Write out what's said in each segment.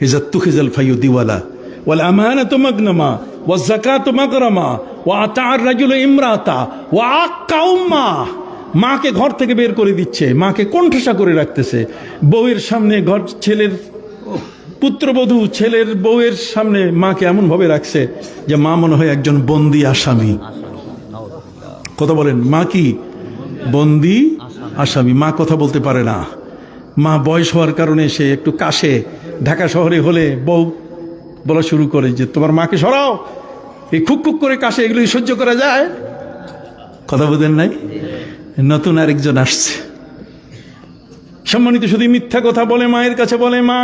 ইযা তুখিজাল ফায়ু দিওয়ালা ওয়াল আমানাতু মাগনামা ওয়াজ যাকাতু মাগরামা ওয়া আতা'আর রাজুলু ইমরাতা ওয়া আক্কা উম্মা। মাকে ঘর থেকে বের করে দিচ্ছে, মাকে কণ্ঠসা করে রাখতেছে, বউয়ের সামনে ঘর ছেলের পুত্রবধূ ছেলের বউয়ের সামনে মাকে এমন ভাবে রাখছে যে মা মনে হয় একজন বন্দী আসামি। কথা বলেন, মা কি বন্দী আসামি? মা কথা বলতে পারে না। মা বয়স হওয়ার কারণে সে একটু কাশে। ঢাকা শহরে হলে বউ বলা শুরু করে যে তোমার মাকে সরাও, এই খুক খুক করে কাশে, এগুলো সহ্য করা যায়? কথা বলেন নাই? নতুন আরেকজন আসছে, সম্মানিত শুধু মিথ্যা কথা বলে, মায়ের কাছে বলে মা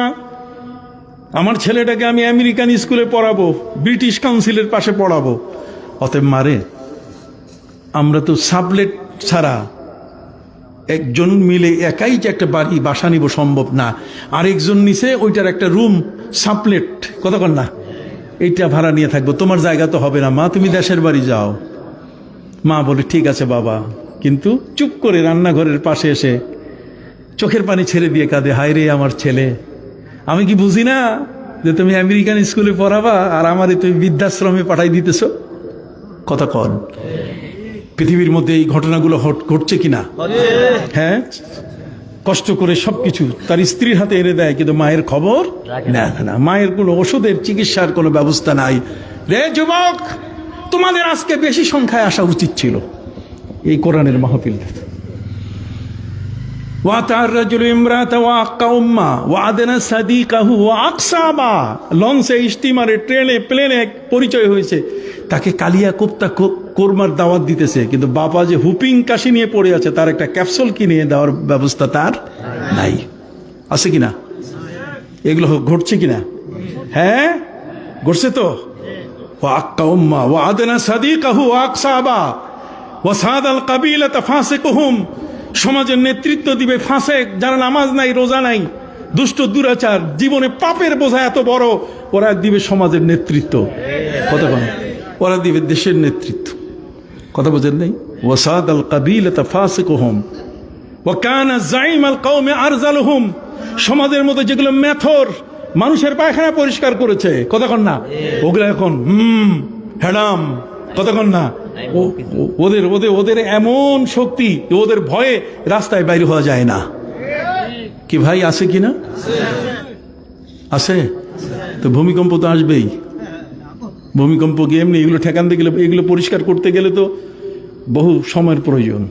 আমার ছেলেটাকে আমি আমেরিকান স্কুলে পড়াবো, ব্রিটিশ কাউন্সিলের পাশে পড়াবো। অতএব মারে, আমরা তো সাবলেট ছাড়া একজন মিলে একাই যে একটা বাসা নিব সম্ভব না, আরেকজন নিচে ওইটার একটা রুম সাবলেট, কতক্ষণ না এইটা ভাড়া নিয়ে থাকবো, তোমার জায়গা তো হবে না মা, তুমি দেশের বাড়ি যাও। মা বলে ঠিক আছে বাবা, কিন্তু চুপ করে রান্নাঘরের পাশে এসে চোখের পানি ছেড়ে দিয়ে কাঁদে, হায় রে আমার ছেলে, আমি কি বুঝি না যে তুমি আমেরিকান স্কুলে পড়াবা আর আমারে তুমি বৃদ্ধাশ্রমে পাঠাই দিতেছ? কথা কন, পৃথিবীর মধ্যে এই ঘটনাগুলো ঘটছে কিনা? হ্যাঁ, কষ্ট করে সবকিছু তার স্ত্রীর হাতে এনে দেয়, কিন্তু মায়ের খবর না। মায়ের কোনো ওষুধের চিকিৎসার কোনো ব্যবস্থা নাই। রে যুবক, তোমাদের আজকে বেশি সংখ্যায় আসা উচিত ছিল এই কোরআনের মাহফিল। লঞ্চে, স্টিমারে, ট্রেনে, প্লেনে পরিচয় হয়েছে, তাকে কালিয়া কোপ্তা কোরমার দাওয়াত দিতেছে, কিন্তু বাবা যে হুপিং কাশি নিয়ে পড়ে আছে তার একটা ক্যাপসুল কিনে দেওয়ার ব্যবস্থা তার নাই। আছে কিনা? এগুলো ঘটছে কিনা? হ্যাঁ, ঘটছে তো। ওয়াক্কা উম্মা ওয়া আদনা সাদিকাহু ওয়া আকসাবা ওয়া সাদাল কাবিলাতা ফাসিকুহুম। সমাজের নেতৃত্ব দিবে ফাসেক, যারা নামাজ নাই, রোজা নাই, দুষ্ট দুরাচার, জীবনে পাপের বোঝা এত বড়, ওরা দিবে সমাজের নেতৃত্ব। কথা বলেন, ওরা দিবে দেশের নেতৃত্ব। কথা বোঝেন নাই? ওয়া সাদাল কাবিলাতা ফাসিকুহুম ওয়া কানা যাইমাল কওমি আরজালুহুম। সমাজের মধ্যে যেগুলো মেথর, মানুষের পায়খানা পরিষ্কার করেছে, কতক্ষণ না, ওগুলো এখন হ্যাডাম, কতক্ষণ না, ওদের ওদের ওদের এমন শক্তি, ওদের ভয়ে রাস্তায় বাইরে হওয়া যায় না। কি ভাই, আছে কিনা? আছে তো। ভূমিকম্প তো আসবেই, ভূমিকম্প গিয়ে এমনি এগুলো ঠেকাতে গেলে, এগুলো পরিষ্কার করতে গেলে তো বহু সময়ের প্রয়োজন।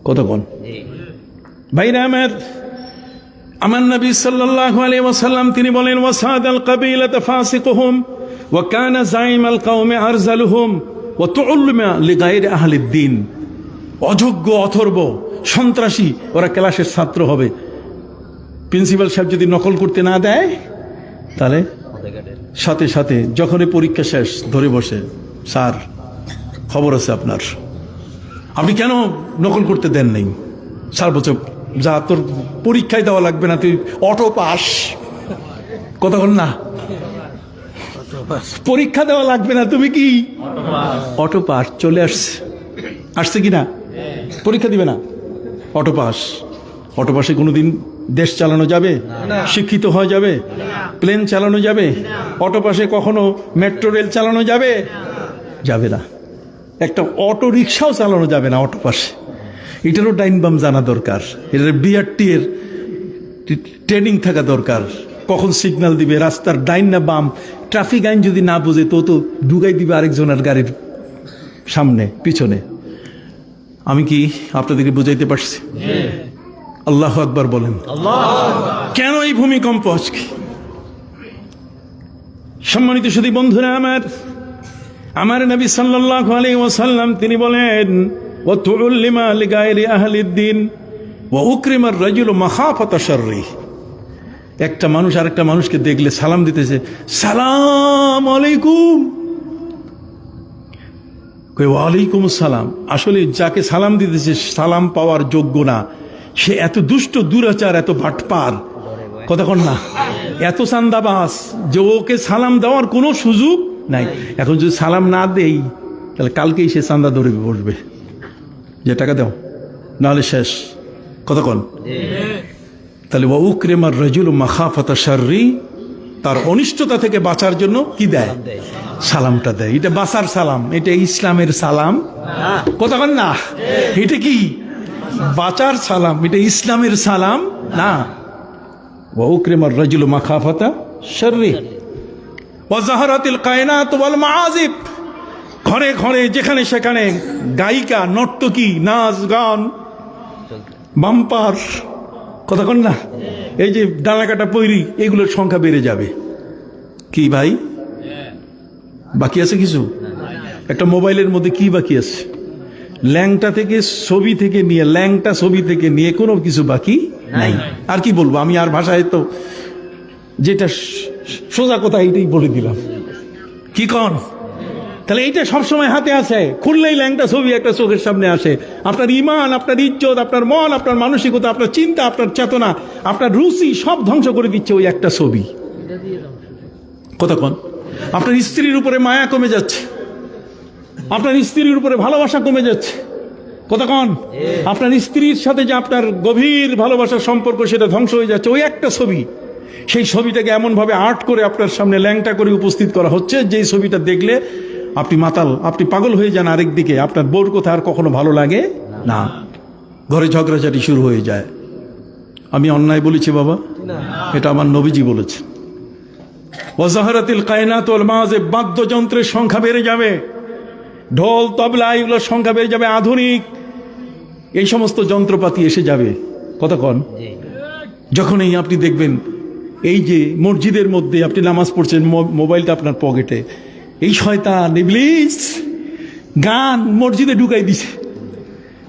কতক্ষণ ভাইরা আমার নবী সাল্লাল্লাহু আলাইহি ওয়াসাল্লাম তিনি বলেন, ওয়াসাদাল কাবিলাতা ফাসিকুহুম ওয়া কানা যাইমাল কওমি আরজালুহুম ওয়া তুউল্লিমা লিগাইরি আহলিদ দ্বীন। অযোগ্য, অথর্ব, সন্ত্রাসী ওরা ক্লাসের ছাত্র হবে। প্রিন্সিপাল সাহেব যদি নকল করতে না দেয়, তাহলে সাথে সাথে যখনই পরীক্ষা শেষ ধরে বসে, স্যার খবর আছে আপনার, আপনি কেন নকল করতে দেন নাই? স্যার বলছে, যা তোর পরীক্ষায় দেওয়া লাগবে না, তুই অটো পাস। কতক্ষণ না, পরীক্ষা দেওয়া লাগবে না, তুমি কি অটো পাস। চলে আসছে কিনা? পরীক্ষা দিবে না, অটো পাস। অটো পাসে কোনোদিন দেশ চালানো যাবে? শিক্ষিত হওয়া যাবে? প্লেন চালানো যাবে? অটো পাসে কখনো মেট্রো রেল চালানো যাবে? যাবে না। একটা অটো রিক্সাও চালানো যাবে না অটো পাসে। এটারও ডাইন বাম জানা দরকার, এটার বিআরটি এর ট্রেনিং থাকা দরকার, কখন সিগন্যাল দিবে, রাস্তার ডাইন না বাম। ট্রাফিক আইন যদি না বুঝে তো ঢুকাই দিবে আরেকজনের গাড়ির সামনে পিছনে। আমি কি আপনাদেরকে বুঝাইতে পারছি? আল্লাহু আকবার বলেন। কেন এই ভূমিকম্প আজকে? সম্মানিত সুধী বন্ধুরা, আমার নবী সাল্লাল্লাহু আলাইহি ওয়াসাল্লাম তিনি বলেন, ওয়া তুউল্লিমা লিগাইরি আহলিদ দ্বীন ওয়া উকরিমা আর-রাজুলু মাখাফাতা শাররি। একটা মানুষ আরেকটা মানুষকে দেখলে সালাম দিতেছে, সালাম আলাইকুম, কই ওয়ালাইকুম আসসালাম। আসলে যাকে সালাম দিতেছে সালাম পাওয়ার যোগ্য না, সে এত দুষ্ট, দুরাচার, এত বাটপার, কতক্ষণ না, এত চান্দাবাজ যে ওকে সালাম দেওয়ার কোনো সুযোগ নাই। এখন যদি সালাম না দেই, তাহলে কালকেই সে চান্দা ধরে বসবে যে টাকা দাও, নাহলে শেষ। কতক্ষণ? তাহলে ওয়া উকরিমা আর-রাজুলু মাখাফাতা শাররি তার অনিষ্টতা থেকে বাঁচার জন্য কি দেয়? সালামটা দেয়। এটা বাঁচার সালাম, এটা ইসলামের সালাম কথা বল না। এটা কি বাঁচার সালাম? এটা ইসলামের সালাম না। ওয়া উকরিমার রাজুলু মাখাফাতা শাররি ওয়া যাহারাতিল কায়নাত ওয়াল মাআজিব। ঘরে ঘরে যেখানে সেখানে গায়িকা, নর্তকী, নাচ গান, বাম্পার কথা কন না, এই যে ডানা কাটা পৈরি, এগুলোর সংখ্যা বেড়ে যাবে। কি ভাই বাকি আছে কিছু? একটা মোবাইলের মধ্যে কি বাকি আছে? ল্যাংটা থেকে ছবি থেকে নিয়ে, ল্যাংটা ছবি থেকে নিয়ে কোনো কিছু বাকি নাই। আর কি বলবো আমি, আর ভাষায় তো যেটা সোজা কথা এইটাই বলে দিলাম। কি কন? তাহলে এইটা সবসময় হাতে আছে, খুললেই ল্যাংটা ছবি একটা চোখের সামনে আসে। আপনার ইমান, আপনার ইজ্জত, আপনার মন, আপনার মানসিকতা, আপনার চিন্তা, আপনার চেতনা, আপনার রুচি সব ধ্বংস করে দিচ্ছে ওই একটা ছবি। কতক্ষণ আপনার স্ত্রীর উপরে মায়া কমে যাচ্ছে, আপনার স্ত্রীর উপরে ভালোবাসা কমে যাচ্ছে। কতক্ষণ আপনার স্ত্রীর সাথে যে আপনার গভীর ভালোবাসার সম্পর্ক, সেটা ধ্বংস হয়ে যাচ্ছে ওই একটা ছবি। সেই ছবিটাকে এমনভাবে আর্ট করে আপনার সামনে ল্যাংটা করে উপস্থিত করা হচ্ছে, যেই ছবিটা দেখলে আপনি মাতাল, আপনি পাগল হয়ে যান। আরেকদিকে আপনার বউর কথা আর কখনো ভালো লাগে না, ঘরে ঝগড়াঝাটি শুরু হয়ে যায়। আমি অন্যায় বলেছি বাবা? এটা আমার নবীজি বলেছে। ওয়াজাহারাতিল কায়নাত ওয়াল মাআজিব, বাদ্যযন্ত্রের সংখ্যা বেড়ে যাবে, ঢোল তবলা এগুলোর সংখ্যা বেড়ে যাবে, আধুনিক এই সমস্ত যন্ত্রপাতি এসে যাবে। কতক্ষণ যখনই আপনি দেখবেন এই যে মসজিদের মধ্যে আপনি নামাজ পড়ছেন, মোবাইলটা আপনার পকেটে, এই শয়তান ইবলিস গান মসজিদে ঢুকাই দিছে।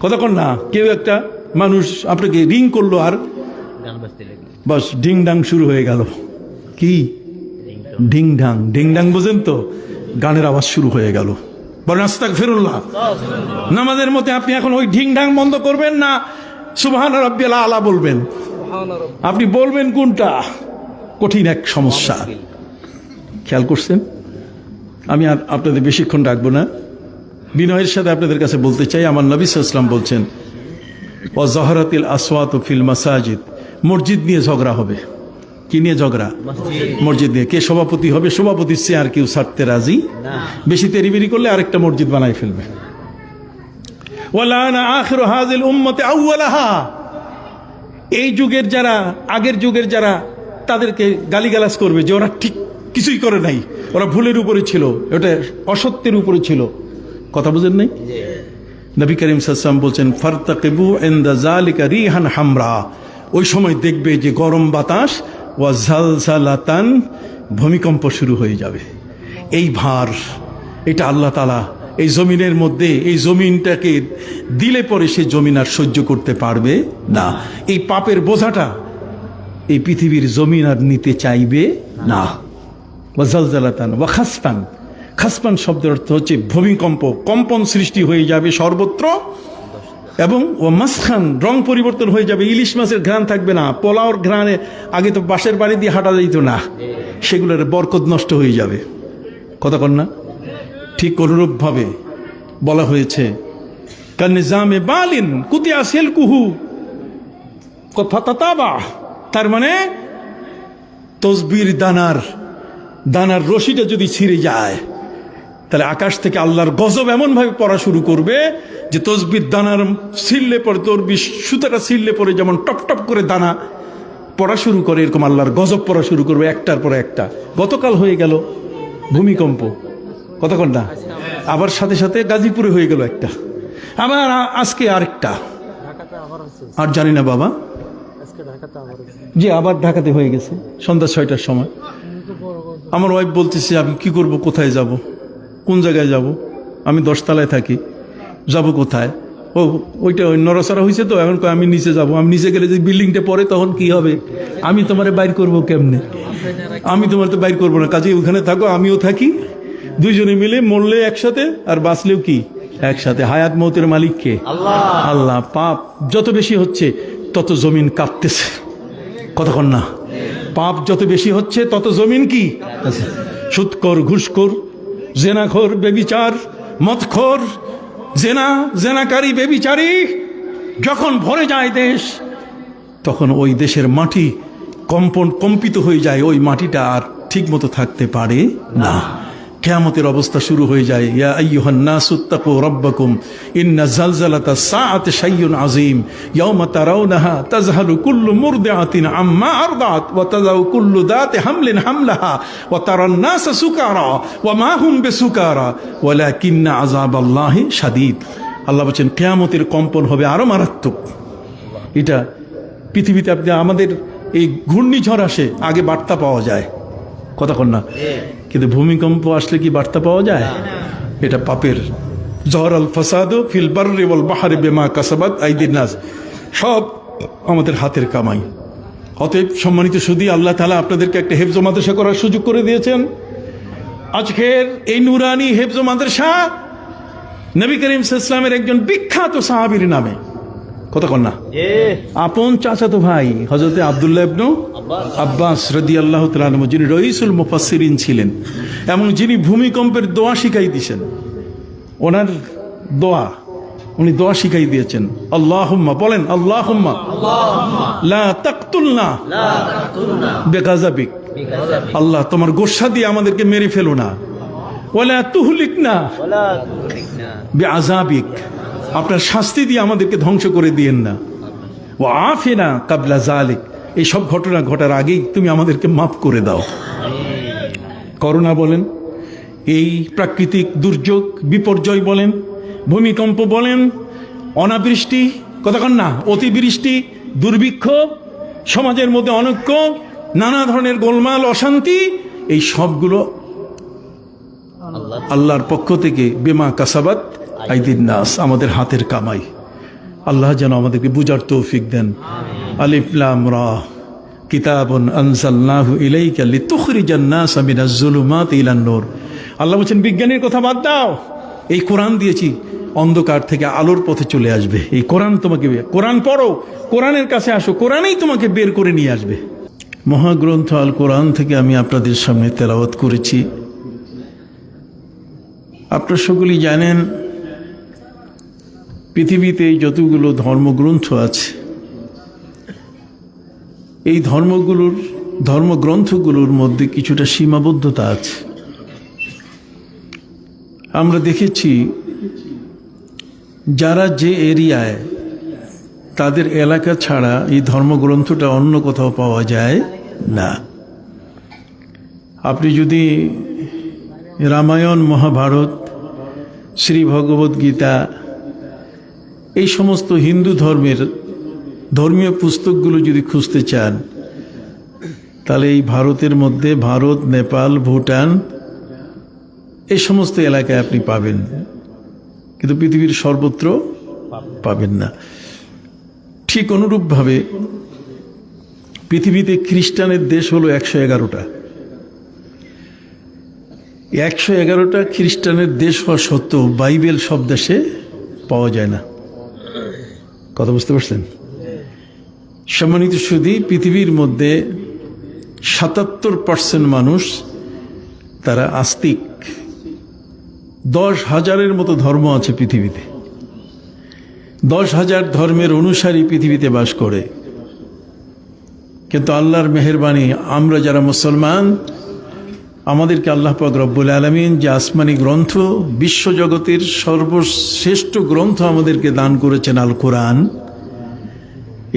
কতক্ষণ না কেউ একটা মানুষ আপনাকে রিং করলো আর বাস ডিং ডাং শুরু হয়ে গেল। কি ডিং ডাং? ডিং ডাং বোঝেন তো? গানের আওয়াজ শুরু হয়ে গেল। বলেন আস্তাগফিরুল্লাহ। নামাজের মধ্যে আপনি এখন ওই ঢিং ঢাং বন্ধ করবেন না সুবহান রাব্বিয়াল আলা বলবেন? আপনি বলবেন কোনটা? কঠিন এক সমস্যা। খেয়াল করছেন? আমি আর আপনাদের বেশিক্ষণ রাখবো না। বিনয়ের সাথে আপনাদের কাছে বলতে চাই, আমার নবী সাল্লাল্লাহু আলাইহি ওয়াসাল্লাম বলছেন ওয়া যাহারাতিল আসওয়াতু ফিল মাসাজিদ, মসজিদ নিয়ে ঝগড়া হবে। কি নিয়ে ঝগড়া? মসজিদ নিয়ে। কে সভাপতি হবে? সভাপতির চেয়ে আর কেউ ছাড়তে রাজি না। বেশি তেরিবেরি করলে আরেকটা মসজিদ বানাই ফেলবে। ওয়ালানা আখিরু হাযিল উম্মতি আউওয়ালাহা, এই যুগের যারা, আগের যুগের যারা, তাদেরকে গালিগালাজ করবে যে ওরা ঠিক কিছুই করে নাই, ওরা ভুলের উপরে ছিল, ওটা অসত্যের উপরে ছিল। কথা বুঝেন নাই? নবী করিম সাল্লাল্লাহু আলাইহি ওয়াসাল্লাম বলছেন ফারতাকিবু ইনদা যালিকা রিহান হামরা, ওই সময় দেখবে যে গরম বাতাস, ওয়া জালজালাতান, ভূমিকম্প শুরু হয়ে যাবে। এই ভার, এটা আল্লাহ তাআলা এই জমিনের মধ্যে, এই জমিনটাকে দিলে পরে সে জমিন আর সহ্য করতে পারবে না। এই পাপের বোঝাটা এই পৃথিবীর জমিন আর নিতে চাইবে না। ওয়া জালজালাতান ওয়া খাসফান, খাসফান শব্দের অর্থ হচ্ছে ভূমিকম্প, কম্পন সৃষ্টি হয়ে যাবে সর্বত্র। এবং ও মাসখান, রং পরিবর্তন হয়ে যাবে। ইলিশ মাছের ঘ্রাণ থাকবে না, পোলাওর ঘ্রাণে, আগে তো বাঁশের বাড়ি দিয়ে হাঁটা যেত না, সেগুলোর বরকত নষ্ট হয়ে যাবে। কথা কন না? ঠিক অনুরূপভাবে বলা হয়েছে কান্নিজামে বালিন কুতিয়া সেলকুহু ফাতাতাবা, তার মানে তসবির দানার রশিটা যদি ছিঁড়ে যায়, তাহলে আকাশ থেকে আল্লাহর গজব এমনভাবে পড়া শুরু করবে যে তসবির দানার ছিঁড়লে পরে, তসবির সুতাটা ছিঁড়লে পরে যেমন টপ টপ করে দানা পড়া শুরু করে, এরকম আল্লাহর গজব পড়া শুরু করবে একটার পর একটা। গতকাল হয়ে গেল ভূমিকম্প, কতক্ষণ না, আবার সাথে সাথে গাজীপুরে হয়ে গেল একটা, আবার আজকে আরেকটা, আর জানি না বাবা, জি আবার ঢাকাতে হয়ে গেছে সন্ধ্যা 6টার সময়। আমার ওয়াইফ বলতেছে আমি কি করব, কোথায় যাব, কোন জায়গায় যাব? আমি 10 তলায় থাকি, যাব কোথায়? ও ওইটা ওই নড়াচড়া হয়েছে তো, এখন আমি নিচে যাব। আমি নিচে গেলে যে বিল্ডিংটা পড়ে তখন কি হবে? আমি তোমারে বাইর করব কেমনে? আমি তোমার তো বাইর করবো না, কাজে ওখানে থাকো, আমিও থাকি, দুইজনে মিলে মরলে একসাথে আর বাঁচলেও কি একসাথে। হায়াত মৌতের মালিক কে? আল্লাহ। পাপ যত বেশি হচ্ছে তত জমিন কাঁপতেছে। কতক্ষণ না? পাপ যত বেশি হচ্ছে তত জমিন কি? সুদখোর, ঘুষখোর, জেনাখোর, বেবিচার, মদখোর, জেনাকারী, বেবিচারী যখন ভরে যায় দেশ, তখন ওই দেশের মাটি কম্পিত হয়ে যায়, ওই মাটিটা আর ঠিক মতো থাকতে পারে না। কিয়ামতের অবস্থা শুরু হয়ে যায়, ইয়া আইয়ুহান নাসুত্তাকু রাব্বাকুম ইন্না জালজালাতাস সাআতি শাইউন আযীম ইয়াওমা তারাউনাহা তাযহালু কুল্লু মুরদিআতিন আম্মা আরদাত ওয়া তাযাউ কুল্লু যাতি হামলিন হামলাহা ওয়া তারান নাসা সুকারা ওয়া মা হুম বিসুকারা ওয়ালাকিন্না আযাবাল্লাহি শাদীদ। আল্লাহ বলেন কিয়ামতের কম্পন হবে আরো মারাত্মক। এটা পৃথিবীতে আপনি আমাদের এই ঘূর্ণিঝড় আসে আগে বার্তা পাওয়া যায়, কথা কন না, কিন্তু ভূমিকম্প আসলে কি বার্তা পাওয়া যায়? এটা পাপের। জহরাল ফাসাদু ফিল বাররি ওয়াল বাহরি বিমা কাসাবাত আইদিন নাস, সব আমাদের হাতের কামাই। অতএব সম্মানিত সুধী, আল্লাহ তাআলা আপনাদেরকে একটা হেফজ মাদ্রাসা করার সুযোগ করে দিয়েছেন। আজকের এই নুরানি হেফজ মাদ্রাসা নবী করিম সাল্লাল্লাহু আলাইহি ওয়াসাল্লামের একজন বিখ্যাত সাহাবীর নামে, কথা কন না, আপন চাচাতো ভাই হযরতে আব্দুল্লাহ ইবনে আব্বাস রাদিয়াল্লাহু তাআলা আনহু, যিনি রইসুল মুফাসসিরিন ছিলেন এবং যিনি ভূমিকম্পের দোয়া শিখাই দিয়েছেন। ওনার দোয়া, উনি দোয়া শিখাই দিয়েছেন, আল্লাহুম্মা, বলেন আল্লাহুম্মা লা তাকতুলনা বিগাযাবিক, আল্লাহ তোমার গোসা দিয়ে আমাদেরকে মেরে ফেলো না, ওয়ালা তুহলিকনা বিআযাবিক, আপনার শাস্তি দিয়ে আমাদেরকে ধ্বংস করে দিয়েন না, ওয়া আফিনা কাবলা যালিক, এই সব ঘটনা ঘটার আগেই তুমি আমাদেরকে মাফ করে দাও। করোনা বলেন, এই প্রাকৃতিক দুর্যোগ বিপর্যয় বলেন, ভূমিকম্প বলেন, অনাবৃষ্টি, কথা কন না, অতিবৃষ্টি, দুর্ভিক্ষ, সমাজের মধ্যে অনৈক্য, নানা ধরনের গোলমাল অশান্তি, এই সবগুলো আল্লাহর পক্ষ থেকে বিমা কাসাবাত আইদিন নাস, আমাদের হাতের কামাই। আল্লাহ যেন আমাদেরকে বুঝার তৌফিক দেন। আলিফ লাম রা কিতাবুন আনজালনাহু ইলাইকা লিতুখরিজান নাস মিনাজ যুলুমাতি ইলান নূর। আল্লাহ বলেন বিজ্ঞানের কথা বাদ দাও, এই কোরআন দিয়েছি, অন্ধকার থেকে আলোর পথে চলে আসবে। এই কোরআন তোমাকে, কোরআন পড়ো, কোরআনের কাছে আসো, কোরআনই তোমাকে বের করে নিয়ে আসবে। মহাগ্রন্থ আল কোরআন থেকে আমি আপনাদের সামনে তেলাওয়াত করেছি। আপনারা সকলেই জানেন পৃথিবীতে যতগুলো ধর্মগ্রন্থ আছে, এই ধর্মগ্রন্থগুলোর মধ্যে কিছুটা সীমাবদ্ধতা আছে। আমরা দেখেছি যারা যে এরিয়ায়, তাদের এলাকা ছাড়া এই ধর্মগ্রন্থটা অন্য কোথাও পাওয়া যায় না। আপনি যদি রামায়ণ, মহাভারত, শ্রী ভগবদ গীতা, এই সমস্ত হিন্দু ধর্মের ধর্মীয় পুস্তকগুলো যদি খুঁজতে চান, তাহলে এই ভারতের মধ্যে ভারত, নেপাল, ভুটান, এই সমস্ত এলাকায় আপনি পাবেন, কিন্তু পৃথিবীর সর্বত্র পাবেন না। ঠিক অনুরূপভাবে পৃথিবীতে খ্রিস্টানের দেশ হলো 111টা। 111টা খ্রিস্টানের দেশ হওয়া সত্ত্বেও বাইবেল সব দেশে পাওয়া যায় না। কথা বুঝতে পারছেন? সম্মানিত সুধী, পৃথিবীর মধ্যে 77% মানুষ তারা আস্তিক। 10,000-এর মতো ধর্ম আছে পৃথিবীতে। 10,000 ধর্মের অনুসারী পৃথিবীতে বাস করে। কিন্তু আল্লাহর মেহেরবানি, আমরা যারা মুসলমান, আমাদেরকে আল্লাহ পাক রব্বুল আলামিন যে আসমানি গ্রন্থ, বিশ্বজগতের সর্বশ্রেষ্ঠ গ্রন্থ আমাদেরকে দান করেছেন, আল কোরআন,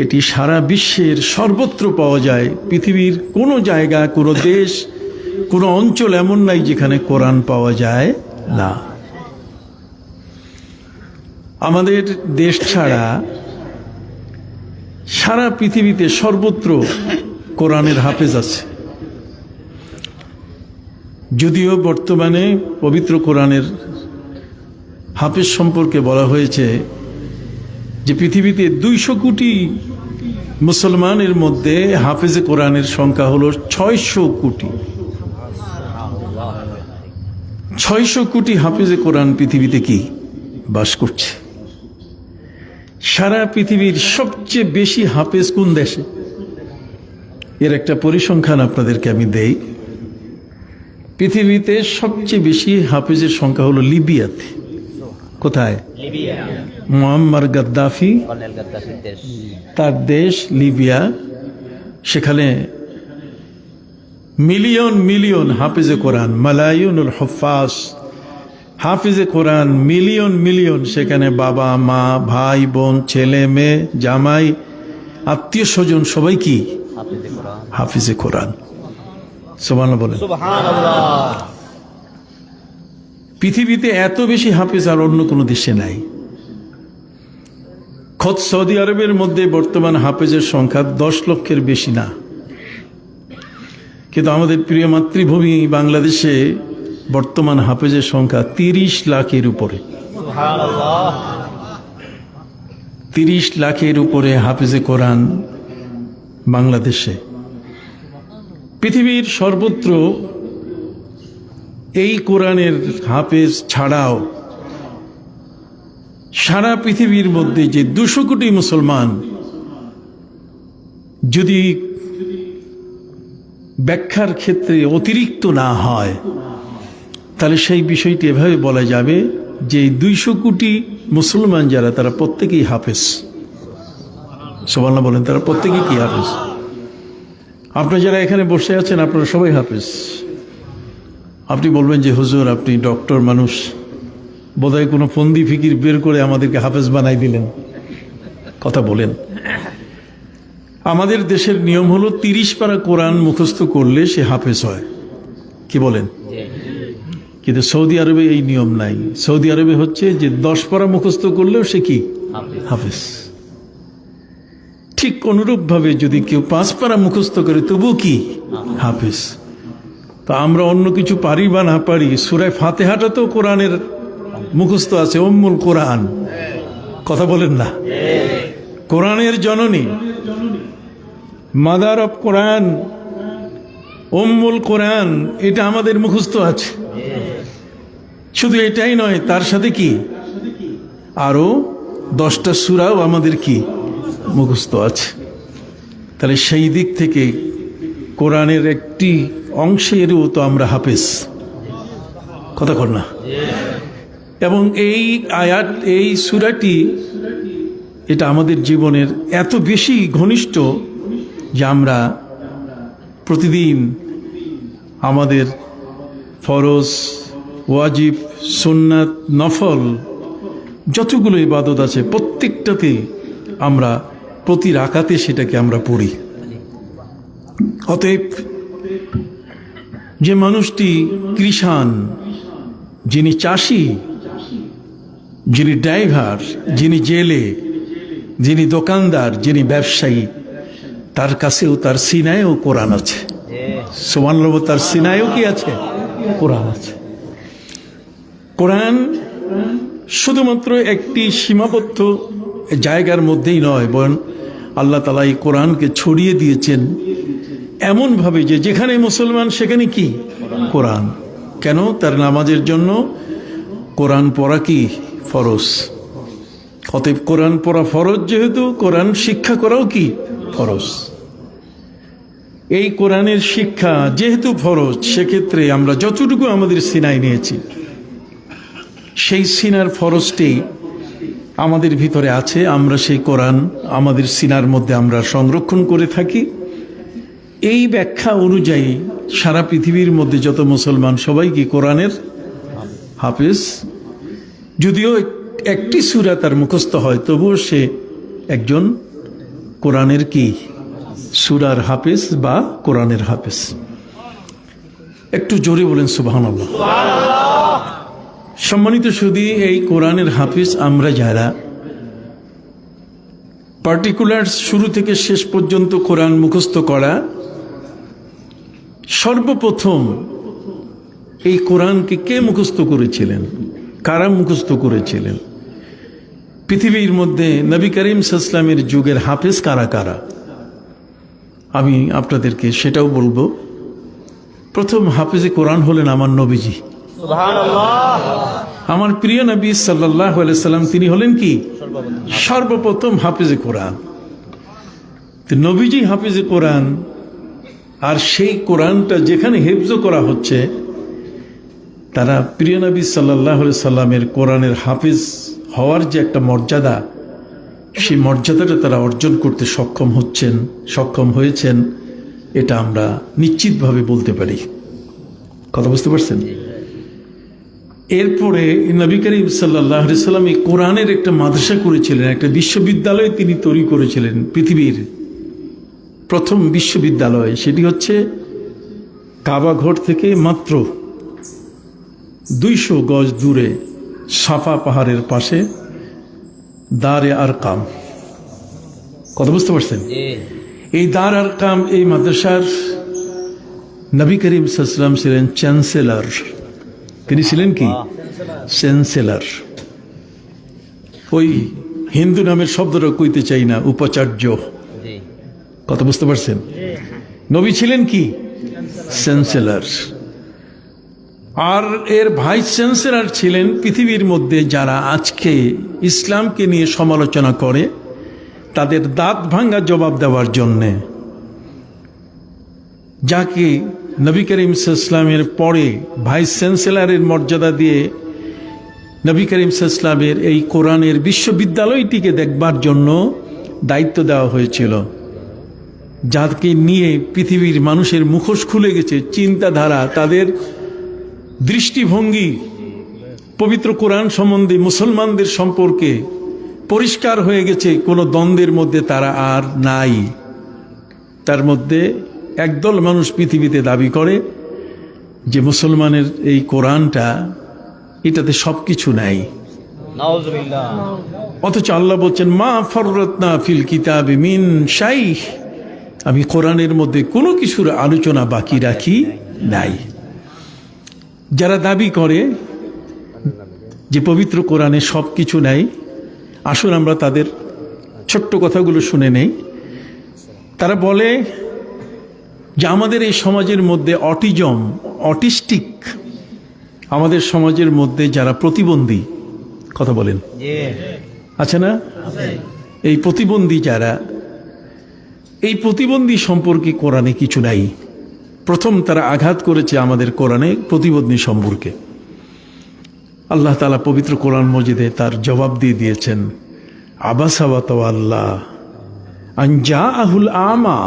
এটি সারা বিশ্বের সর্বত্র পাওয়া যায়। পৃথিবীর কোনো জায়গা, কোনো দেশ, কোনো অঞ্চল এমন নাই যেখানে কোরআন পাওয়া যায় না। আমাদের দেশ ছাড়া সারা পৃথিবীতে সর্বত্র কোরআনের হাফেজ আছে। যদিও বর্তমানে পবিত্র কোরআনের হাফেজ সম্পর্কে বলা হয়েছে যে পৃথিবীতে 200 কোটি মুসলমানের মধ্যে হাফেজে কোরআনের সংখ্যা হলো 600 কোটি। 600 কোটি হাফেজে কোরআন পৃথিবীতে কি বাস করছে। সারা পৃথিবীর সবচেয়ে বেশি হাফেজ কোন দেশে? এর একটা পরিসংখ্যান আপনাদেরকে আমি দেই। পৃথিবীতে সবচেয়ে বেশি হাফেজের সংখ্যা হলো লিবিয়াতে। কোথায়? লিবিয়া। মুয়াম্মার গাদ্দাফি, তার দেশ লিবিয়া, সেখানে মিলিয়ন মিলিয়ন হাফিজে কোরআন, মালায়ুনুল হুফাজ, হাফিজে কোরআন মিলিয়ন মিলিয়ন। সেখানে বাবা মা ভাই বোন ছেলে মেয়ে জামাই আত্মীয় স্বজন সবাই কি হাফিজে কোরআন। সুবহানাল্লাহ বলেন। পৃথিবীতে এত বেশি হাফিজ আর অন্য কোনো দেশে নাই। খোদ সৌদি আরবের মধ্যে বর্তমান হাফেজের সংখ্যা 10 লক্ষের বেশি না, কিন্তু আমাদের প্রিয় মাতৃভূমি বাংলাদেশে বর্তমান হাফেজের সংখ্যা 30 লাখের উপরে। 30 লাখের উপরে হাফেজে কোরআন বাংলাদেশে। পৃথিবীর সর্বত্র এই কোরআনের হাফেজ ছাড়াও সারা পৃথিবীর মধ্যে যে 200 কোটি মুসলমান যদি ব্যাখ্যার ক্ষেত্রে অতিরিক্ত না হয়, তাহলে সেই বিষয়টি এভাবে বলা যাবে যে 200 কোটি মুসলমান যারা, তারা প্রত্যেকেই হাফেজ। সুবহানাল্লাহ বলেন। তারা প্রত্যেকেই কি হাফেজ? আপনারা যারা এখানে বসে আছেন আপনারা সবাই হাফেজ। আপনি বলবেন যে হুজুর আপনি ডক্টর মানুষ, বোধহয় কোনো ফন্দি ফিকির বের করে আমাদেরকে হাফেজ বানাই দিলেন। কথা বলেন। আমাদের দেশের নিয়ম হলো 30 পারা কোরআন মুখস্থ করলে সে হাফেজ হয়। কি বলেন? কিন্তু সৌদি আরবে এই নিয়ম নাই। সৌদি আরবে হচ্ছে যে 10 পারা মুখস্থ করলেও সে কি হাফেজ। ঠিক অনুরূপভাবে যদি কেউ 5 পারা মুখস্থ করে তবু কি হাফেজ। তো আমরা অন্য কিছু পারি বা না পারি, সূরা ফাতিহাটা তো কোরআনের মুখস্থ আছে, উম্মুল কোরআন। কথা বলেন না? কোরআনের জননী, মাদার অফ কোরআন, উম্মুল কোরআন, এটা আমাদের মুখস্থ আছে। শুধু এটাই নয়, তার সাথে কি আরো 10টা সূরাও আমাদের কি মুখস্থ আছে। তাহলে সেই দিক থেকে কোরআনের একটি অংশেরও তো আমরা হাফেজ। কথা কর না? এবং এই আয়াত, এই সূরাটি, এটা আমাদের জীবনের এত বেশি ঘনিষ্ঠ যে আমরা প্রতিদিন আমাদের ফরজ, ওয়াজিব, সুন্নাত, নফল যতগুলো ইবাদত আছে প্রত্যেকটাতে আমরা প্রতি রাকাতে সেটাকে আমরা পড়ি। অতএব যে মানুষটি কৃষাণ, যিনি চাষি, যিনি ড্রাইভার, যিনি জেলে, যিনি দোকানদার, যিনি ব্যবসায়ী, তার কাছেও তার সিনায়ও কোরআন আছে। সুবহানাল্লাহ। তার সিনায়ও কি আছে? কোরআন আছে। কোরআন শুধুমাত্র একটি সীমাবদ্ধ জায়গার মধ্যেই নয়, বরং আল্লাহ তাআলা এই কোরআনকে ছড়িয়ে দিয়েছেন এমনভাবে যে যেখানে মুসলমান সেখানে কি কোরআন। কেন? তার নামাজের জন্য কোরআন পড়া কি ফরজ। অতএব কোরআন পড়া ফরজ, যেহেতু কোরআন শিক্ষা করাও কি ফরজ। এই কোরআনের শিক্ষা যেহেতু ফরজ, সেক্ষেত্রে আমরা যতটুকু আমাদের সিনায় নিয়েছি সেই সিনার ফরজটি আমাদের ভিতরে আছে। আমরা সেই কোরআন আমাদের সিনার মধ্যে আমরা সংরক্ষণ করে থাকি। এই ব্যাখ্যা অনুযায়ী সারা পৃথিবীর মধ্যে যত মুসলমান সবাই কি কোরআনের হাফেজ। যদিও একটি সূরা তার মুখস্থ হয়, তবুও সে একজন কোরআনের কি সূরার হাফেজ বা কোরআনের হাফেজ। একটু জোরে বলেন সুবহানাল্লাহ। সম্মানিত সুধী, এই কোরআনের হাফেজ আমরা যারা পার্টিকুলার শুরু থেকে শেষ পর্যন্ত কোরআন মুখস্থ করা, সর্বপ্রথম এই কোরআনকে কে মুখস্থ করেছিলেন, কারা মুখস্থ করেছিলেন? পৃথিবীর মধ্যে নবী করিম সাল্লাল্লাহু আলাইহি ওয়াসাল্লামের যুগের হাফেজ কারা কারা, আমি আপনাদেরকে সেটাও বলবো। প্রথম হাফেজে কোরআন হলেন আমার নবীজি, সুবহানাল্লাহ। আমার প্রিয় নবী সাল্লাল্লাহু আলাইহি সাল্লাম, তিনি হলেন কি সর্বপ্রথম হাফেজে কোরআন। তো নবীজি হাফেজে কোরআন, আর সেই কোরআনটা যেখানে হেফজ করা হচ্ছে, তারা প্রিয় নবী সাল্লাল্লাহু আলাইহি সাল্লামের কোরআনের হাফেজ হওয়ার যে একটা মর্যাদা, সেই মর্যাদাটা তারা অর্জন করতে সক্ষম হয়েছেন এটা আমরা নিশ্চিতভাবে বলতে পারি। কথা বুঝতে পারছেন? এরপরে নবী করিম সাল্লাল্লাহু আলাইহি সাল্লাম এই কোরআনের একটা মাদ্রাসা করেছিলেন, একটা বিশ্ববিদ্যালয় তিনি তৈরি করেছিলেন, পৃথিবীর প্রথম বিশ্ববিদ্যালয়। সেটি হচ্ছে কাবা ঘর থেকে মাত্র 200 গজ দূরে সাফা পাহাড়ের পাশে দারে আরকাম। কথা বুঝতে পারছেন? এই দার আরকাম, এই মাদ্রাসার নবী করিম সাল্লাল্লাহু আলাইহি সাল্লাম ছিলেন চ্যান্সেলর। তিনি ছিলেন কি? চ্যান্সেলর। ওই হিন্দু নামের শব্দটা কইতে চাই না, উপাচার্য। কথা বুঝতে পারছেন? নবী ছিলেন কি? চ্যান্সেলর। আর এর ভাইস চ্যান্সেলর ছিলেন পৃথিবীর মধ্যে যারা আজকে ইসলামকে নিয়ে সমালোচনা করে তাদের দাঁত ভাঙ্গা জবাব দেওয়ার জন্যে, যাকে নবী করিম সাল্লাল্লাহু আলাইহি ওয়াসাল্লামের পরে ভাইস চ্যান্সেলরের মর্যাদা দিয়ে নবী করিম সাল্লাল্লাহু আলাইহি ওয়াসাল্লামের এই কোরআনের বিশ্ববিদ্যালয়টিকে দেখবার জন্য দায়িত্ব দেওয়া হয়েছিল, যাকে নিয়ে পৃথিবীর মানুষের মুখোশ খুলে গেছে, চিন্তাধারা, তাদের দৃষ্টিভঙ্গি পবিত্র কোরআন সম্বন্ধে, মুসলমানদের সম্পর্কে পরিষ্কার হয়ে গেছে। কোনো দ্বন্দ্বের মধ্যে তারা আর নাই। তার মধ্যে একদল মানুষ পৃথিবীতে দাবি করে যে মুসলমানের এই কোরআনটা, এটাতে সব কিছু নাই। অথচ আল্লাহ বলছেন, মা ফররাতনা ফিল কিতাবি মিন শাই, আমি কোরআনের মধ্যে কোনো কিছুর আলোচনা বাকি রাখি নাই। যারা দাবি করে যে পবিত্র কোরআনে সব কিছু নাই, আসুন আমরা তাদের ছোট্ট কথাগুলো শুনে নেই। তারা বলে যে আমাদের এই সমাজের মধ্যে অটিস্টিক, আমাদের সমাজের মধ্যে যারা প্রতিবন্ধী, কথা বলেন আছে না, এই প্রতিবন্ধী যারা, এই প্রতিবন্ধী সম্পর্কে কোরআনে কিছু নাই। প্রথম তারা আঘাত করেছে আমাদের কোরআনে প্রতিবন্ধী সম্পর্কে। আল্লাহ তাআলা পবিত্র কোরআন মজিদে তার জবাব দিয়ে দিয়েছেন, আবাসা ওয়া তাওয়াল্লা আন জাআহুল আমা।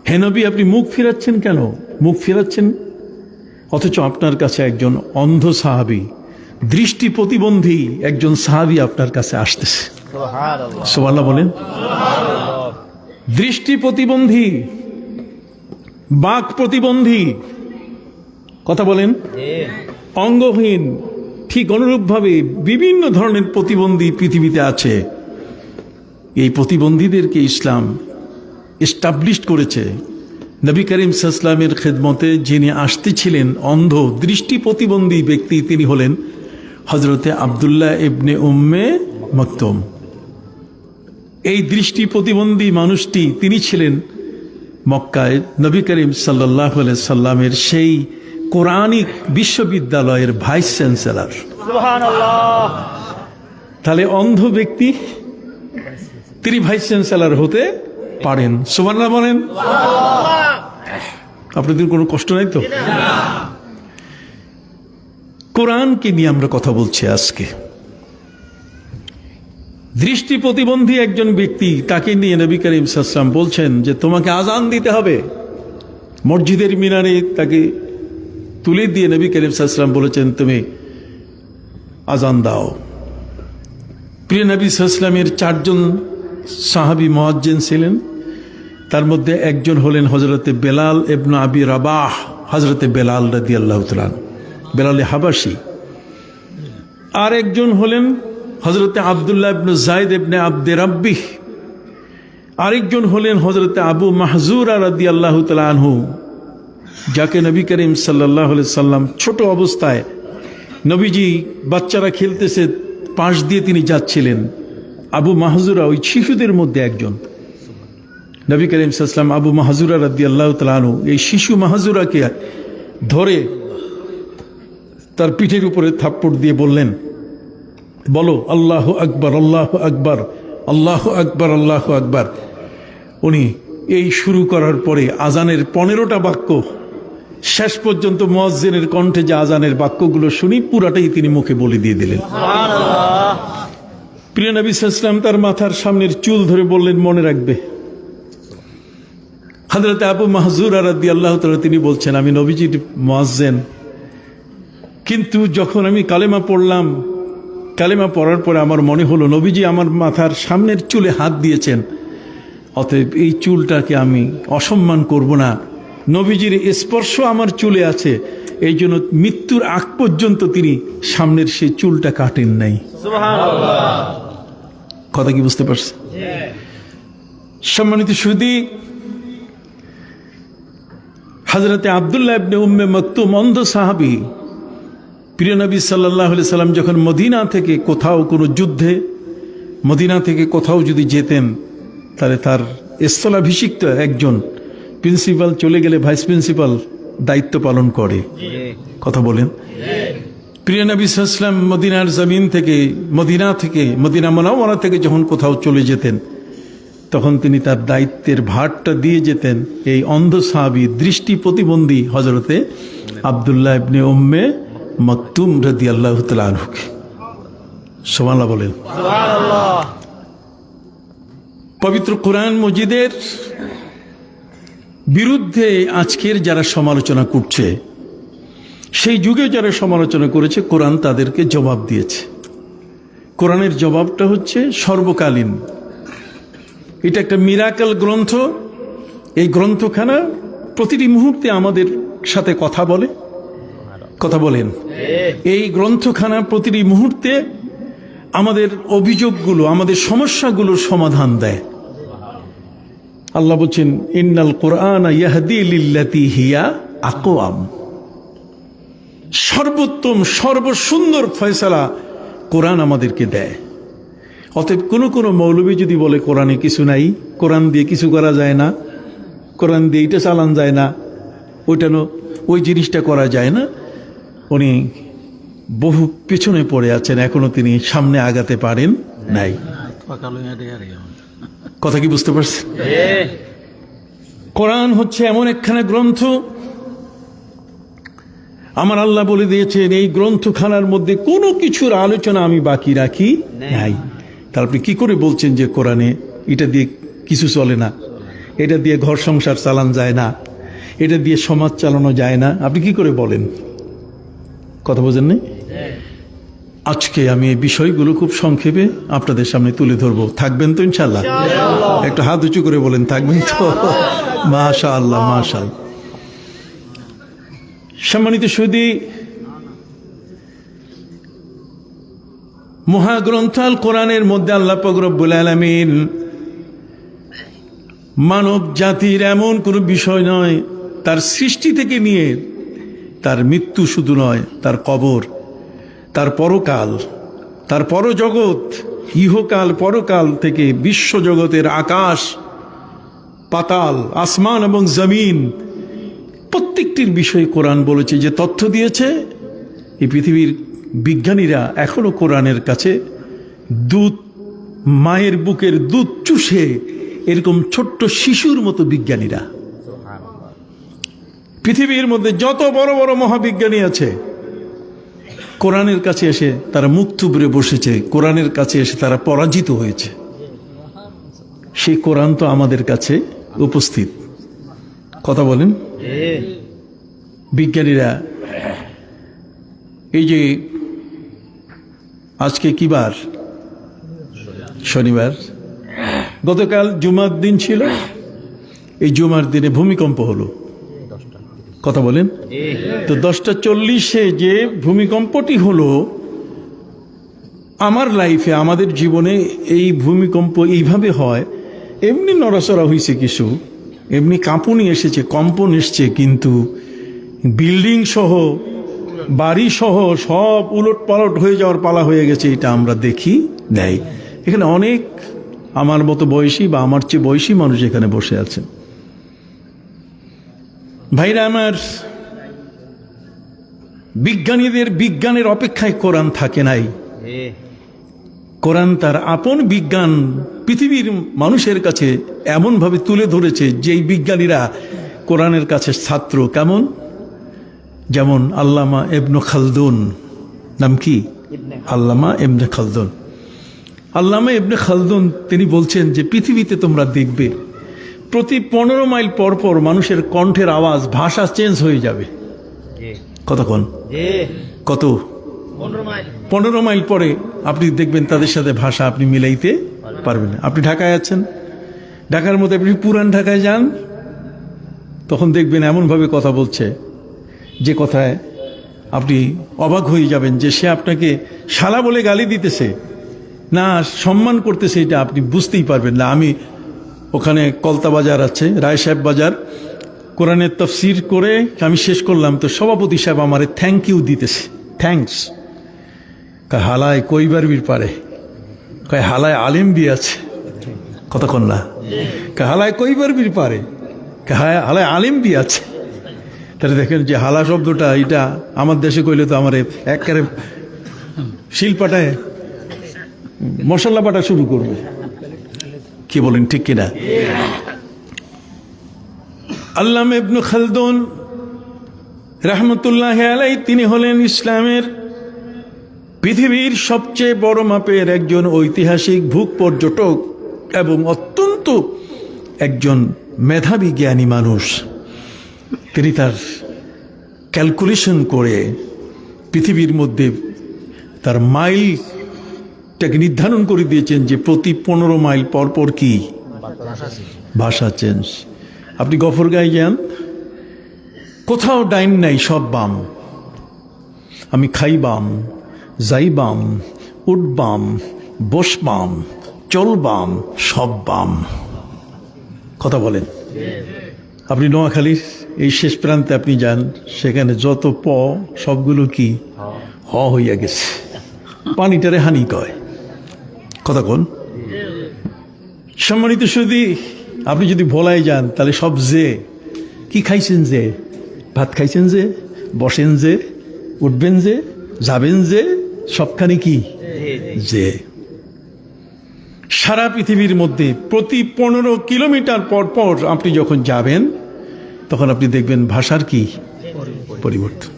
হে নবী, আপনি মুখ ফিরাচ্ছেন কেন? মুখ ফিরাচ্ছেন অথচ আপনার কাছে একজন অন্ধ সাহাবী, দৃষ্টি প্রতিবন্ধী একজন সাহাবী আপনার কাছে আসতেছে। সুবহানাল্লাহ বলেন। দৃষ্টি প্রতিবন্ধী, বাক প্রতিবন্ধী, কথা বলেন, অঙ্গহীন, ঠিক অনুরূপভাবে বিভিন্ন ধরনের প্রতিবন্ধী পৃথিবীতে আছে। এই প্রতিবন্ধীদেরকে ইসলাম এস্টাবলিশ করেছে। নবী করিম সাল্লাল্লাহু আলাইহি ওয়াসাল্লামের খেদমতে যিনি আসতেছিলেন অন্ধ দৃষ্টি প্রতিবন্ধী ব্যক্তি, তিনি হলেন হযরতে আব্দুল্লাহ ইবনে উম্মে মাকতুম। এই দৃষ্টি প্রতিবন্ধী মানুষটি তিনি ছিলেন মক্কায় নবী করিম সাল্লাল্লাহু আলাইহি ওয়াসাল্লামের সেই কোরআনিক বিশ্ববিদ্যালয়ের ভাইস চ্যান্সেলর। সুবহানাল্লাহ। তাহলে অন্ধ ব্যক্তি তিনি ভাইস চ্যান্সেলর হতে পারেন। সুবহানাল্লাহ বলেন। আপনাদের কোনো কষ্ট নাই তো? কোরআনকে নিয়ে আমরা কথা বলছি আজকে। দৃষ্টি প্রতিবন্ধী একজন ব্যক্তি, তাকে নিয়ে নবী করিম সাল্লাল্লাহু আলাইহি ওয়াসাল্লাম বলছেন যে তোমাকে আজান দিতে হবে। মসজিদের মিনারে তাকে তুলে দিয়ে নবী করিম সাল্লাল্লাহু আলাইহি ওয়াসাল্লাম বলেছেন, তুমি আজান দাও। প্রিয় নবী সাল্লাল্লাহু আলাইহি ওয়াসাল্লামের 4 জন সাহাবী মুয়াজ্জিন ছিলেন। তার মধ্যে একজন হলেন হযরতে বেলাল ইবনে আবি রাবাহ, হযরতে বেলাল রাদিয়াল্লাহু তাআলা, বেলাল হাবাসী। আর একজন হলেন হযরতে আব্দুল্লাহ ইবনে যায়েদ ইবনে আব্দে রাব্বিহ। আরেকজন হলেন হযরতে আবু মাহজুরা রাদিয়াল্লাহু তাআলা আনহু, যাকে নবী করিম সাল্লাল্লাহু আলাইহি সাল্লাম ছোট অবস্থায়, নবীজি বাচ্চারা খেলতেছে পাশ দিয়ে তিনি যাচ্ছিলেন, আবু মাহজুরা ওই শিশুদের মধ্যে একজন। নবী করিম সাল্লাল্লাহু আলাইহি সাল্লাম আবু মাহজুরা রাদিয়াল্লাহু তাআলা আনহু এই শিশু মাহজুরাকে ধরে তার পিঠের উপরে থাপ্পড় দিয়ে বললেন, বলো আল্লাহু আকবার, আল্লাহু আকবার, আল্লাহু আকবার, আল্লাহু আকবার। উনি এই শুরু করার পরে আজানের 15টা বাক্য, শেষ পর্যন্ত মুয়াজ্জিনের কণ্ঠে যে আজানের বাক্যগুলো শুনি পুরাটাই তিনি মুখে বলে দিয়ে দিলেন। সুবহানাল্লাহ। প্রিয় নবী সাল্লাল্লাহু আলাইহি ওয়াসাল্লাম তার মাথার সামনের চুল ধরে বললেন, মনে রাখবে হযরত আবু মাহজুরা রাদিয়াল্লাহু তাআলা তিনি বলছেন, আমি নবীজির মুয়াজ্জিন, কিন্তু যখন আমি কালেমা পড়লাম, কালেমা পড়ার পরে আমার মনে হলো নবীজি আমার মাথার সামনের চুলে হাত দিয়েছেন, অতএব এই চুলটাকে আমি অসম্মান করব না। নবীজির স্পর্শ আমার চুলে আছে, এই জন্য মৃত্যুর আগ পর্যন্ত তিনি সামনের সেই চুলটা কাটেন নাই। সুবহানাল্লাহ। কথা কি বুঝতে পারছেন? সম্মানিত সুধী, হযরতে আব্দুল্লাহ ইবনে উম্মে মাকতুম অন্ধ সাহাবী, প্রিয় নবী সাল্লাল্লাহু আলাইহি সাল্লাম যখন মদিনা থেকে কোথাও কোনো যুদ্ধে, মদিনা থেকে কোথাও যদি যেতেন, তাহলে তার স্থলাভিষিক্ত একজন প্রিন্সিপাল চলে গেলে ভাইস প্রিন্সিপাল দায়িত্ব পালন করে। কথা বলেন। প্রিয় নবী সাল্লাল্লাহু আলাইহি ওয়াসাল্লাম মদিনার জমিন থেকে, মদিনা মুনাওয়ারা থেকে যখন কোথাও চলে যেতেন, তখন তিনি তার দায়িত্বের ভারটা দিয়ে যেতেন এই অন্ধ সাহাবী, দৃষ্টি প্রতিবন্ধী হযরতে আব্দুল্লাহ ইবনে উম্মে মাকতুম রাদিয়াল্লাহু তাআলা আনহুকে। সুবহানাল্লাহ বলেন। সুবহানাল্লাহ। পবিত্র কোরআন মজিদের বিরুদ্ধে আজকের যারা সমালোচনা করছে, সেই যুগে যারা সমালোচনা করেছে, কোরআন তাদেরকে জবাব দিয়েছে। কোরআনের জবাবটা হচ্ছে সর্বকালীন। এটা একটা মিরাকেল গ্রন্থ। এই গ্রন্থখানা প্রতিটি মুহূর্তে আমাদের সাথে কথা বলে। কথা বলেন। এই গ্রন্থখানা প্রতিটি মুহূর্তে আমাদের অভিযোগগুলো, আমাদের সমস্যাগুলোর সমাধান দেয়। আল্লাহ বলছেন, ইন্নাল কুরআনা ইয়াহদি লিল্লাতি হিয়া আকওয়াম। সর্বোত্তম, সর্বসুন্দর ফয়সালা কোরআন আমাদেরকে দেয়। অতএব কোনো মৌলবী যদি বলে কোরআনে কিছু নাই, কোরআন দিয়ে কিছু করা যায় না, কোরআন দিয়ে এটা চালান যায় না, ওই জিনিসটা করা যায় না, উনি বহু পেছনে পড়ে আছেন, এখনো তিনি সামনে আগাতে পারেন নাই। কথা কি বুঝতে পারছেন? কোরআন হচ্ছে এমন একখানা গ্রন্থ, আমার আল্লাহ বলে দিয়েছেন এই গ্রন্থখানার মধ্যে কোনো কিছুর আলোচনা আমি বাকি রাখি নাই। তার আপনি কি করে বলছেন যে কোরআনে এটা দিয়ে কিছু চলে না, এটা দিয়ে ঘর সংসার চালান যায় না, এটা দিয়ে সমাজ চালানো যায় না? আপনি কি করে বলেন? কথা বোঝেন নাই? আজকে আমি এই বিষয়গুলো খুব সংক্ষেপে আপনাদের সামনে তুলে ধরবো। থাকবেন তো ইনশাআল্লাহ? একটু হাত উঁচু করে বলেন, থাকবেন তো? মাশাআল্লাহ, মাশাআল্লাহ। সম্মানিত সুধী, মহাগ্রন্থ আল কোরআনের মধ্যে আল্লাহ পাক রব্বুল আলামিন মানব জাতির এমন কোনো বিষয় নয়, তার সৃষ্টি থেকে নিয়ে তার মৃত্যু শুধু নয়, তার কবর, তার পরকাল, তার পরজগৎ, ইহকাল পরকাল থেকে বিশ্ব জগতের আকাশ পাতাল, আসমান এবং জমিন, প্রত্যেকটির বিষয়ে কোরআন বলেছে, যে তথ্য দিয়েছে। এই পৃথিবীর বিজ্ঞানীরা এখনো কোরআনের কাছে দুধ, মায়ের বুকের দুধ চুষে এরকম ছোট্ট শিশুর মতো বিজ্ঞানীরা। পৃথিবীর মধ্যে যত বড় বড় মহাবিজ্ঞানী আছে, কোরআনের কাছে এসে তারা মুখ থুবড়ে বসেছে, কোরআনের কাছে এসে তারা পরাজিত হয়েছে। সেই কোরআন তো আমাদের কাছে উপস্থিত। কথা বলেন। বিজ্ঞানীরা এই যে আজকে কি বার? শনিবার। গতকাল জুমার দিন ছিল, এই জুমার দিনে ভূমিকম্প হলো। কথা বলেন। তো 10:40 যে ভূমিকম্পটি হলো, আমার লাইফে, আমাদের জীবনে এই ভূমিকম্প এইভাবে হয়। এমনি নড়াচড়া হয়েছে কিছু, এমনি কাঁপুনি এসেছে, কম্পন এসছে, কিন্তু বিল্ডিং সহ, বাড়ি সহ সব উলট পালট হয়ে যাওয়ার পালা হয়ে গেছে, এটা আমরা দেখি নাই। এখানে অনেক আমার মতো বয়সী বা আমার চেয়ে বয়সী মানুষ এখানে বসে আছেন। ভাইরা আমার, বিজ্ঞানীদের বিজ্ঞানের অপেক্ষায় কোরআন থাকে নাই। কোরআন তার আপন বিজ্ঞান পৃথিবীর মানুষের কাছে এমনভাবে তুলে ধরেছে, যেই বিজ্ঞানীরা কোরআনের কাছে ছাত্র। কেমন? যেমন আল্লামা ইবনে খালদুন। নাম কি? আল্লামা ইবনে খালদুন। আল্লামা ইবনে খালদুন তিনি বলছেন যে পৃথিবীতে তোমরা দেখবে প্রতি 15 মাইল পর পর মানুষের কণ্ঠের আওয়াজ, ভাষা চেঞ্জ হয়ে যাবে। কতক্ষণ? কত? 15 মাইল পরে আপনি দেখবেন তাদের সাথে ভাষা আপনি মিলাইতে পারবেন না। আপনি ঢাকায় আছেন, ঢাকার মধ্যে আপনি পুরান ঢাকায় যান, তখন দেখবেন এমনভাবে কথা বলছে যে কথায় আপনি অবাক হয়ে যাবেন যে সে আপনাকে শালা বলে গালি দিতেছে না সম্মান করতেছে, এটা আপনি বুঝতেই পারবেন না। আমি ওখানে কলতা বাজার আছে, রায় সাহেব বাজার, কোরআনের তাফসীর করে আমি শেষ করলাম, তো সভাপতি সাহেব আমারে থ্যাংক ইউ দিতেছে, থ্যাঙ্কস। হালায় কইবার বীর পারে, হালায় আলেম বি আছে, কতক্ষণ না, হালায় কইবার বীর পারে, হালায় আলেম বি আছে। তাহলে দেখেন যে হালা শব্দটা, এটা আমার দেশে কইলে তো আমার একেবারে শিলপাটায় মশলা বাটা শুরু করবে। কি বলেন, ঠিক কিনা? আল্লামা ইবনে খালদুন রাহমাতুল্লাহ আলাইহি তিনি হলেন ইসলামের পৃথিবীর সবচেয়ে বড় মাপের একজন ঐতিহাসিক ভূ পর্যটক এবং অত্যন্ত একজন মেধাবী জ্ঞানী মানুষ। তিনি তার ক্যালকুলেশন করে পৃথিবীর মধ্যে তার মাইলটাকে নির্ধারণ করে দিয়েছেন যে প্রতি 15 মাইল পর পর কি ভাষা চেঞ্জ। আপনি গফরগাঁয়ে যান, কোথাও ডাইন নাই, সব বাম। আমি খাইবাম, যাইবাম, উঠবাম, বসবাম, চলবাম, সব বাম। কথা বলেন। আপনি নোয়াখালীর এই শেষ প্রান্তে আপনি যান, সেখানে যত প সবগুলো কি হ হইয়া গেছে, পানিটারে হানি কয়। কথা কোন? সম্মানিত সুধী, আপনি যদি ভোলায় যান তাহলে সব যে কি খাইছেন, যে ভাত খাইছেন, যে বসেন, যে উঠবেন, যে যাবেন, যে সবখানে কি যে। সারা পৃথিবীর মধ্যে প্রতি 15 কিলোমিটার পর পর আপনি যখন যাবেন তখন আপনি দেখবেন ভাষার কি পরিবর্তন।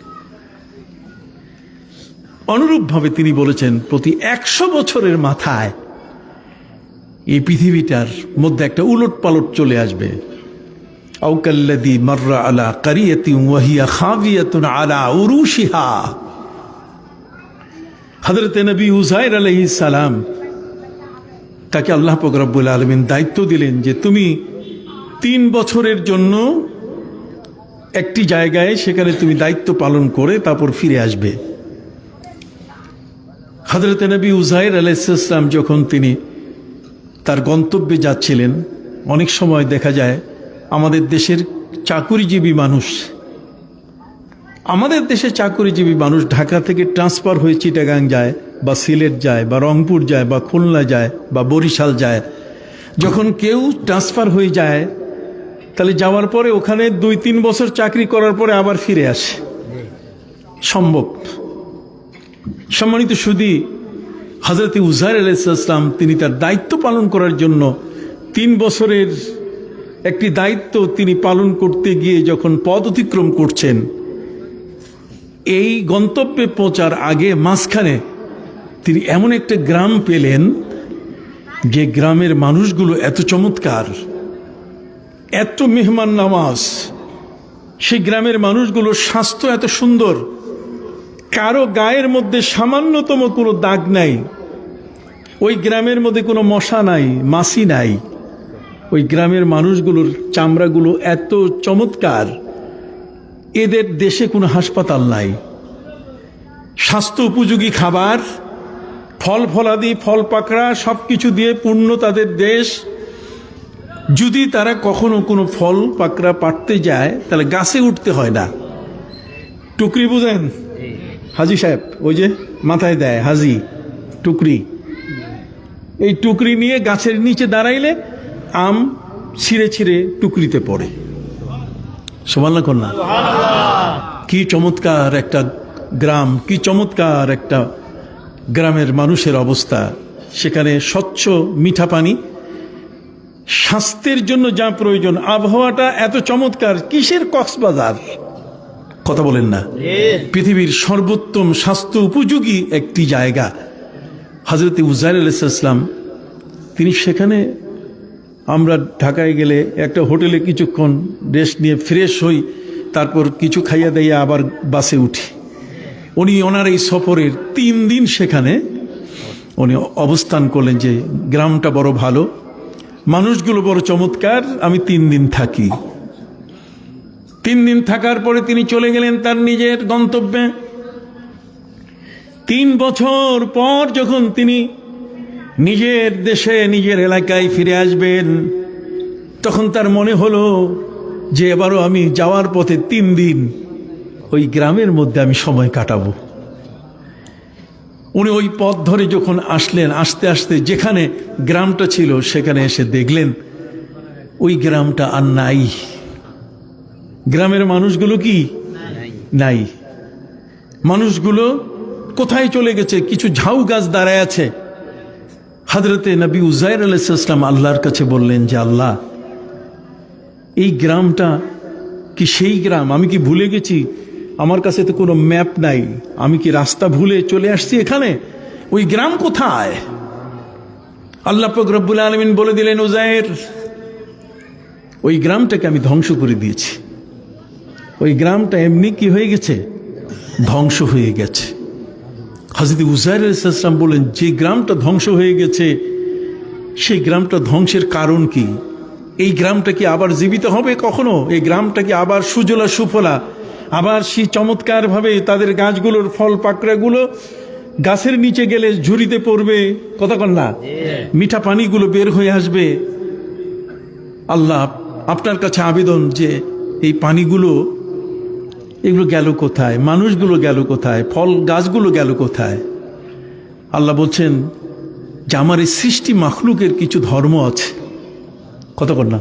অনুরূপভাবে তিনি বলেছেন প্রতি 100 বছরের মাথায় এই পৃথিবীটার মধ্যে একটা উলট পালট চলে আসবে। আউকাল্লাযী মাররা আলা কারিয়াতিন ওয়া হিয়া খাবিয়াতুন আলা উরুশিহা। হযরত নবী উযাইর আলাইহিস সালাম, তাকে আল্লাহ পাক রব্বুল আলামিন দায়িত্ব দিলেন যে তুমি 3 বছরের জন্য একটি জায়গায়, সেখানে তুমি দায়িত্ব পালন করে তারপর ফিরে আসবে। হযরত নবী উযাইর আলাইহিস সালাম যখন তিনি তার গন্তব্যে যাচ্ছিলেন, অনেক সময় দেখা যায় আমাদের দেশের চাকুরিজীবী মানুষ, ঢাকা থেকে ট্রান্সফার হয়ে চিটাগাং যায় বা সিলেট যায় বা রংপুর যায় বা খুলনা যায় বা বরিশাল যায়। যখন কেউ ট্রান্সফার হয়ে যায় তাহলে যাওয়ার পরে ওখানে 2-3 বছর চাকরি করার পরে আবার ফিরে আসে, সম্ভব। সম্মানিত সুধী, হযরত উযাইর আলাইহিস সালাম তিনি তার দায়িত্ব পালন করার জন্য 3 বছরের একটি দায়িত্ব তিনি পালন করতে গিয়ে যখন পথ অতিক্রম করছেন, এই গন্তব্যে পৌঁছার আগে মাঝখানে তিনি এমন একটা গ্রাম পেলেন যে গ্রামের মানুষগুলো এত চমৎকার, এত মেহমান নওয়াজ, সেই গ্রামের মানুষগুলোর স্বাস্থ্য এত সুন্দর, কারো গায়ের মধ্যে সামান্যতম কোনো দাগ নাই, ওই গ্রামের মধ্যে কোনো মশা নাই, মাছি নাই, ওই গ্রামের মানুষগুলোর চামড়াগুলো এত চমৎকার, এদের দেশে কোনো হাসপাতাল নাই, স্বাস্থ্য উপযোগী খাবার, ফল ফলাদি, ফল পাকড়া সব কিছু দিয়ে পূর্ণ তাদের দেশ। যদি তারা কখনো কোনো ফল পাকড়া পাড়তে যায় তাহলে গাছে উঠতে হয় না। টুকরি বুঝেন? হাজি সাহেব ওই যে মাথায় দেয় হাজি টুকরি, এই টুকরি নিয়ে গাছের নিচে দাঁড়াইলে আম ছিঁড়ে ছিঁড়ে টুকরিতে পড়ে। সুবহানাল্লাহ কন্যা। কি চমৎকার একটা গ্রাম, কি চমৎকার একটা গ্রামের মানুষের অবস্থা। সেখানে স্বচ্ছ মিঠা পানি, স্বাস্থ্যের জন্য যা প্রয়োজন, আবহাওয়াটা এত চমৎকার। কিসের কক্সবাজার, কথা বলেন না, পৃথিবীর সর্বোত্তম স্বাস্থ্য উপযোগী একটি জায়গা। হযরত উযাইর আলাইহিস সালাম তিনি সেখানে আমরা ঢাকায় গেলে একটা হোটেলে কিছুক্ষণ রেস্ট নিয়ে ফ্রেশ হই, তারপর কিছু খাইয়া দাইয়া আবার বাসে উঠি। উনি ওনার এই সফরের 3 দিন সেখানে উনি অবস্থান করলেন যে গ্রামটা বড় ভালো, মানুষগুলো বড় চমৎকার, আমি 3 দিন থাকি। 3 দিন থাকার পরে তিনি চলে গেলেন তার নিজের গন্তব্যে। 3 বছর পর যখন তিনি নিজের দেশে নিজের এলাকায় ফিরে আসবেন, তখন তার মনে হলো যে এবারও আমি যাওয়ার পথে 3 দিন ওই গ্রামের মধ্যে আমি সময় কাটাবো। উনি ওই পথ ধরে যখন আসলেন, আস্তে আস্তে যেখানে গ্রামটা ছিল সেখানে এসে দেখলেন ওই গ্রামটা আর নাই। গ্রামের মানুষগুলো কি নাই, মানুষগুলো কোথায় চলে গেছে? কিছু ঝাউ গাছ দাঁড়ায় আছে। হযরতে নবী উযায়ের আলাইহিস সালাম আল্লাহর কাছে বললেন যে আল্লাহ, এই গ্রামটা কি সেই গ্রাম? আমি কি ভুলে গেছি? আমার কাছে তো কোনো ম্যাপ নাই, আমি কি রাস্তা ভুলে চলে আসছি এখানে? ওই গ্রাম কোথায়? আল্লাহ পাক রব্বুল আলামিন বলে দিলেন, উযায়ের, ওই গ্রামটাকে আমি ধ্বংস করে দিয়েছি। ওই গ্রামটা এমনি কি হয়ে গেছে? ধ্বংস হয়ে গেছে। হযরত উযায়ের আলাইহিস সালাম বলেন, যে গ্রামটা ধ্বংস হয়ে গেছে সেই গ্রামটা ধ্বংসের কারণ কি? এই গ্রামটা কি আবার জীবিত হবে কখনো? এই গ্রামটা কি আবার সুজলা সুফলা, আবার সেই চমৎকার ভাবে তাদের গাছগুলোর ফল পাকড়াগুলো গাছের নিচে গেলে ঝুড়িতে পড়বে, কথা কন না, মিঠা পানিগুলো বের হয়ে আসবে? আল্লাহ, আপনার কাছে আবেদন যে এই পানিগুলো এগুলো গেল কোথায়? মানুষগুলো গেল কোথায়? ফল গাছগুলো গেল কোথায়? আল্লাহ বলছেন যে আমার এই সৃষ্টি মাখলুকের কিছু ধর্ম আছে, কথা কন না,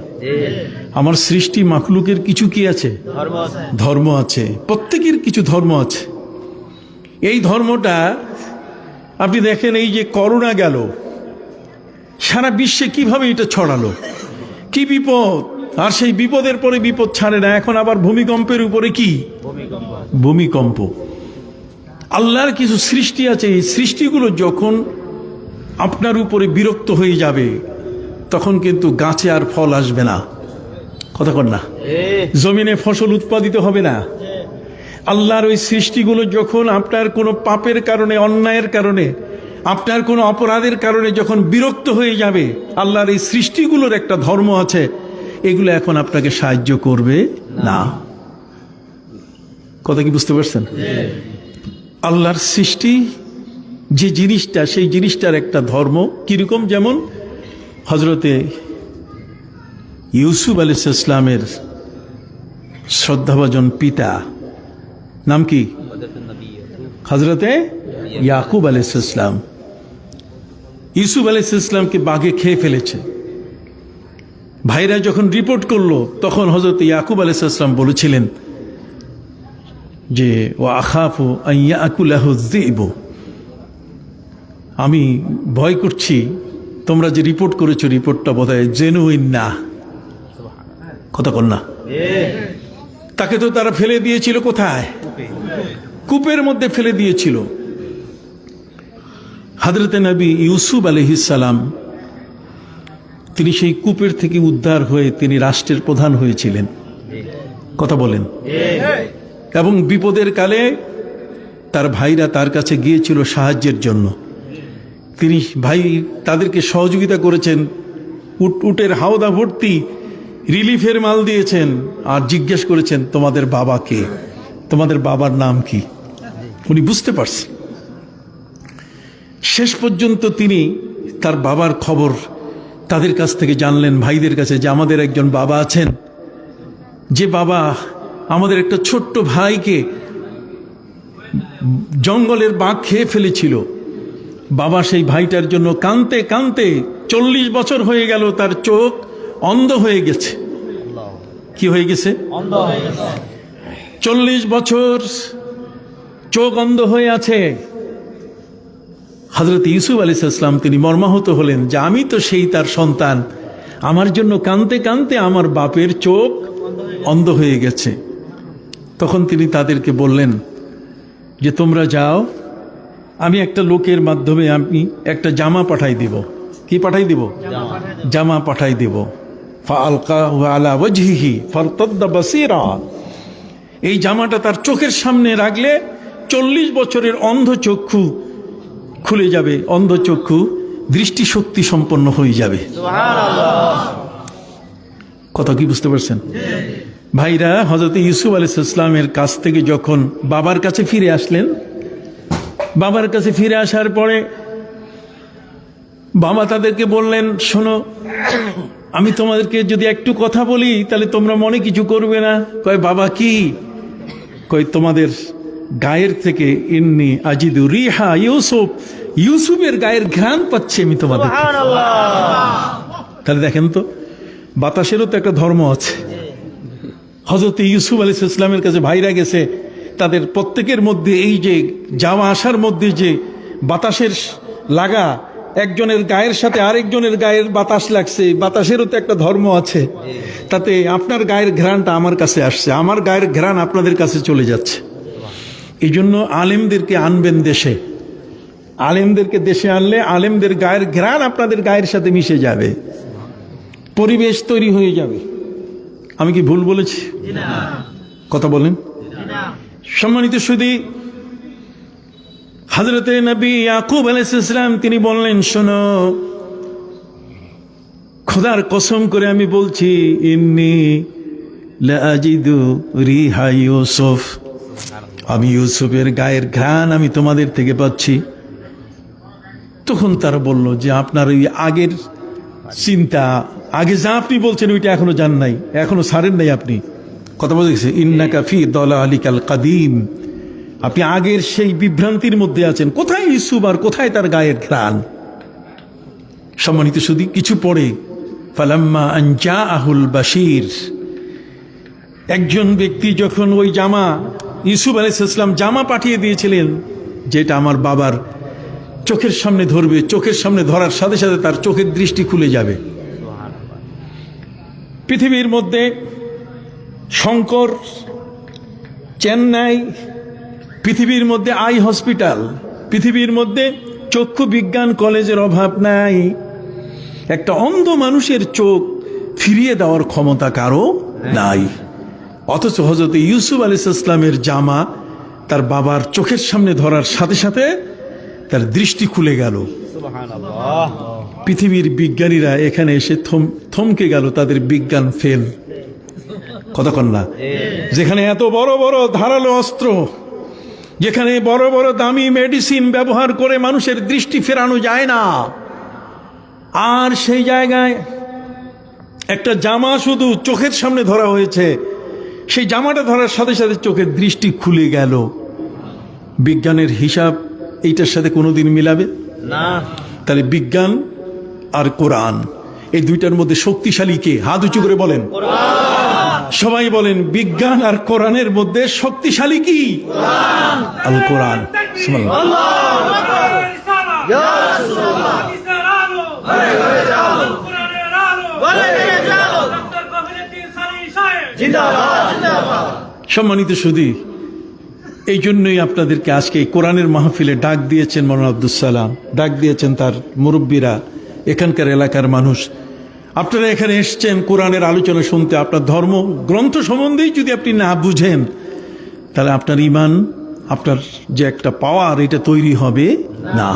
আমার সৃষ্টি মাখলুকের কিছু কি আছে? ধর্ম আছে। প্রত্যেকের কিছু ধর্ম আছে। এই ধর্মটা আপনি দেখেন, এই যে করোনা গেল, সারা বিশ্বে কিভাবে এটা ছড়ালো, কি বিপদ! আর সেই বিপদের পরে বিপদ ছাড়ে না। এখন আবার ভূমিকম্পের উপরে কি ভূমিকম্প। আল্লাহর কিছু সৃষ্টি আছে, এই সৃষ্টিগুলো যখন আপনার উপরে বিরক্ত হয়ে যাবে তখন কিন্তু গাছে আর ফল আসবে না, কথা কন না, জমিনে ফসল উৎপাদিত হবে না। আল্লাহর ওই সৃষ্টিগুলো যখন আপনার কোনো পাপের কারণে, অন্যায়ের কারণে, আপনার কোনো অপরাধের কারণে যখন বিরক্ত হয়ে যাবে, আল্লাহর এই সৃষ্টিগুলোর একটা ধর্ম আছে, এগুলো এখন আপনাকে সাহায্য করবে না। কথা কি বুঝতে পারছেন? আল্লাহর সৃষ্টি যে জিনিসটা, সেই জিনিসটার একটা ধর্ম কিরকম? যেমন হযরতে ইউসুফ আলাইহিস সালামের শ্রদ্ধাভাজন পিতা, নাম কি? হযরতে ইয়াকুব আলাইহিস সালাম। ইউসুফ আলাইহিস সালামকে বাঘে খেয়ে ফেলেছে। ভাইরা যখন রিপোর্ট করলো তখন হযরতে ইয়াকুব আলাইহিস সালাম বলেছিলেন যে ওয়া আখাফু আন ইয়াকুলাহু যিব, আমি ভয় করছি তোমরা যে রিপোর্ট করেছো রিপোর্টটা বোধহয় জেনুইন না, কথা কন না। তাকে তো তারা ফেলে দিয়েছিল কোথায়? কূপের মধ্যে ফেলে দিয়েছিল। হযরতে নবী ইউসুফ আলাইহিস সালাম তিনি সেই কূপের থেকে উদ্ধার হয়ে তিনি রাষ্ট্রের প্রধান হয়েছিলেন, কথা বলেন। এবং বিপদের কালে তার ভাইরা তার কাছে গিয়েছিল সাহায্যের জন্য। তিনি ভাই তাদেরকে সহযোগিতা করেছেন, উটের হাওদা ভর্তি রিলিফের মাল দিয়েছেন, আর জিজ্ঞেস করেছেন তোমাদের বাবা কে, তোমাদের বাবার নাম কি? উনি বুঝতে পারছেন। শেষ পর্যন্ত তিনি তার বাবার খবর তাদের কাছ থেকে জানলেন, ভাইদের কাছে, যে আমাদের একজন বাবা আছেন, যে বাবা আমাদের একটা ছোট্ট ভাইকে জঙ্গলের বাঘ খেয়ে ফেলেছিল। বাবা সেই ভাইটার জন্য কাঁদতে কাঁদতে 40 বছর হয়ে গেল, তার চোখ অন্ধ হয়ে গেছে। কি হয়ে গেছে? 40 বছর চোখ অন্ধ হয়ে আছে। হযরত ইউসুফ আলাইহিস সালাম তিনি মর্মাহত হলেন যে আমি তো সেই তার সন্তান, আমার জন্য কাঁদতে কাঁদতে আমার বাপের চোখ অন্ধ হয়ে গেছে। তখন তিনি তাদেরকে বললেন যে তোমরা যাও, আমি একটা লোকের মাধ্যমে আমি একটা জামা পাঠাই দিব। কি পাঠাই দিব? জামা পাঠাই দেব। ফাআলকাহু আলা ওয়াজহিহি ফারতাদ্দা বাসীরা। এই জামাটা তার চোখের সামনে রাখলে 40 বছরের অন্ধচক্ষু খুলে যাবে, অন্ধচক্ষু দৃষ্টিশক্তি সম্পন্ন হয়ে যাবে। কথা কি বুঝতে পারছেন ভাইরা? হযরত ইউসুফ আলাইহিস সালামের কাছ থেকে যখন বাবার কাছে ফিরে আসলেন, বাবার কাছে ফিরে আসার পরে বাবা তাদেরকে বললেন, শোনো, আমি তোমাদেরকে যদি একটু কথা বলি তাহলে তোমরা মনে কিছু করবে না। কয় বাবা কি? কয় তোমাদের গায়ের থেকে ইন্নী আজিদু রিহা ইউসুফ, ইউসুফের গায়ের ঘ্রাণ পাচ্ছি আমি তোমাদের। তাহলে দেখেন তো, বাতাসেরও তো একটা ধর্ম আছে। হযরত ইউসুফ আলাইহিস সালামের কাছে ভাইরা গেছে, তাদের প্রত্যেকের মধ্যে এই যে যাওয়া আসার মধ্যে যে বাতাসের লাগা, একজনের গায়ের সাথে আরেকজনের গায়ের বাতাস লাগছে, বাতাসেরও তো একটা ধর্ম আছে। তাতে আপনার গায়ের ঘ্রাণটা আমার কাছে আসছে, আমার গায়ের ঘ্রাণ আপনাদের কাছে চলে যাচ্ছে। এই জন্য আলেমদেরকে আনবেন দেশে, আলেমদেরকে দেশে আনলে আলেমদের গায়ের ঘ্রাণ আপনাদের গায়ের সাথে মিশে যাবে, পরিবেশ তৈরি হয়ে যাবে। আমি কি ভুল বলেছি? কথা বলেন। সম্মানিত সুধী, হযরতে নবী ইয়াকুব আলাইহিস সালাম তিনি বললেন, শোনো, খোদার কসম করে আমি বলছি, ইন্নী লা আজিদু রিহা ইউসুফ, আমি ইউসুফের গায়ের ঘ্রাণ আমি তোমাদের থেকে পাচ্ছি। তখন তারা বলল যে আপনার ওই আগের চিন্তা, আগে যা আপনি বলছেন ওইটা এখনো জান নাই, এখনো ছাড়েন নাই আপনি। কথা বলছে, ইন্নাকা ফি দালালিকাল কাদিম, আপনি আগের সেই বিভ্রান্তির মধ্যে আছেন। কোথায় ইউসুফ আর কোথায় তার গায়ের ঘ্রাণ? সম্মানিত সুধী, কিছু পরে ফালাম্মা আন জাআহুল বাশীর, একজন ব্যক্তি যখন ওই জামা, ইউসুফ আলাইহিস সালাম জামা পাঠিয়ে দিয়েছিলেন যেটা আমার বাবার চোখের সামনে ধরবে, চোখের সামনে ধরার সাথে সাথে তার চোখের দৃষ্টি খুলে যাবে। পৃথিবীর মধ্যে শঙ্কর, চেন্নাই, পৃথিবীর মধ্যে আই হসপিটাল, পৃথিবীর মধ্যে চক্ষু বিজ্ঞান কলেজের অভাব নাই। একটা অন্ধ মানুষের চোখ ফিরিয়ে দেওয়ার ক্ষমতা কারো নাই। অথচ হযরত ইউসুফ আলাইহিস সালামের জামা তার বাবার চোখের সামনে ধরার সাথে সাথে তার দৃষ্টি খুলে গেল। পৃথিবীর বিজ্ঞানীরা এখানে এসে থমকে গেল, তাদের বিজ্ঞান ফেল। কতক্ষণ না? যেখানে এত বড় বড় ধারালো অস্ত্র, যেখানে বড় বড় দামি মেডিসিন ব্যবহার করে মানুষের দৃষ্টি ফেরানো যায় না, আর সেই জায়গায় একটা জামা শুধু চোখের সামনে ধরা হয়েছে, সেই জামাটা ধরার সাথে সাথে চোখের দৃষ্টি খুলে গেল। বিজ্ঞানের হিসাব এইটার সাথে কোনোদিন মিলাবে না। তাহলে বিজ্ঞান আর কোরআন, এই দুইটার মধ্যে শক্তিশালী কে? হাত উঁচু করে বলেন। সবাই বলেন, বিজ্ঞান আর কোরআনের মধ্যে শক্তিশালী কি? আল কোরআন। সম্মানিত সুধী, এই জন্যই আপনাদেরকে আজকে এই কোরআনের মাহফিলে ডাক দিয়েছেন মাওলানা আব্দুস সালাম, ডাক দিয়েছেন তার মুরব্বীরা, এখানকার এলাকার মানুষ। আপনারা এখানে এসছেন কোরআনের আলোচনা শুনতে। আপনার ধর্ম গ্রন্থ সম্বন্ধেই যদি আপনি না বুঝেন, তাহলে আপনার ঈমান, আপনার যে একটা পাওয়ার, এটা তৈরি হবে না।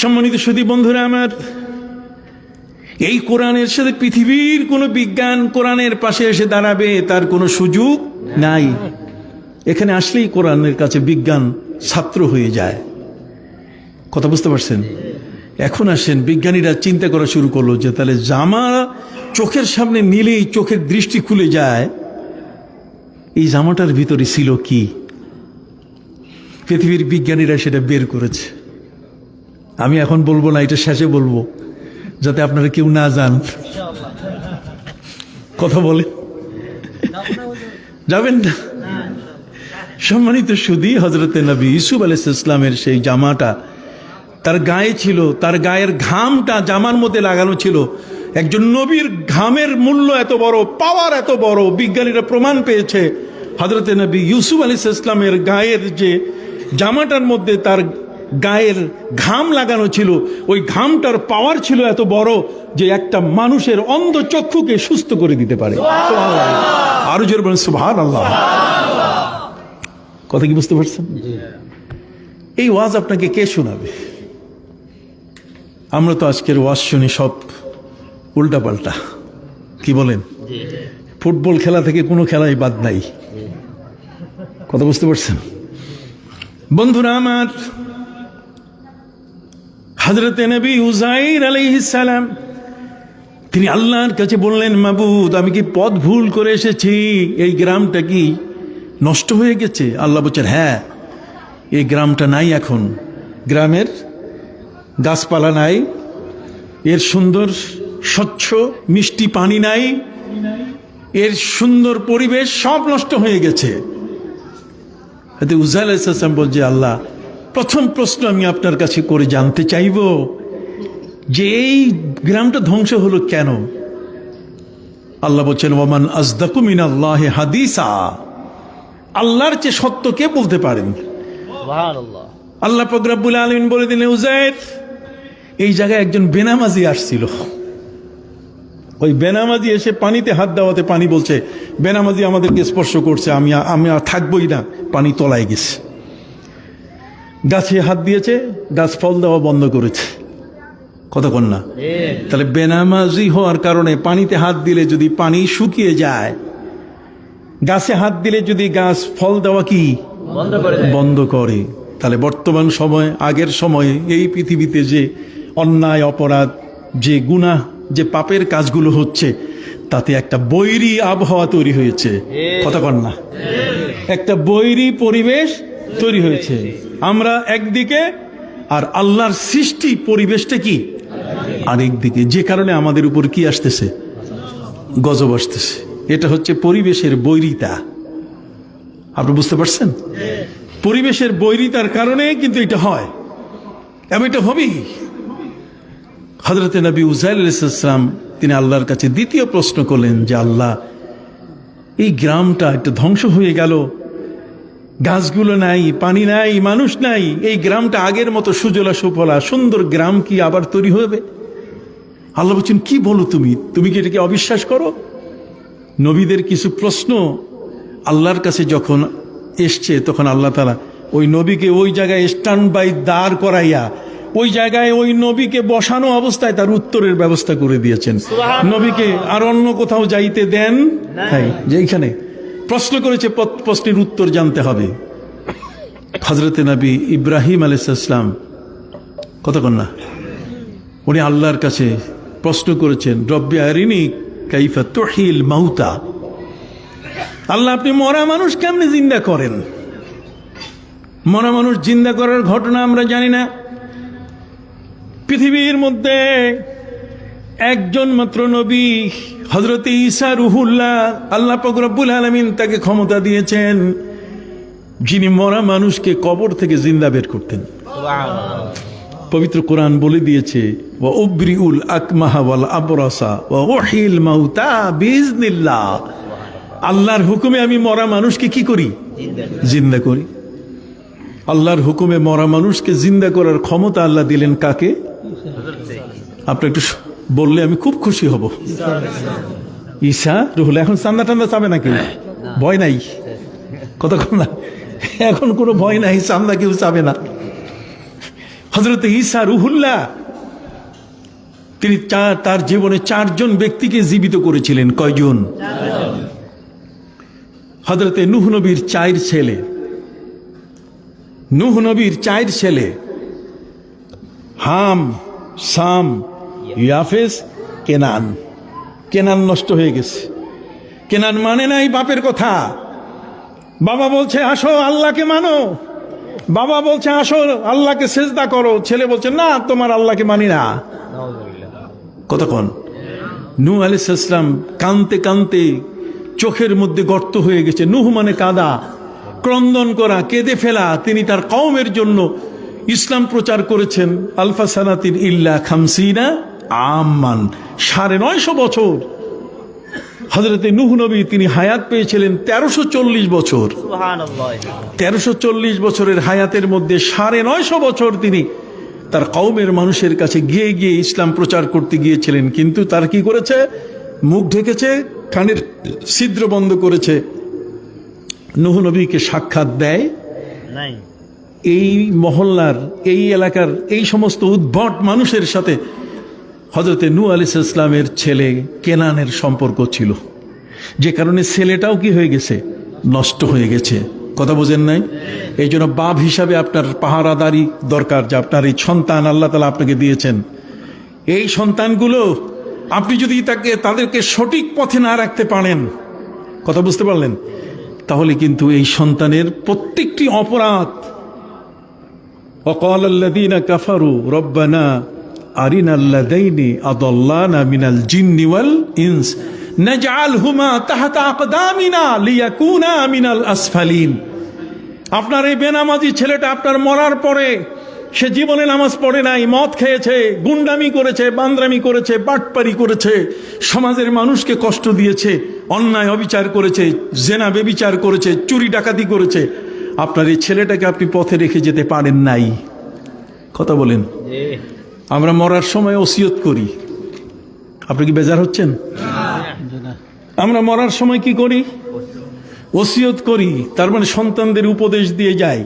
সম্মানিত সুধী বন্ধুরা আমার, এই কোরআনের সাথে পৃথিবীর কোনো বিজ্ঞান কোরআনের পাশে এসে দাঁড়াবে তার কোনো সুযোগ নাই। এখানে আসলেই কোরআনের কাছে বিজ্ঞান ছাত্র হয়ে যায়। কথা বুঝতে পারছেন? এখন আসেন, বিজ্ঞানীরা চিন্তা করা শুরু করলো যে তাহলে জামা চোখের সামনে নিলেই চোখের দৃষ্টি খুলে যায়, এই জামাটার ভিতরে ছিল কি? পৃথিবীর বিজ্ঞানীরা সেটা বের করেছে। আমি এখন বলবো না, এটা শেষে বলবো, যাতে আপনারা কেউ না যান। কথা বলে যাবেন না? সম্মানিত সুধী, হযরতে নবী ইউসুফ আলাইহিস সালামের সেই জামাটা তার গায়ে ছিল, তার গায়ের ঘামটা জামার মধ্যে লাগানো ছিল। একজন নবীর ঘামের মূল্য এত বড়, পাওয়ার এত বড়, বিজ্ঞানীরা প্রমাণ পেয়েছে। হযরতে নবী ইউসুফ আলাইহিস সালামের গায়ের যে জামাটার মধ্যে তার গায়ের ঘাম লাগানো ছিল, ওই ঘামটার পাওয়ার ছিল এত বড় যে একটা মানুষের অন্ধ চক্ষুকে সুস্থ করে দিতে পারে। আরো জোরে বলেন সুবহানাল্লাহ। কথা কি বুঝতে পারছেন? এই ওয়াজ আপনাকে কে শোনাবে? আমরা তো আজকের ওয়াজ শুনি সব উল্টাপাল্টা। কি বলেন? ফুটবল খেলা থেকে কোনো খেলাই বাদ নাই। কথা বুঝতে পারছেন? বন্ধুরা আমার, হযরতে নবী উযাইর আলাইহিস সালাম তিনি আল্লাহর কাছে বললেন, মাবুদ আমি কি পথ ভুল করে এসেছি? এই গ্রামটা কি নষ্ট হয়ে গেছে? আল্লাহ বলছেন, হ্যাঁ, এই গ্রামটা নাই এখন। গ্রামের গাছপালা নাই, এর সুন্দর স্বচ্ছ মিষ্টি পানি নাই, এর সুন্দর পরিবেশ সব নষ্ট হয়ে গেছে। উযাইর আলাইহিস সালাম বলছে, আল্লাহ প্রথম প্রশ্ন আমি আপনার কাছে করে জানতে চাইব যে এই গ্রামটা ধ্বংস হলো কেন? আল্লাহ বলছেন, ওয়ামান আসদাকু মিনাল্লাহি হাদিসা, আল্লাহর চেয়ে সত্য কে বলতে পারেন? সুবহানাল্লাহ। আল্লাহ পাক রব্বুল আলামিন বলে দিলেন, উযাইর এই জায়গায় একজন বেনামাজি আসছিল। ওই বেনামাজি এসে পানিতে হাত দেওয়াতে পানি বলছে, বেনামাজি আমাদেরকে স্পর্শ করছে, আমি আর থাকবোই না। পানি তলায় গেছে। গাছে হাত দিয়েছে, গাছ ফল দেওয়া বন্ধ করেছে। কতক্ষণ না? তাহলে বেনামাজি হওয়ার কারণে পানিতে হাত দিলে যদি পানি শুকিয়ে যায়, গাছে হাত দিলে যদি গাছ ফল দেওয়া কি বন্ধ করে, তাহলে বর্তমান সময় আগের সময়ে এই পৃথিবীতে যে অন্যায় অপরাধ, যে গুনাহ, যে পাপের কাজগুলো হচ্ছে, তাতে একটা বৈরী আবহাওয়া তৈরি হয়েছে। কতক্ষণ না? একটা বৈরী পরিবেশ তৈরি হয়েছে। আমরা একদিকে, আর আল্লাহর সৃষ্টি পরিবেশটা কি আরেক দিকে, যে কারণে আমাদের উপর কি আসতেছে? গজব আসতেছে। এটা হচ্ছে পরিবেশের বৈরিতা। আপনি বুঝতে পারছেন? পরিবেশের বৈরিতার কারণে কিন্তু এটা হয়, এবং এটা হবেই। হযরতে নবী উযাইর আলাইহিস সালাম তিনি আল্লাহর কাছে দ্বিতীয় প্রশ্ন করলেন যে, আল্লাহ এই গ্রামটা একটা ধ্বংস হয়ে গেল, গাছগুলো নাই, পানি নাই, মানুষ নাই, এই গ্রামটা আগের মতো সুজলা সুফলা সুন্দর গ্রাম কি আবার তৈরি হবে? আল্লাহ বলছেন, কি বলো তুমি কি এটাকে অবিশ্বাস করো? নবীদের কিছু প্রশ্ন আল্লাহর কাছে যখন এসছে, তখন আল্লাহ তাআলা ওই নবীকে ওই জায়গায় স্ট্যান্ড বাই দাঁড় করাইয়া ওই জায়গায় ওই নবীকে বসানো অবস্থায় তার উত্তরের ব্যবস্থা করে দিয়েছেন। নবীকে আর অন্য কোথাও যাইতে দেন নাই, যে এইখানে প্রশ্ন করেছে, প্রশ্নের উত্তর জানতে হবে। হযরতে নবী ইব্রাহিম আলাইহিস সালাম, কতক্ষণ না, উনি আল্লাহর কাছে প্রশ্ন করেছেন, রব্বি আরিনি কাইফা তুহিল মাউতা, আল্লাহ আপনি মরা মানুষ কেমনে জিন্দা করেন? মরা মানুষ জিন্দা করার ঘটনা আমরা জানি না। পৃথিবীর মধ্যে একজন মাত্র নবী হযরত ঈসা রুহুল্লাহ, আল্লাহ পাক রব্বুল আলামিন তাকে ক্ষমতা দিয়েছেন, যিনি মরা মানুষকে কবর থেকে জিন্দা বের করতেন। পবিত্র কোরআন বলে দিয়েছে, ওয়া উবরিউল আকমাহা ওয়াল আবরাসা ওয়া উহিল মাউতা বিইজনিল্লাহ, আল্লাহর হুকুমে আমি মরা মানুষকে কি করি? জিন্দা করি। আল্লাহর হুকুমে মরা মানুষকে জিন্দা করার ক্ষমতা আল্লাহ দিলেন কাকে? আপনি একটু বললে আমি খুব খুশি হব। ঈসা রুহুল। এখন চান্দা টান্দা চাবে নাকি? ভয় নাই, কতক্ষণ না, এখন কোনো ভয় নাই, চান্দা কেউ চাবে না। হযরত ঈসা রুহুল্লাহ তিনি তার জীবনে 4 জন ব্যক্তিকে জীবিত করেছিলেন। কয়জন? হযরতে নূহ নবীর 4 ছেলে, নূহ নবীর 4 ছেলে, হাম, সাম, ইয়াফেস, কেনান। কেনান নষ্ট হয়ে গেছে। কেনান মানে নাই বাপের কথা। বাবা বলছে আসো আল্লাহকে মানো, বাবা বলছে আসো আল্লাহকে সেজদা করো, ছেলে বলছে না তোমার আল্লাহকে মানি না। কতক্ষণ? নূহ আলাইহিস সালাম কাঁদতে কাঁদতে চোখের মধ্যে গর্ত হয়ে গেছে। নূহ মানে কাদা, ক্রন্দন করা, কেঁদে ফেলা। তিনি তার কওমের জন্য ইসলাম প্রচার করেছেন। আলফা সানাতিন ইল্লা খামসিনা আমান, 950 বছর। হযরতে নূহ নবী তিনি হায়াত পেয়েছিলেন 1340 বছর। সুবহানাল্লাহ। 1340 বছরের হায়াতের মধ্যে 950 বছর তিনি তার কওমের মানুষের কাছে গিয়ে গিয়ে ইসলাম প্রচার করতে গিয়েছিলেন, কিন্তু তার কি করেছে? মুখ ঢেকেছে, কানের ছিদ্র বন্ধ করেছে। নূহ নবীকে সাক্ষাৎ দেয় নাই। এই মহল্লার, এই এলাকার এই সমস্ত উদ্ভট মানুষের সাথে হযরতে নূহ আলাইহিস সালামের ছেলে কেনানের সম্পর্ক ছিল, যে কারণে ছেলেটাও কি হয়ে গেছে? নষ্ট হয়ে গেছে। কথা বোঝেন নাই? এই জন্য বাপ হিসাবে আপনার পাহারাদারি দরকার, যে আপনার এই সন্তান আল্লাহ তাআলা আপনাকে দিয়েছেন, এই সন্তানগুলো আপনি যদি তাদেরকে সঠিক পথে না রাখতে পারেন, কথা বুঝতে পারলেন, তাহলে কিন্তু এই সন্তানের প্রত্যেকটি অপরাধ। وقال الذين كفروا ربنا أرنا الذين أضلانا من الجن والإنس نجعلهما تحت أقدامنا ليكونا من الأسفلين। আপনার এই বেনামাজি ছেলেটা আপনার মরার পরে, সে জীবনে নামাজ পড়ে নাই, মদ খেয়েছে, গুন্ডামি করেছে, বান্দ্রামি করেছে, বাটপারি করেছে, সমাজের মানুষকে কষ্ট দিয়েছে, অন্যায় অবিচার করেছে, জেনা বেবিচার করেছে, চুরি ডাকাতি করেছে। আপনার এই ছেলেটাকে আপনি পথে রেখে যেতে পারেন নাই। কথা বলেন। আমরা মরার সময় ওসিয়ত করি, আপনি কি বেজার হচ্ছেন? আমরা মরার সময় কি করি? ওসিয়ত করি, তার মানে সন্তানদের উপদেশ দিয়ে যাই,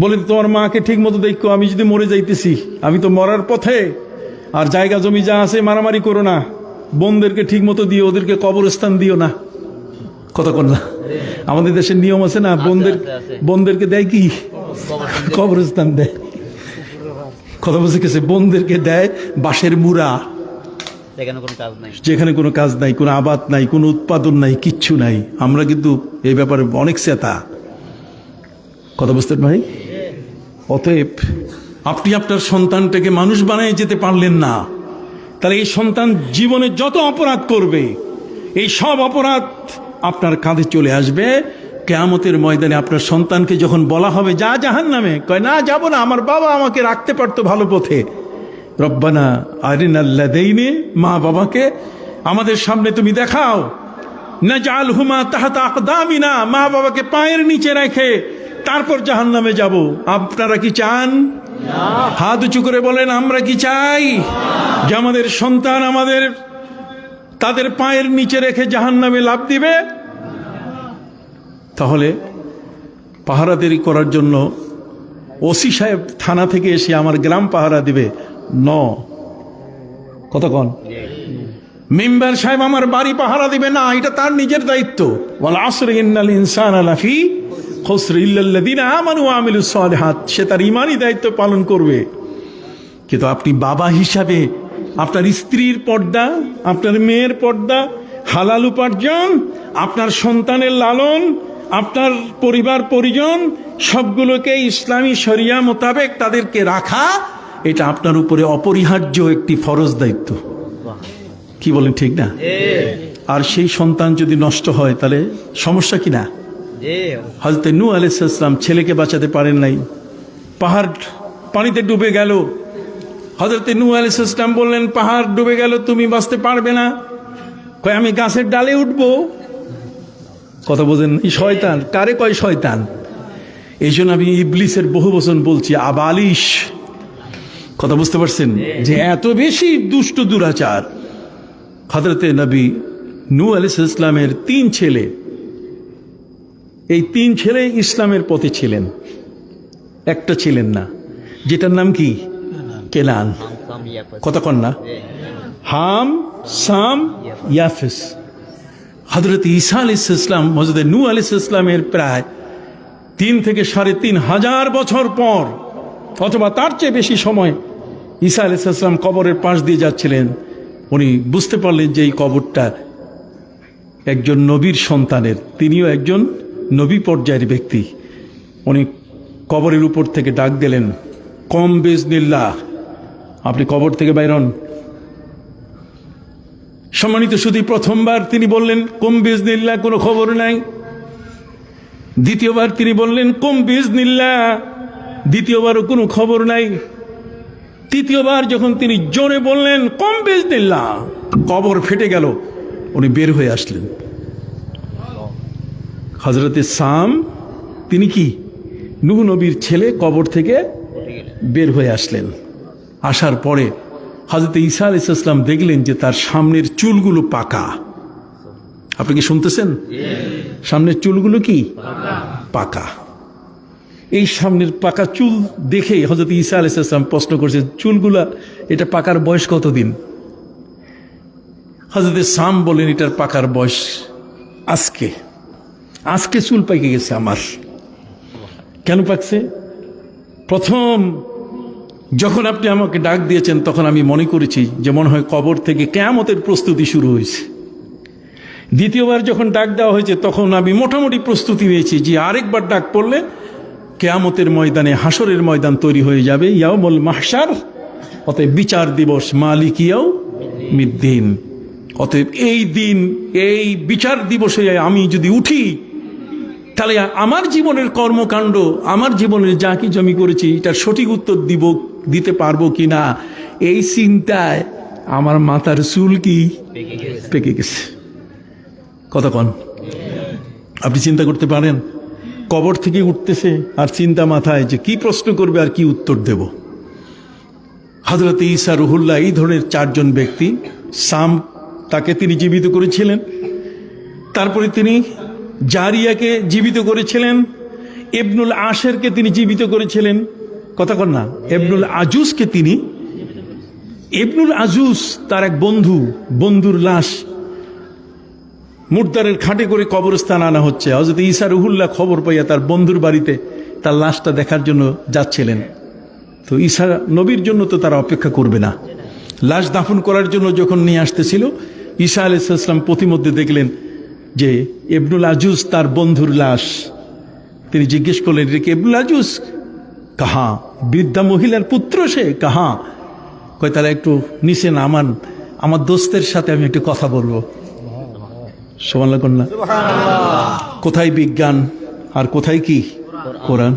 বলে তোমার মাকে ঠিক মতো দেখো, আমি যদি মরে যাইতেছি, আমি তো মরার পথে, আর জায়গা জমি যা আছে মারামারি করো না, বোনদেরকে ঠিক মতো দিও, ওদেরকে কবরস্থান দিও না। কথা কর না? আমাদের দেশের নিয়ম আছে না, বোনদেরকে দেয় কি? কবরস্থান দেয়। কথা বুঝে গেছে? বোনদেরকে দেয় বাঁশের মুড়া, যেখানে কোনো কাজ নাই, কোনো আবাদ নাই, কোনো উৎপাদন নাই, কিচ্ছু নাই। আমরা কিন্তু এই ব্যাপারে অনেক চেতা। কথা বুঝতে ভাই? অতএব আপনি আপনার সন্তানটাকে মানুষ বানায় যেতে পারলেন না, তাহলে এই সন্তান জীবনে যত অপরাধ করবে, এই সব অপরাধ আপনার কাঁধে চলে আসবে। কিয়ামতের ময়দানে আপনার সন্তানকে যখন বলা হবে যা জাহান্নামে, কয় না যাব না, আমার বাবা আমাকে রাখতে পারতো ভালো পথে। রব্বানা আরিনাল্লাযীনা, মা বাবাকে আমাদের সামনে তুমি দেখাও, নাজআলহুমা তাহতা আকদামিনা, মা বাবাকে পায়ের নিচে রেখে তারপর জাহান্নামে যাব। আপনারা কি চান? হাত উঁচু করে বলেন, আমরা কি চাই যে আমাদের সন্তান আমাদের তাদের পায়ের নিচে রেখে জাহান্নামে লাফ দিবে? তাহলে পাহারাদারি করার জন্য ওসি সাহেব থানা থেকে এসে আমার গ্রাম পাহারা দিবে ন, কতক্ষণ? মেম্বার সাহেব আমার বাড়ি পাহারা দিবে না, এটা তার নিজের দায়িত্ব। ওয়াল আসরি ইন্নাল ইনসানা লাফি খুসর ইল্লাল্লাযীনা আমানু ওয়া আমিলুস সালিহাত, সে তার ঈমানি দায়িত্ব পালন করবে। কিন্তু আপনি বাবা হিসাবে আপনার স্ত্রীর পর্দা, আপনার মেয়ের পর্দা, হালাল উপার্জন, আপনার সন্তানের লালন, আপনার পরিবার পরিজন সবগুলোকে ইসলামী শরিয়া মোতাবেক তাদেরকে রাখা, এটা আপনার উপরে অপরিহার্য একটি ফরজ দায়িত্ব। কি বলেন, ঠিক না? আর সেই সন্তান যদি নষ্ট হয় তাহলে সমস্যা কি না? হযরত নূহ আলাইহিস সালাম ছেলেকে বাঁচাতে পারেন নাই, পাহাড় পানিতে ডুবে গেল। হযরত নূহ আলাইহিস সালাম বললেন, পাহাড় ডুবে গেল, তুমি বাঁচতে পারবে না। কয় আমি গাছের ডালে উঠবো। কথা বোঝেন? এই শয়তান কারে কয়? শয়তান। এই জন্য আমি ইবলিসের বহু বচন বলছি, আবালিশ। কথা বুঝতে পারছেন যে এত বেশি দুষ্ট দুরাচার। হযরত নবী নূহ আলাইহিস সালামের 3 ছেলে, এই 3 ছেলে ইসলামের পথে ছিলেন, একটা ছিলেন না, যেটার নাম কি? কেনান। কতক্ষণ না? হাম, সাম, ইয়াফেস। হযরত ঈসা আলাইহিস সালাম হযরত নূহ আলাইহিস সালামের প্রায় 3 থেকে 3,500 বছর পর, অথবা তার চেয়ে বেশি সময়, ঈসা আলাইহিস সালাম কবরের পাশ দিয়ে যাচ্ছিলেন। উনি বুঝতে পারলেন যে এই কবরটা একজন নবীর সন্তানের, তিনিও একজন নবী পর্যায়ের ব্যক্তি। উনি কবরের উপর থেকে ডাক দিলেন, কম বিজনিল্লাহ, আপনি কবর থেকে বাইর হন। সম্মানিত শুধু প্রথমবার তিনি বললেন কম বিজনিল্লাহ, কোনো খবর নাই। দ্বিতীয়বার তিনি বললেন কম বিজনিল্লাহ, দ্বিতীয়বারও কোনো খবর নাই। তৃতীয়বার যখন তিনি জোরে বললেন কম বিজনিল্লাহ, কবর ফেটে গেল। উনি বের হয়ে আসলেন। হযরতে সাম তিনি কি নূহ নবীর ছেলে, কবর থেকে বের হয়ে আসলেন। আসার পরে হযরতে ঈসা আলাইহিস সালাম দেখলেন যে তার সামনের চুলগুলো পাকা। আপনি কি শুনতেছেন? সামনের চুলগুলো কি পাকা। এই সামনের পাকা চুল দেখে হযরত ঈসা আলাইহিস সালাম প্রশ্ন করছেন, চুলগুলা এটা পাকার বয়স কতদিন? হযরতে সাম বলেন, এটার পাকার বয়স আজকে আজকে চুল পাকে গেছে আমার। কেন পাকছে? প্রথম যখন আপনি আমাকে ডাক দিয়েছেন তখন আমি মনে করেছি যে মনে হয় কবর থেকে কিয়ামতের প্রস্তুতি শুরু হয়েছে। দ্বিতীয়বার যখন ডাক দেওয়া হয়েছে তখন আমি মোটামুটি প্রস্তুতি নিয়েছি যে আরেকবার ডাক পড়লে কিয়ামতের ময়দানে, হাসরের ময়দান তৈরি হয়ে যাবে, ইয়াউমুল মাহশার, অতএব বিচার দিবস, মালিক ইয়াউমিদ্দিন। অতএব এই দিন, এই বিচার দিবসে আমি যদি উঠি তাহলে আমার জীবনের কর্মকাণ্ড, আমার জীবনের যা কিছু আমি করেছি এটার সঠিক উত্তর দিতে পারবো কিনা, এই চিন্তায় আমার মাথার চুল কি পেকে গেছে। কতক্ষণ আপনি চিন্তা করতে পারেন? কবর থেকে উঠতেছে আর চিন্তা মাথায় যে কি প্রশ্ন করবে আর কি উত্তর দেব। হযরত ঈসা রুহুল্লাহ এই ধরনের চারজন ব্যক্তি, সাম তাকে তিনি জীবিত করেছিলেন, তারপরে তিনি জারিয়াকে জীবিত করেছিলেন, ইবনুল আশেরকে তিনি জীবিত করেছিলেন, কথা কন না, ইবনুল আজুজকে তিনি, ইবনুল আজুজ তার এক বন্ধুর লাশ মুর্দারের খাটে করে কবরস্থান আনা হচ্ছে। হযরত ঈসা রুহুল্লাহ খবর পাইয়া তার বন্ধুর বাড়িতে তার লাশটা দেখার জন্য যাচ্ছিলেন। তো ঈসা নবীর জন্য তো তারা অপেক্ষা করবে না। লাশ দাফন করার জন্য যখন নিয়ে আসতেছিল, ঈসা আলাইহিস সালাম প্রতিমধ্যে দেখলেন যে ইবনুল আজুজ তার বন্ধুর লাশ। তিনি জিজ্ঞেস করলেন, এটা কি ইবনুল আজুজ? কাহা? বৃদ্ধা মহিলার পুত্র সে? কাহা? কয় তারা একটু নিচে নামান, আমার দোস্তের সাথে আমি একটু কথা বলবো। সুবহানাল্লাহ কন্যা। কোথায় বিজ্ঞান আর কোথায় কি কোরআন?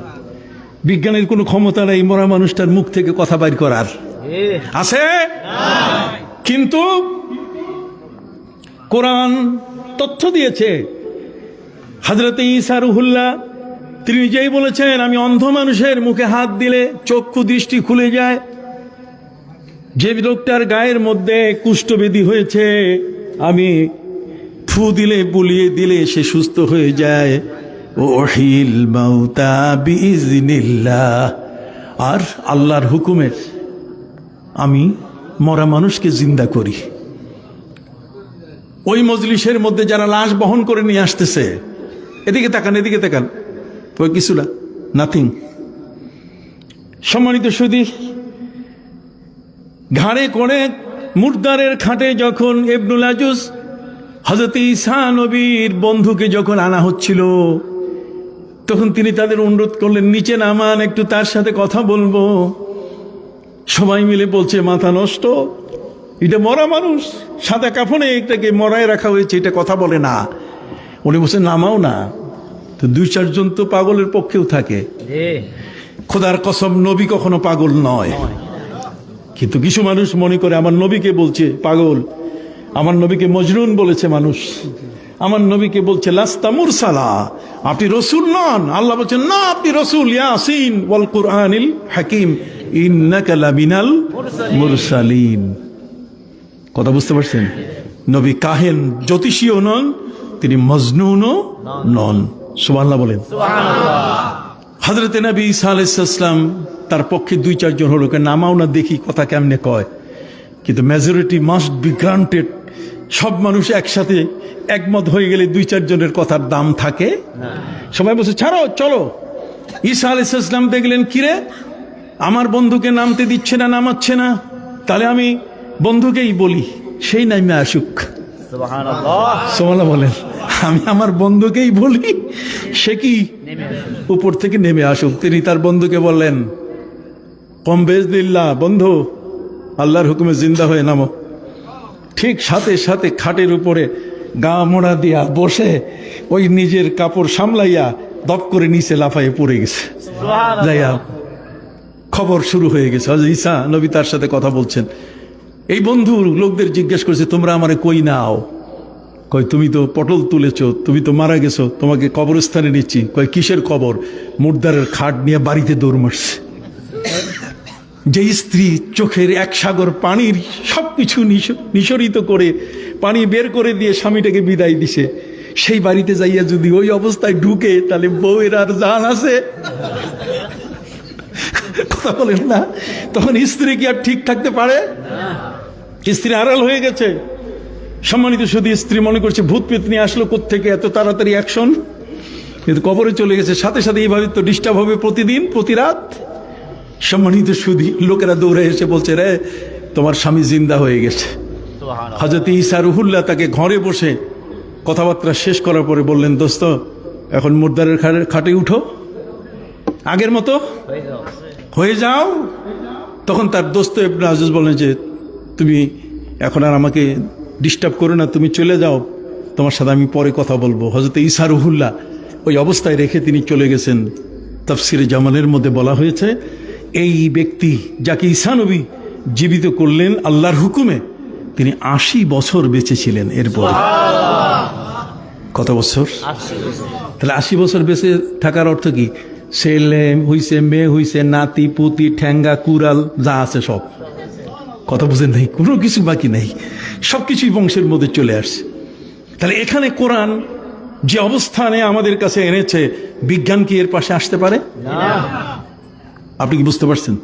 বিজ্ঞানের কোনো ক্ষমতা নাই মরা মানুষটার মুখ থেকে কথা বাইর করার, আছে? কিন্তু কোরআন তথ্য দিয়েছে। হযরত ঈসা রুহুল্লাহ তিনি নিজেই বলেছেন, আমি অন্ধ মানুষের মুখে হাত দিলে চক্ষু দৃষ্টি খুলে যায়। যে লোকটার গায়ের মধ্যে কুষ্ঠব্যাধি হয়েছে আমি ফু দিলে, বুলিয়ে দিলে সে সুস্থ হয়ে যায়। ওহিল মাউতা বিইজনিল্লাহ, আর আল্লাহর হুকুমে আমি মরা মানুষকে জিন্দা করি। ওই মজলিসের মধ্যে যারা লাশ বহন করে নিয়ে আসতেছে, এদিকে তাকান, এদিকে তাকান, ওই কিছু না, নাথিং। সম্মানিত সুধী, ঘাড়ে করে মুর্দারের খাটে যখন ইবনুল আজুজ হযরত ঈসা নবীর বন্ধুকে যখন আনা হচ্ছিল, তখন তিনি তাদের অনুরোধ করলেন, নিচে নামান, একটু তার সাথে কথা বলবো। সবাই মিলে বলছে, মাথা নষ্ট, এটা মরা মানুষ, সাদা কাফনে এটাকে মরায় রাখা হয়েছে, এটা কথা বলে না। উনি বলছে, নামাও না। তো 2-4 জন তো পাগলের পক্ষেও থাকে। খোদার কসম, নবী কখনো পাগল নয়। কিন্তু কিছু মানুষ মনে করে আমার নবীকে বলছে পাগল, আমার নবীকে মজনুন বলেছে মানুষ, আমার নবীকে বলছে লাস্তা মুরসালা, আপনি রসুল নন। আল্লাহ বলছেন, না, আপনি রসুল, ইয়াসিন ওয়াল কুরআনিল হাকিম ইন্নাকা লামিনাল মুরসালিন। কথা বুঝতে পারছেন? নবী কাহেন, জ্যোতিষীও নন, তিনি মজনুনও নন। সুবহানাল্লাহ বলেন। হযরত নবী ঈসা আলাইহিস সালাম তার পক্ষে 2-4 জন হলো, নামাও না দেখি কথা কেমনে কয়। কিন্তু মেজরিটি মাস্ট বি গ্রান্টেড। সব মানুষ একসাথে একমত হয়ে গেলে 2-4 জনের কথার দাম থাকে। সবাই বলছে, ছাড়ো, চলো। ঈসা আলাইহিস সালাম দেখলেন, কিরে আমার বন্ধুকে নামতে দিচ্ছে না, নামাচ্ছে না, তাহলে আমি বন্ধুকেই বলি, সেই নামে আসুক। সুবহানাল্লাহ বলেন। আমি আমার বন্ধুকেই বলি, সে কি উপর থেকে নেমে আসুক। তিনি তার বন্ধুকে বললেন, কম বেজলিল্লাহ, বন্ধু আল্লাহর হুকুমে জিন্দা হয়ে নামো। ঠিক সাথে সাথে খাটের উপরে গা মোড়া দিয়া বসে ওই নিজের কাপড় সামলাইয়া দপ করে নিচে লাফাইয়ে পড়ে গেছে। যাইয়া খবর শুরু হয়ে গেছে। হযরত ঈসা নবী তার সাথে কথা বলছেন। এই বন্ধু লোকদের জিজ্ঞেস করছে, তোমরা আমারে কই নাও? কয় তুমি তো পটল তুলেছো, তুমি তো মারা গেছো, তোমাকে কবরস্থানে নিচ্ছি। কয় কিসের কবর? মুর্দারের খাট নিয়ে বাড়িতে দৌড় মারছে। যে স্ত্রী চোখের এক সাগর পানির সবকিছু নিঃসরিত করে পানি বের করে দিয়ে স্বামীটাকে বিদায় দিছে, সেই বাড়িতে যাইয়া যদি ওই অবস্থায় ঢুকে, তাহলে বউয়ের আর জান আছে? কথা বলেন না? তখন স্ত্রী কি আর ঠিক থাকতে পারে? স্ত্রী আড়াল হয়ে গেছে। সম্মানিত শুধু স্ত্রী মনে করছে ভূত পেতনি আসলো কোত্থেকে, এত তাড়াতাড়ি অ্যাকশন, কিন্তু কবরে চলে গেছে। সাথে সাথে এইভাবে তো ডিস্টার্ব হবে প্রতিদিন, প্রতি রাত। সম্মানিত শুধু লোকেরা দৌড়ে এসে বলছে, রে তোমার স্বামী জিন্দা হয়ে গেছে। হযরত ঈসা রুহুল্লাহ তাকে ঘরে বসে কথাবার্তা শেষ করার পরে বললেন, দোস্ত এখন মুর্দারের খাটে উঠো, আগের মতো হয়ে যাও। তখন তার দোস্ত ইবনে আজুজ বললেন যে তুমি এখন আর আমাকে ডিস্টার্ব করো না, তুমি চলে যাও, তোমার সাথে আমি পরে কথা বলবো। হযরত ঈসা রুহুল্লাহ ওই অবস্থায় রেখে তিনি চলে গেছেন। তাফসিরে জামালের মধ্যে বলা হয়েছে, এই ব্যক্তি যাকে ঈসা নবী জীবিত করলেন আল্লাহর হুকুমে, তিনি 80 বছর বেঁচে ছিলেন। এরপর কত বছর? তাহলে 80 বছর বেঁচে থাকার অর্থ কি? ছেলে হইছে, মেয়ে হইছে, নাতি পুতি ঠ্যাঙ্গা কুড়াল যা আছে সব। কথা বুঝেন নাই? কোনো কিছু বাকি নাই, সবকিছুই বংশের মধ্যে চলে আসছে। তাহলে এখানে কোরআন যে অবস্থানে আমাদের কাছে এনেছে, বিজ্ঞান কি এর পাশে আসতে পারে? আপনি কি বুঝতে পারছেন?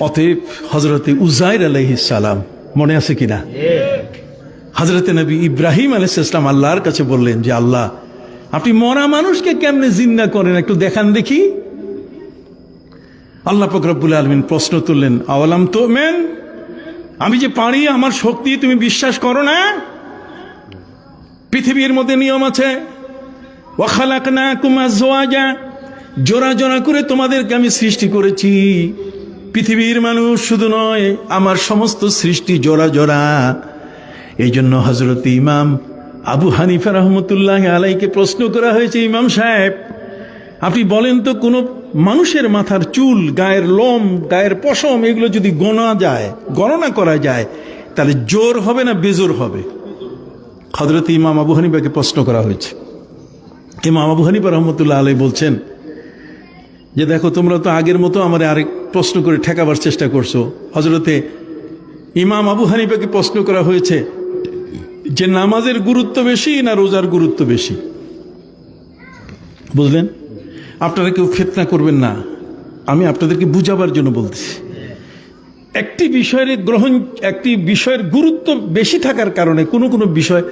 অতএব হযরতে উযাইর আলাইহিস সালাম, মনে আছে কিনা? হযরতে নবী ইব্রাহিম আলাইহিস সালাম আল্লাহর কাছে বললেন যে আল্লাহ, আপনি মরা মানুষকে কেমনে জিন্দা করেন, একটু দেখান দেখি। আল্লাহ পাক রব্বুল আলামিন প্রশ্ন তুললেন, আওয়ালাম তুমিন, আমি যে পারি, আমার শক্তি তুমি বিশ্বাস করো না? পৃথিবীর মধ্যে নিয়ম আছে, ওয়া খালাকনাকুম আজওয়াজা, জোড়া জোড়া করে তোমাদেরকে আমি সৃষ্টি করেছি। পৃথিবীর মানুষ শুধু নয়, আমার সমস্ত সৃষ্টি জোড়া জোড়া। এই জন্য হযরত ইমাম আবু হানিফা রহমতুল্লাহ আলাইকে প্রশ্ন করা হয়েছে, ইমাম সাহেব আপনি বলেন তো, কোন মানুষের মাথার চুল, গায়ের লোম, গায়ের পশম, এগুলো যদি গণনা করা যায়, তাহলে জোর হবে না বেজোর হবে? হযরত ইমাম আবু হানিফাকে প্রশ্ন করা হয়েছে। ইমাম আবু হানিফা রহমতুল্লাহ আলাই বলছেন যে দেখো, তোমরা তো আগের মতো আমার আরেক প্রশ্ন করে ঠেকাবার চেষ্টা করছো। হযরতে ইমাম আবু হানিফাকে প্রশ্ন করা হয়েছে যে নামাজের গুরুত্ব বেশি না রোজার গুরুত্ব বেশি? বুঝলেন? আপনারা কেউ ফিতনা করবেন না, আমি আপনাদেরকে বুঝাবার জন্য বলতেছি। একটি বিষয়ের গুরুত্ব বেশি থাকার কারণে কোনো বিষয়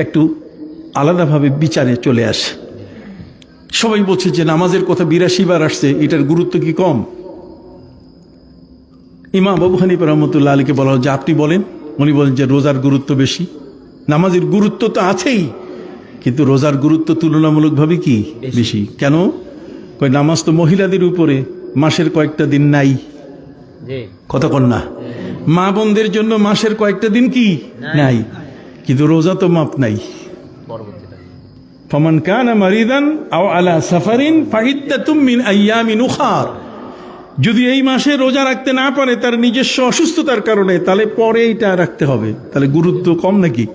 একটু আলাদাভাবে বিচারে চলে আসে। সবাই বলছে যে নামাজের কথা 82 বার আসছে, এটার গুরুত্ব কি কম? ইমাম আবু হানিফা রহমতুল্লাহ আলাইকে বলা হয় যে আপনি বলেন। উনি বলেন যে রোজার গুরুত্ব বেশি। নামাজের গুরুত্ব তো আছেই, কিন্তু রোজার গুরুত্ব তুলনামূলকভাবে কি বেশি। কেন? কই নামাজ তো মহিলাদের উপরে মাসের কয়েকটা দিন নাই। কথা কন না? মা বোনদের জন্য মাসের কয়েকটা দিন কি নাই, কিন্তু রোজা তো মাপ নাই। ফামান কানা মারিদান আও আলা সাফারিন ফাইদ্দাতুম মিন আইয়ামিন উখার, যদি এই মাসে রোজা রাখতে না পারে তার নিজস্ব অসুস্থতার কারণে, তাহলে পরে এটা রাখতে হবে। তাহলে গুরুত্ব কম নাকি?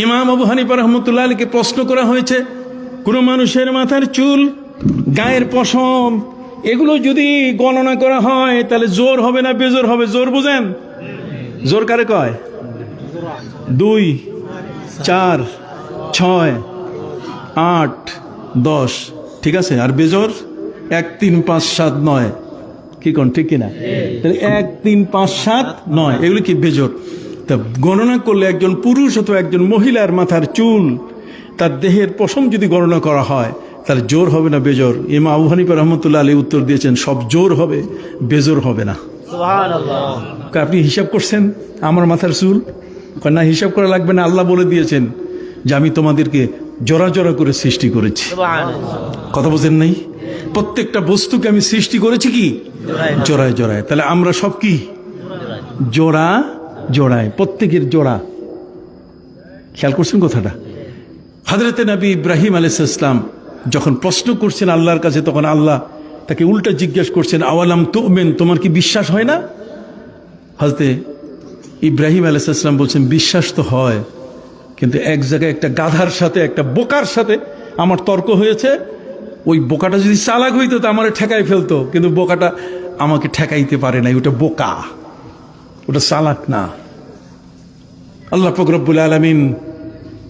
ইমাম আবু হানিফা রহমতুল্লাহ আলাইকে প্রশ্ন করা হয়েছে, কোন মানুষের মাথার চুল, গায়ের পশম, এগুলো যদি গণনা করা হয় তাহলে জোর হবে না বেজোর হবে? জোর বুঝেন? জোর কারে কয়? 2, 4, 6, 8, 10, ঠিক আছে। আর বেজোর 1, 3, 5, 7, 9, কি কোন ঠিক কিনা? 1, 3, 5, 7, 9 এগুলো কি বেজোর? তা গণনা করলে একজন পুরুষ অথবা একজন মহিলার মাথার চুল, তার দেহের পশম যদি গণনা করা হয়, তাহলে জোর হবে না বেজোর? ইমাম আবু হানিফা রহমতুল্লাহ আলাইহি উত্তর দিয়েছেন, সব জোর হবে, বেজোর হবে না। সুবহানাল্লাহ। আপনি হিসাব করছেন আমার মাথার চুল? না, হিসাব করা লাগবে না, আল্লাহ বলে দিয়েছেন যে আমি তোমাদেরকে জোড়া জোড়া করে সৃষ্টি করেছি। কথা বোঝেন নাই? প্রত্যেকটা বস্তুকে আমি সৃষ্টি করেছি কি জোড়ায় জোড়ায়। তাহলে আমরা সব কি জোড়া জোড়ায়, প্রত্যেকের জোড়া। খেয়াল করছেন কথাটা? হযরতে নবী ইব্রাহিম আলাইহিস সালাম যখন প্রশ্ন করছেন আল্লাহর কাছে, তখন আল্লাহ তাকে উল্টা জিজ্ঞেস করছেন, আওয়ালাম তুমিন, তোমার কি বিশ্বাস হয় না? হযরতে ইব্রাহিম আলাইহিস সালাম বলছেন বিশ্বাস তো হয়, কিন্তু এক জায়গায় একটা গাধার সাথে একটা বোকার সাথে আমার তর্ক হয়েছে। ওই বোকাটা যদি চালাক হইতো তো আমার ঠেকাই ফেলতো, কিন্তু বোকাটা আমাকে ঠেকাইতে পারে নাই। ওটা বোকা, ওটা চালাক না। আল্লাহ পাক রব্বুল আলামিন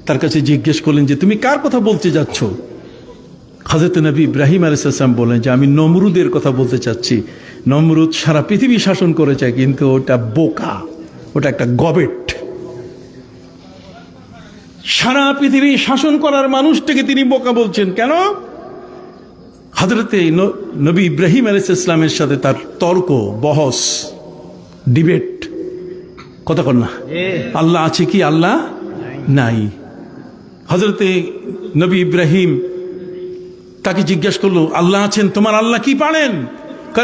তার কাছে জিজ্ঞেস করলেন যে তুমি কার কথা বলতে যাচ্ছ? হযরত নবী ইব্রাহিম আলাইহিস সালাম বলেন যে আমি নমরুদের কথা বলতে চাচ্ছি। নমরুদ সারা পৃথিবী শাসন করেছে, কিন্তু ওটা বোকা, ওটা একটা গবেট। সারা পৃথিবী শাসন করার মানুষটাকে তিনি বোকা বলছেন কেন? হযরতে নবী ইব্রাহিম আলাইহিস সালামের সাথে তার তর্ক, বহস, ডিবেট, কথা কন না। আল্লাহ আছে কি আল্লাহ নাই? হযরতে নবী ইব্রাহিম তাকে জিজ্ঞাসা করলো আল্লাহ আছেন, তোমার আল্লাহ কি পারেন?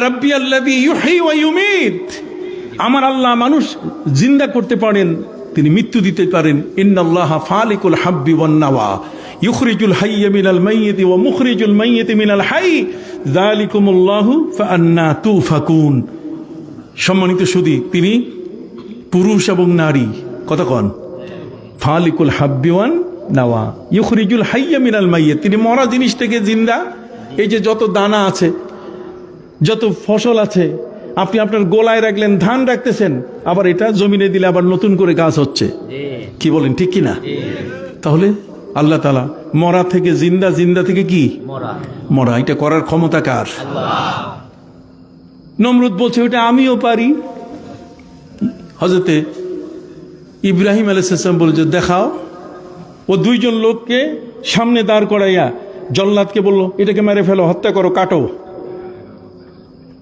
রাব্বি আল্লাযী ইউহয়ী ওয়া ইউমীত, আমার আল্লাহ মানুষ জিন্দা করতে পারেন, তিনি মৃত্যু দিতে পারেন। ইন্নাল্লাহা ফালিকুল হাব্বি ওয়ান নাওয়া ইউখরিজুল হাইয়্য মিনাল মাইয়্যিতি ওয়া মুখরিজুল মাইয়্যিতি মিনাল হাইয়্য যালিকুমুল্লাহু ফাআন্না তুফাকুন। সম্মানিত সুধী, তিনি পুরুষ এবং নারী, কথা কন, ফালিকুল হাব্বি ওয়ান নাওয়া ইউখরিজুল হাইয়্য মিনাল মাইয়্যিত, তিনি মরা জিনিস থেকে জিন্দা। এই যে যত দানা আছে, যত ফসল আছে, আপনি আপনার গোলায় রাখলেন, ধান রাখতেছেন, আবার এটা জমিনে দিলে আবার নতুন করে গাছ হচ্ছে। কি বলেন, ঠিক কিনা? তাহলে আল্লাহ তাআলা মরা থেকে জিন্দা, জিন্দা থেকে কি মরা, এটা করার ক্ষমতা কার? নমরুদ বলছে ওটা আমিও পারি। হযরতে ইব্রাহিম আলাইহিস সালাম বলেছে দেখাও। ও দুইজন লোককে সামনে দাঁড় করাইয়া জল্লাদকে বলল এটাকে মেরে ফেলো, হত্যা করো, কাটো।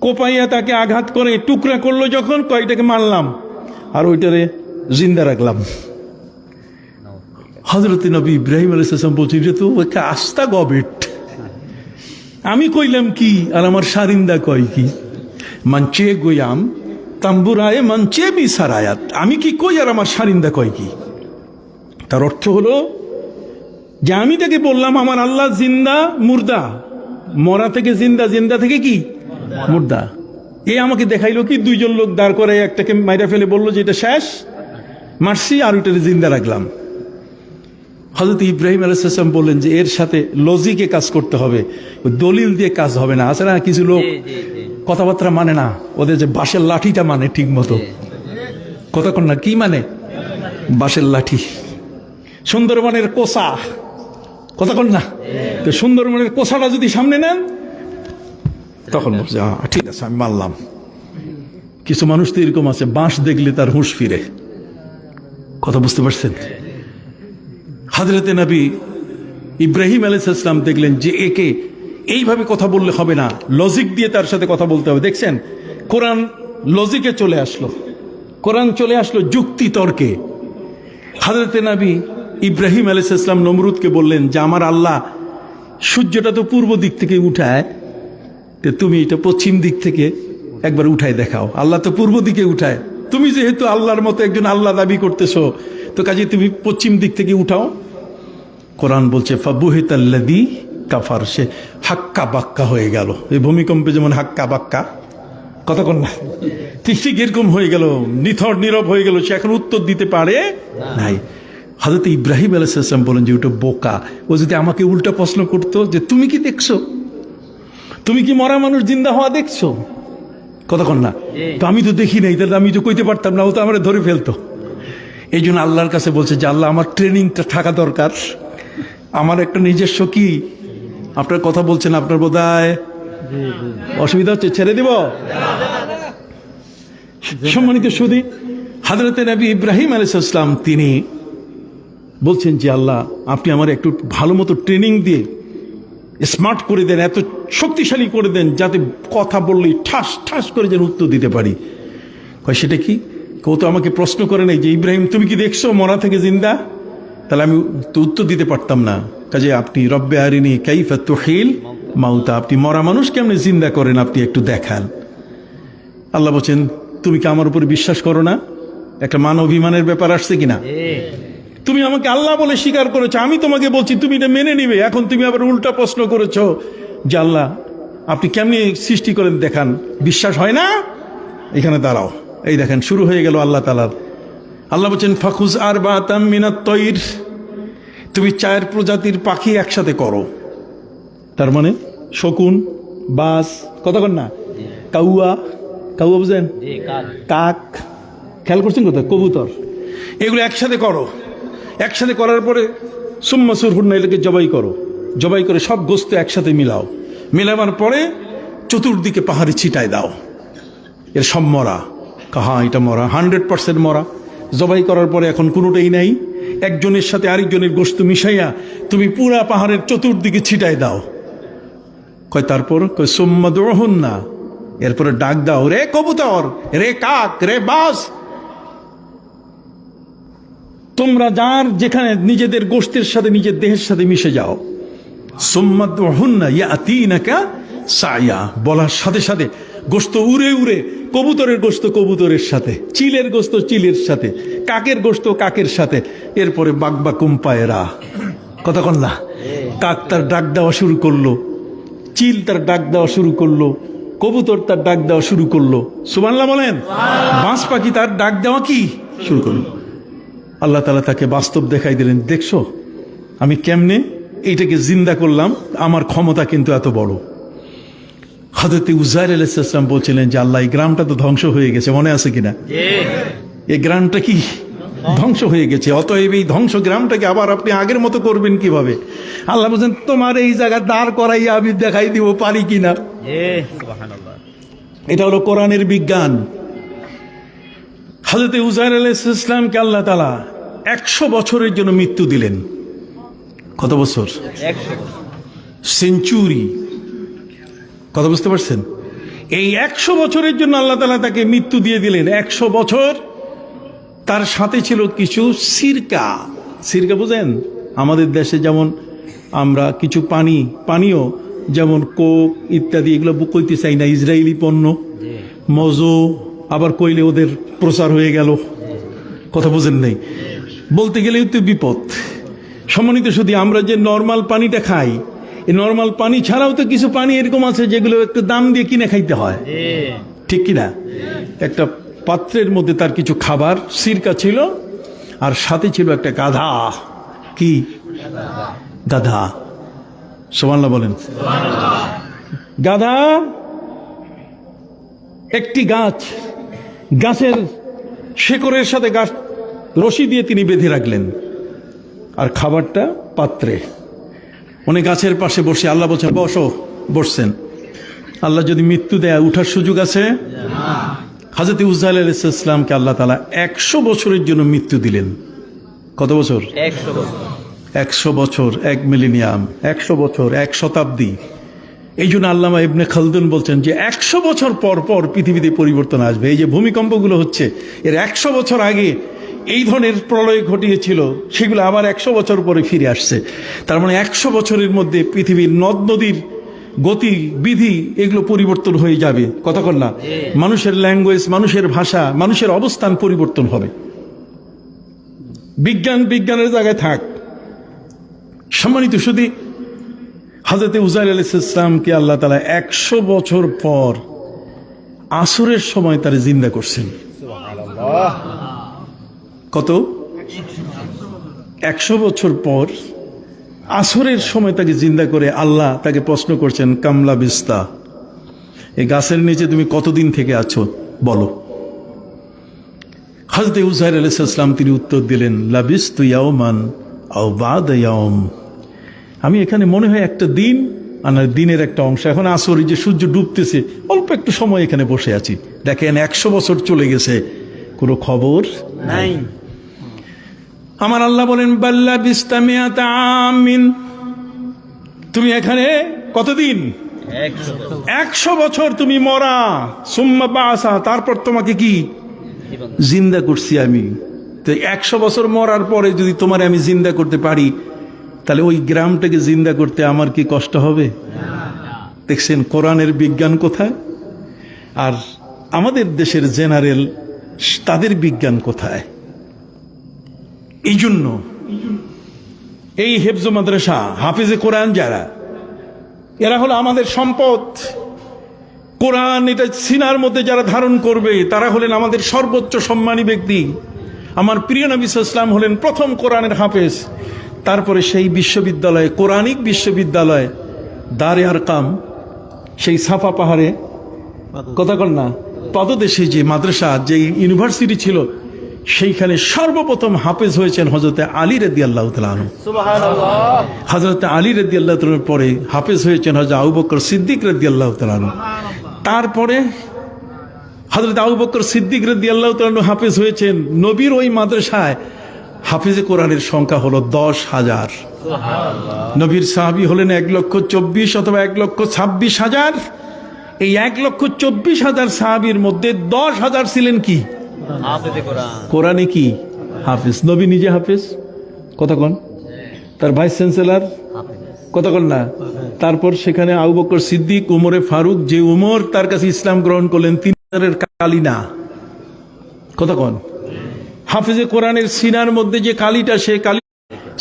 কোপাইয়া তাকে আঘাত করে টুকরা করলো, যখন কয়টাকে মারলাম আর ওইটারে জিন্দা রাখলাম। হযরত নবী ইব্রাহিম আলাইহিস সালাম বলছেন যে তো একটা আস্তা গবেট, আমি কইলাম কি আর আমার সারিন্দা কয় কি? মানচে গোয়াম তাম্বুরায়ে মানচে বি সারায়াত, আমি কি কই আর আমার সারিন্দা কয় কি? তার অর্থ হলো যে আমি তাকে বললাম আমার আল্লাহ জিন্দা মুর্দা, মরা থেকে জিন্দা, জিন্দা থেকে কি মুর্দা। এ আমাকে দেখাইলো কি দুইজন লোক দাঁড় করে একটাকে মাইরা ফেলে বললো যে এটা শেষ, মারছি আর ওইটাকে জিন্দা রাখলাম। হযরত ইব্রাহিম আলাইহিস সালাম বললেন যে এর সাথে লজিকে কাজ করতে হবে, দলিল দিয়ে কাজ হবে না। আছে না কিছু লোক কথাবার্তা মানে না, ওদের যে বাঁশের লাঠিটা মানে ঠিক মতো, কথা কন না, কি মানে? বাঁশের লাঠি। সুন্দরবনের কোসা, কথা কন না, তো সুন্দরবনের কোসাটা যদি সামনে নেন তখন ঠিক আছে আমি মানলাম। কিছু মানুষ তো এরকম আছে, বাঁশ দেখলে তার হুঁশ ফিরে, কথা বুঝতে পারছেন? হযরতে নবী ইব্রাহিম আলাইহিস সালাম দেখলেন যে একে এইভাবে কথা বললে হবে না, লজিক দিয়ে তার সাথে কথা বলতে হবে। দেখছেন কোরআন লজিকে চলে আসলো, কোরআন চলে আসলো যুক্তি তর্কে। হযরতে নবী ইব্রাহিম আলাইহিস সালাম নমরুদকে বললেন যে আমার আল্লাহ সূর্যটা তো পূর্ব দিক থেকে উঠায়, তো তুমি এটা পশ্চিম দিক থেকে একবার উঠায় দেখাও। আল্লাহ তো পূর্ব দিকে উঠায়, তুমি যেহেতু আল্লাহর মতো একজন আল্লাহ দাবি করতেছো, তো কাজে তুমি পশ্চিম দিক থেকে উঠাও। কোরআন বলছে ফাবুহিতাল্লাযী কাফার, সে হাক্কা বাক্কা হয়ে গেল। এই ভূমিকম্পে যেমন হাক্কা বাক্কা, কথা কন না, ঠিক ঠিক এরকম হয়ে গেল, নিথর নীরব হয়ে গেল, সে এখন উত্তর দিতে পারে নাই। হযরত ইব্রাহিম আলাইহিস সালাম বলেন যে ওটা বোকা। ও যদি আমাকে উল্টা প্রশ্ন করতো যে তুমি কি দেখছো, তুমি কি মরা মানুষ জিন্দা হওয়া দেখছো, কথা কন না, তো আমি তো দেখি নাই, তাহলে আমি তো কইতে পারতাম না, ও তো আমার ধরে ফেলতো। এই জন্য আল্লাহর কাছে বলছে যে আল্লাহ আমার ট্রেনিংটা থাকা দরকার, আমার একটা নিজস্ব কি, আপনার কথা বলছেন, আপনার বোধহয় অসুবিধা হচ্ছে, ছেড়ে দিব। সম্মানিত সুধী, হযরতে নবী ইব্রাহিম আলাইহিস সালাম তিনি বলছেন যে আল্লাহ আপনি আমার একটু ভালো মতো ট্রেনিং দিয়ে স্মার্ট করে দেন, এত শক্তিশালী করে দেন যাতে কথা বললেই ঠাস ঠাস করে যেন উত্তর দিতে পারি। কয় সেটা কি? কেউ তো আমাকে প্রশ্ন করে নাই যে ইব্রাহিম তুমি কি দেখছো মরা থেকে জিন্দা, তাহলে আমি তো উত্তর দিতে পারতাম না। কাজে আপনি রব্বে আরিনি কাইফা তুহিল মাউতা, আপনি মরা মানুষ কেমনে জিন্দা করেন আপনি একটু দেখান। আল্লাহ বলছেন তুমি কি আমার উপর বিশ্বাস করো না? একটা মান অভিমানের ব্যাপার আসছে কিনা? তুমি আমাকে আল্লাহ বলে স্বীকার করেছো, আমি তোমাকে বলছি তুমি এটা মেনে নিবে, এখন তুমি আবার উল্টা প্রশ্ন করেছো যে আল্লাহ আপনি কেমনি সৃষ্টি করেন দেখান, বিশ্বাস হয় না? এখানে দাঁড়াও। এই দেখেন শুরু হয়ে গেল আল্লাহ তাআলার আল্লাহ বলছেন ফাখুজ আরবাতাম মিনাত তৈর, তুমি 4 প্রজাতির পাখি একসাথে করো। তার মানে শকুন, বাজ, কতক্ষণ না, কাউয়া, কাউয়া বুঝেন, কাক, খেয়াল করছেন কোথায়, কবুতর, এগুলো একসাথে করো। একসাথে করার পরে সুম্মা সুরহুন্না, এটাকে জবাই করো। জবাই করে সব গোস্ত একসাথে মিলাও। মিলাবার পরে চতুর্দিকে পাহাড়ে ছিটায় দাও। এর সব মরা, হ্যাঁ এটা মরা, 100% মরা। জবাই করার পরে এখন কোনোটাই নাই। একজনের সাথে আরেকজনের গোস্ত মিশাইয়া তুমি পুরা পাহাড়ের চতুর্দিকে ছিটায় দাও। কয় তারপর কয় সুম্মা দুরহুন্না, এরপরে ডাক দাও, রে কবুতর, রে কাক, রে বাজ, তোমরা যার যেখানে নিজেদের গোস্তের সাথে নিজের দেহের সাথে মিশে যাও। সুম্মা দুরহুন্না ইয়াতিনাকা সায়া, বলার সাথে সাথে গোস্ত উড়ে উড়ে, কবুতরের গোস্ত কবুতরের সাথে, চিলের গোস্ত চিলের সাথে, কাকের গোস্ত কাকের সাথে। এরপরে বাগবাকুম পায়রা, কতক্ষণ না, কাক তার ডাক দেওয়া শুরু করলো, চিল তার ডাক দেওয়া শুরু করলো, কবুতর তার ডাক দেওয়া শুরু করলো। সুবহানাল্লাহ বলেন। বাজ পাখি তার ডাক দেওয়া কি শুরু করলো। আল্লাহ তাআলা তাকে বাস্তব দেখাই দিলেন, দেখছো আমি কেমনে এইটাকে জিন্দা করলাম, আমার ক্ষমতা কিন্তু এত বড়। হযরত উযাইর আলাইহিস সালাম বলছিলেন যে আল্লাহ, এই গ্রামটা তো ধ্বংস হয়ে গেছে, মনে আছে কিনা, এই গ্রামটা কি ধ্বংস হয়ে গেছে, অতএব এই ধ্বংস গ্রামটাকে আবার আপনি আগের মতো করবেন কিভাবে। আল্লাহ বলছেন তোমার এই জায়গা দাঁড় করাইয়া আমি দেখাই দিব পারি কিনা। এটা হলো কোরআনের বিজ্ঞান। হযরত উযাইর আলাইহিস সালামকে আল্লাহ তাআলা 100 বছরের জন্য মৃত্যু দিলেন। কত বছর? 100 সেঞ্চুরি। কথা বুঝতে পারছেন? এই 100 বছরের জন্য আল্লাহ তাআলা তাকে মৃত্যু দিয়ে দিলেন। 100 বছর তার সাথে ছিল কিছু সিরকা। সিরকা বুঝেন? আমাদের দেশে যেমন আমরা কিছু পানীয় যেমন কোক ইত্যাদি, এগুলো কইতে চাই না, ইসরায়েলি পণ্য, মজো, আবার কইলে ওদের প্রচার হয়ে গেল। কথা বুঝেন নাই? বলতে গেলেও তো বিপদ। সম্মানিত শুধু আমরা যে নর্মাল পানিটা খাই, এই নর্মাল পানি ছাড়াও তো কিছু পানি এরকম আছে যেগুলো একটু দাম দিয়ে কিনে খাইতে হয়, ঠিক কিনা? একটা পাত্রের মধ্যে তার কিছু খাবার, সিরকা ছিল, আর সাথে ছিল একটা গাধা। কি গাধা? সুবহানাল্লাহ বলেন। গাধা একটি গাছের শেকড়ের সাথে গাছ রশি দিয়ে তিনি বেঁধে রাখলেন, আর খাবারটা পাত্রে। উনি গাছের পাশে বসে, আল্লাহ বলছেন বসো, বসছেন। আল্লাহ যদি মৃত্যু দেয়, উঠার সুযোগ আছে? হযরত উযাইর আলাইহিস সালামকে আল্লাহ তাআলা 100 বছরের জন্য মৃত্যু দিলেন। কত বছর? 100 বছর। 100 বছর, 1 মিলেনিয়াম, 100 বছর, 1 শতাব্দী। এই জন্য আল্লামা ইবনে খালদুন বলছেন যে 100 বছর পর পর পৃথিবীতে পরিবর্তন আসবে। এই যে ভূমিকম্পগুলো হচ্ছে, এর 100 বছর আগে এই ধরনের প্রলয় ঘটিয়েছিল, সেগুলো আবার 100 বছর পরে ফিরে আসছে। তার মানে 100 বছরের মধ্যে পৃথিবীর নদ নদীর গতি বিধি এগুলো পরিবর্তন হয়ে যাবে। কতক্ষণ না, মানুষের ল্যাঙ্গুয়েজ, মানুষের ভাষা, মানুষের অবস্থান পরিবর্তন হবে। বিজ্ঞানের জায়গায় থাক। সম্মানিত শুধু হযরত উযাইর আলাইহিস সালামকে আল্লাহ তাআলা 100 বছর পর আসরের সময় তারে জিন্দা করছেন। কত? 100 বছর পর আসরের সময় তাকে জিন্দা করে আল্লাহ তাকে প্রশ্ন করছেন, কামলা বিস্তা, এই গাছের নিচে তুমি কতদিন থেকে আছো বলো। হযরত উযাইর আলাইহিস সালাম তিনি উত্তর দিলেন, লাবিস্তু ইয়াওমান আও বা'দা ইয়াওম, আমি এখানে মনে হয় একটা দিন, আর দিনের একটা অংশ। এখন আসর, যে সূর্য ডুবতেছে, অল্প একটু সময় এখানে বসে আছি। দেখেন 100 বছর চলে গেছে, কোনো খবর নাই। আমার আল্লাহ বলেন, বাল্লা বিস্তামিয়াত আমিন, তুমি এখানে কতদিন? 100 বছর তুমি মরা। সুম্মা বাসা, তারপর তোমাকে কি জিন্দা করছি আমি। তো 100 বছর মরার পরে যদি তোমার আমি জিন্দা করতে পারি, তাহলে ওই গ্রামটাকে জিন্দা করতে আমার কি কষ্ট হবে? দেখছেন কোরআনের বিজ্ঞান কোথায়, আর আমাদের দেশের জেনারেল তাদের বিজ্ঞান কোথায়? এই জন্য এই হেফজ মাদ্রাসা, হাফিজে কোরআন যারা, এরা হলো আমাদের সম্পদ। কোরআন এটা সিনার মধ্যে যারা ধারণ করবে, তারা হলেন আমাদের সর্বোচ্চ সম্মানী ব্যক্তি। আমার প্রিয় নবী সাল্লাল্লাহু আলাইহি ওয়াসাল্লাম হলেন প্রথম কোরআনের হাফেজ। তারপরে সেই বিশ্ববিদ্যালয়ে, কোরআনিক বিশ্ববিদ্যালয় দারে আরকাম, সেই সাফা পাহাড়ে কথা কন না পাদদেশে যে মাদ্রাসা, যে ইউনিভার্সিটি ছিল, সেইখানে সর্বপ্রথম হাফেজ হয়েছেন হযরতে আলী রাদিয়াল্লাহু তাআলা আনহু। সুবহানাল্লাহ। হযরতে আলী রাদিয়াল্লাহু তাআলার পরে হাফেজ হয়েছেন হযরত আবু বকর সিদ্দিক রাদিয়াল্লাহু তাআলা আনহু। তারপরে হযরত আবু বকর সিদ্দিক রাদিয়াল্লাহু তাআলা আনহু হাফেজ হয়েছেন। নবীর ওই মাদ্রাসায় হাফেজে কোরআনের সংখ্যা হলো 10,000। নবীর সাহাবী হলেন 1,24,000 অথবা 1,26,000। এই 1,24,000 সাহাবীর মধ্যে 10,000 ছিলেন কি হাফেজে কোরআন, কোরআনে কি হাফেজ। নবী নিজে হাফেজ, কথা কন। তার ভাইস চ্যান্সেলর, কথা কন না। তারপর সেখানে আবু বকর সিদ্দিক, উমরে ফারুক, যে উমর তার কাছে ইসলাম গ্রহণ করলেন, 3,000 কালি না, কথা কন। হাফেজে কোরআনের সিনার মধ্যে যে কালিটা, সে কালি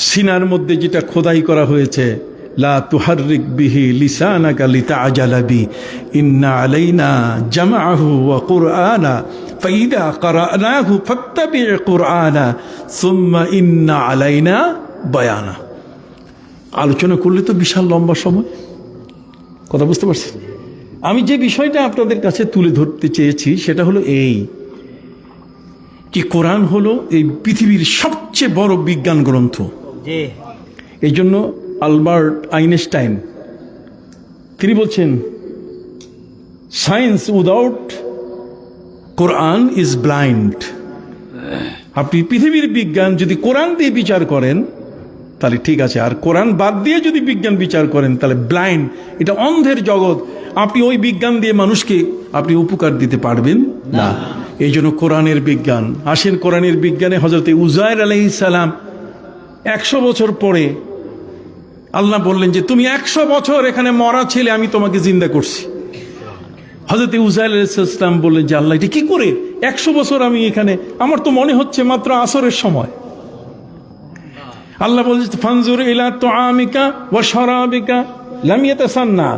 সিনার মধ্যে যেটা খোদাই করা হয়েছে, লা তুহাররিক বিহি লিসানাকা লিতাআজালা বি ইন্না আলাইনা জামআহু ওয়া কুরআনা ফাইদা ক্বারানাহু ফাত্তাবি' কুরআনা সুম্মা ইন্না আলাইনা বায়ানা। আলোচনা করলে তো বিশাল লম্বা সময়, কথা বুঝতে পারছেন। আমি যে বিষয়টা আপনাদের কাছে তুলে ধরতে চেয়েছি সেটা হলো এই, কি কোরআন হলো এই পৃথিবীর সবচেয়ে বড় বিজ্ঞান গ্রন্থ। এই জন্য আলবার্ট আইনস্টাইন তিনি বলছেন, science without Quran is blind. আপনি পৃথিবীর বিজ্ঞান যদি কোরআন দিয়ে বিচার করেন তাহলে ঠিক আছে, আর কোরআন বাদ দিয়ে যদি বিজ্ঞান বিচার করেন তাহলে ব্লাইন্ড, এটা অন্ধের জগৎ। আপনি ওই বিজ্ঞান দিয়ে মানুষকে আপনি উপকার দিতে পারবেন না। এই জন্য কোরআনের বিজ্ঞান। আসেন কোরআনের বিজ্ঞানে হযরতে উযায়ের আলাইহিস সালাম 100 বছর পরে আল্লাহ বললেন যে তুমি 100 বছর এখানে মরা ছিলে, আমি তোমাকে জিন্দা করছি। হযরতে উযায়ের আলাইহিস সালাম বললেন যে আল্লাহ, এটা কি করে 100 বছর আমি এখানে, আমার তো মনে হচ্ছে মাত্র আসরের সময়। আল্লাহ বলছে ফানজুর ইলা তুআমিকা ওয়া শারাবিকা লাম ইয়াতাসান্না,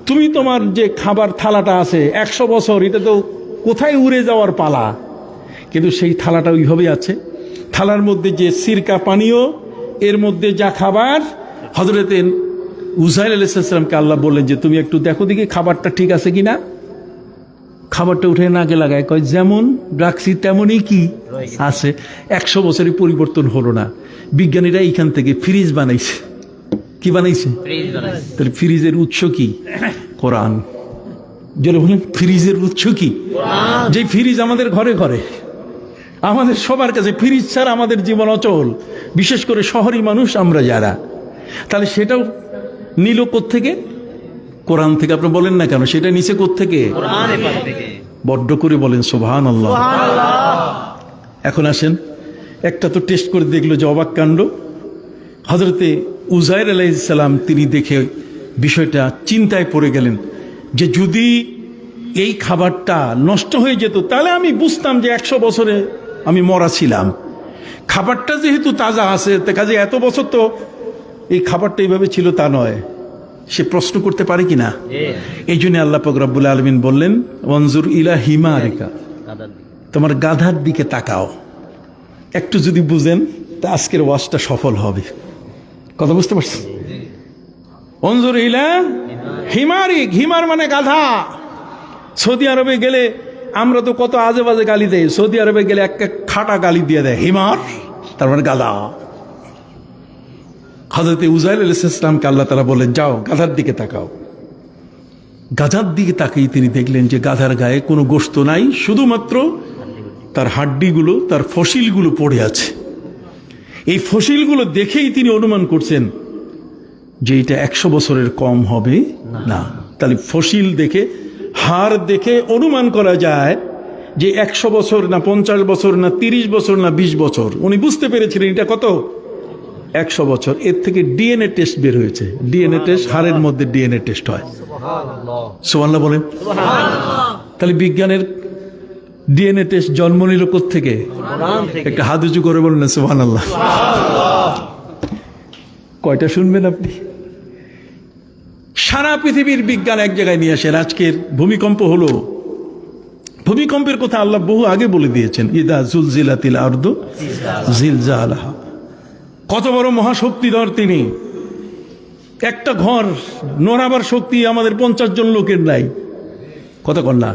তুমি তোমার যে খাবার থালাটা আছে 100 বছর, এটা তো কোথায় উড়ে যাওয়ার পালা, কিন্তু সেই থালাটা ওইভাবেই আছে। থালার মধ্যে যে সিরকা পানীয়, এর মধ্যে যা খাবার। হযরতে উযায়ের আলাইহিস সালামকে আল্লাহ বললেন যে তুমি একটু দেখো দেখি খাবারটা ঠিক আছে কিনা। খাবারটা উঠে নাকে লাগায়, কয় যেমন রাখছি তেমনই কি আছে, 100 বছরের পরিবর্তন হলো না। বিজ্ঞানীরা এইখান থেকে ফ্রিজ বানাইছে। কি বানাইছে? তাহলে ফ্রিজের উৎস কি? কোরআন। যেটা বলেন ফ্রিজের উৎস কি? যে ফ্রিজ আমাদের ঘরে ঘরে, আমাদের সবার কাছে ফ্রিজ ছাড়া আমাদের জীবন অচল, বিশেষ করে শহরি মানুষ আমরা যারা। তাহলে সেটাও নিল কোত্থেকে? কোরআন থেকে। আপনি বলেন না কেন সেটা নিচে কোত্থেকে? বড্ড করে বলেন সুবহানাল্লাহ। এখন আসেন, একটা তো টেস্ট করে দেখলো যে অবাক কাণ্ড। হযরতে উযায়ের আলাইহিস সালাম তিনি দেখে বিষয়টা চিন্তায় পড়ে গেলেন যে যদি এই খাবারটা নষ্ট হয়ে যেত তাহলে আমি বুঝতাম যে 100 বছরে আমি মরা ছিলাম। খাবারটা যেহেতু তাজা আছে, কাজে এত বছর তো এই খাবারটা এইভাবে ছিল তা নয়। সে প্রশ্ন করতে পারে কিনা? এই জন্য আল্লাহ পাক রব্বুল আলামিন বললেন ওয়ানজুর ইলা হিমারিকা, তোমার গাধার দিকে তাকাও। একটু যদি বুঝেন তা আজকের ওয়াজটা সফল হবে। কথা বুঝতে পারছেন? ওয়ানজুর ইলা হিমারিক, হিমার মানে গাধা। সৌদি আরবে গেলে আমরা তো কত আজে বাজে গালি দেয়, সৌদি আরবে গেলে একটা খাটা গালি দিয়ে দেয়, হিমার, তার মানে গাধা। হযরতে উযায়ের আলাইহিস সালামকে আল্লাহ তাআলা বললেন যাও গাধার দিকে তাকাও। গাধার দিকে তাকিয়ে তিনি দেখলেন যে গাধার গায়ে কোনো গোশত নাই, শুধুমাত্র তার হাড্ডিগুলো, তার ফসিলগুলো পড়ে আছে। এই ফসিলগুলো দেখেই তিনি অনুমান করছেন যে এটা 100 বছরের কম হবে না। তাহলে ফসিল দেখে, হাড় দেখে অনুমান করা যায় যে 100 বছর না 50 বছর না 30 বছর না 20 বছর। উনি বুঝতে পেরেছিলেন এটা কত, 100 বছর। এর থেকে ডিএনএ টেস্ট বের হয়েছে। ডিএনএ টেস্ট, হাড়ের মধ্যে ডিএনএ টেস্ট হয়। সুবহানাল্লাহ বলেন। তাহলে বিজ্ঞানের ডিএনএ টেস্ট জন্ম নিল কোত্থেকে? একটা হাত উঁচু করে বলেন না সুবহানাল্লাহ। কয়টা শুনবেন আপনি? সারা পৃথিবীর বিজ্ঞান এক জায়গায় নিয়ে আসেন। আজকের ভূমিকম্প হলো, ভূমিকম্পের কথা আল্লাহ বহু আগে বলে দিয়েছেন, ইদা জুলজিলাতিল আরদু জিলজালাহা। কত বড় মহাশক্তিধর তিনি। একটা ঘর নড়াবার শক্তি আমাদের 50 জন লোকের নাই, কথা কন না?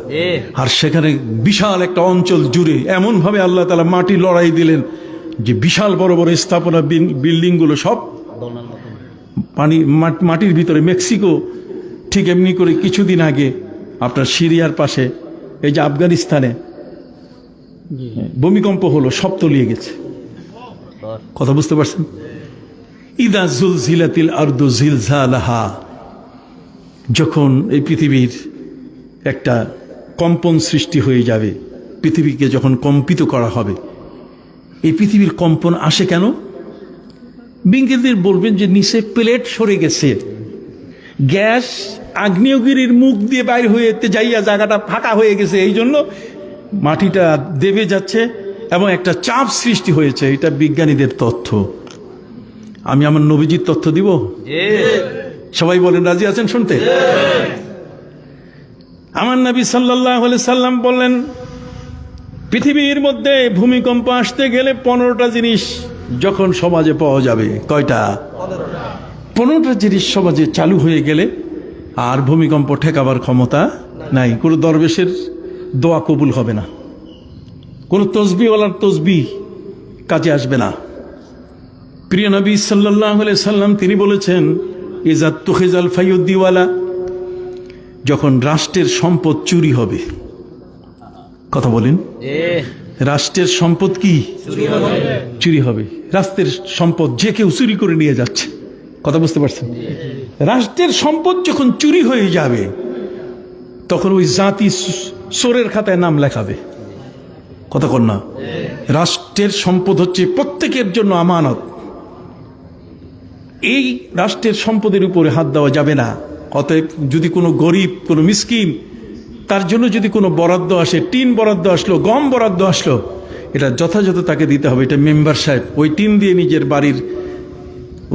আর সেখানে বিশাল একটা অঞ্চল জুড়ে এমন ভাবে আল্লাহ তাআলা মাটি লড়াই দিলেন যে বিশাল বড় বড় স্থাপনা বিল্ডিং গুলো সব মাটির ভিতরে। মেক্সিকো ঠিক এমনি করে কিছুদিন আগে আপনার সিরিয়ার পাশে এই যে আফগানিস্তানে ভূমিকম্প হলো, সব তলিয়ে গেছে। কথা বুঝতে পারছেন? ইদা জুলজিলাতিল আরদু জিলজালাহা, যখন এই পৃথিবীর একটা কম্পন সৃষ্টি হয়ে যাবে, পৃথিবীকে যখন কম্পিত করা হবে। এই পৃথিবীর কম্পন আসে কেন? বিজ্ঞানীদের বলবেন যে নিচে প্লেট সরে গেছে, গ্যাস আগ্নেয়গিরির মুখ দিয়ে বাইর হয়ে যাইয়া জায়গাটা ফাঁকা হয়ে গেছে, এই জন্য মাটিটা দেবে যাচ্ছে এবং একটা চাপ সৃষ্টি হয়েছে। এটা বিজ্ঞানীদের তথ্য। আমি আমার নবীজির তথ্য দিব? সবাই বলেন, রাজি আছেন শুনতে? আমার নবী সাল্লাল্লাহু আলাইহি সাল্লাম বললেন, পৃথিবীর মধ্যে ভূমিকম্প আসতে গেলে 15টা জিনিস যখন সমাজে পাওয়া যাবে। কয়টা? 15টা জিনিস সমাজে চালু হয়ে গেলে আর ভূমিকম্প ঠেকাবার ক্ষমতা নাই। কোনো দরবেশের দোয়া কবুল হবে না, কোনো তসবিহওয়ালার তসবিহ কাজে আসবে না। প্রিয় নবী সাল্লাল্লাহু আলাইহি সাল্লাম তিনি বলেছেন, ইজা তুখিজাল ফায়ুদ্দিওয়ালা, যখন রাষ্ট্রের সম্পদ চুরি হবে। কথা বলেন, রাষ্ট্রের সম্পদ কি চুরি হবে? রাষ্ট্রের সম্পদ যে কেউ চুরি করে নিয়ে যাচ্ছে। কথা বুঝতে পারছেন? রাষ্ট্রের সম্পদ যখন চুরি হয়ে যাবে তখন ওই জাতি চোরের খাতায় নাম লেখাবে। কথা কন না? রাষ্ট্রের সম্পদ হচ্ছে প্রত্যেকের জন্য আমানত। এই রাষ্ট্রের সম্পদের উপরে হাত দেওয়া যাবে না। অতএব যদি কোনো গরিব, কোনো মিসকিন, তার জন্য যদি কোনো বরাদ্দ আসে, টিন বরাদ্দ আসলো, গম বরাদ্দ আসলো, এটা যথাযথ তাকে দিতে হবে। এটা মেম্বার সাহেব ওই টিন দিয়ে নিজের বাড়ির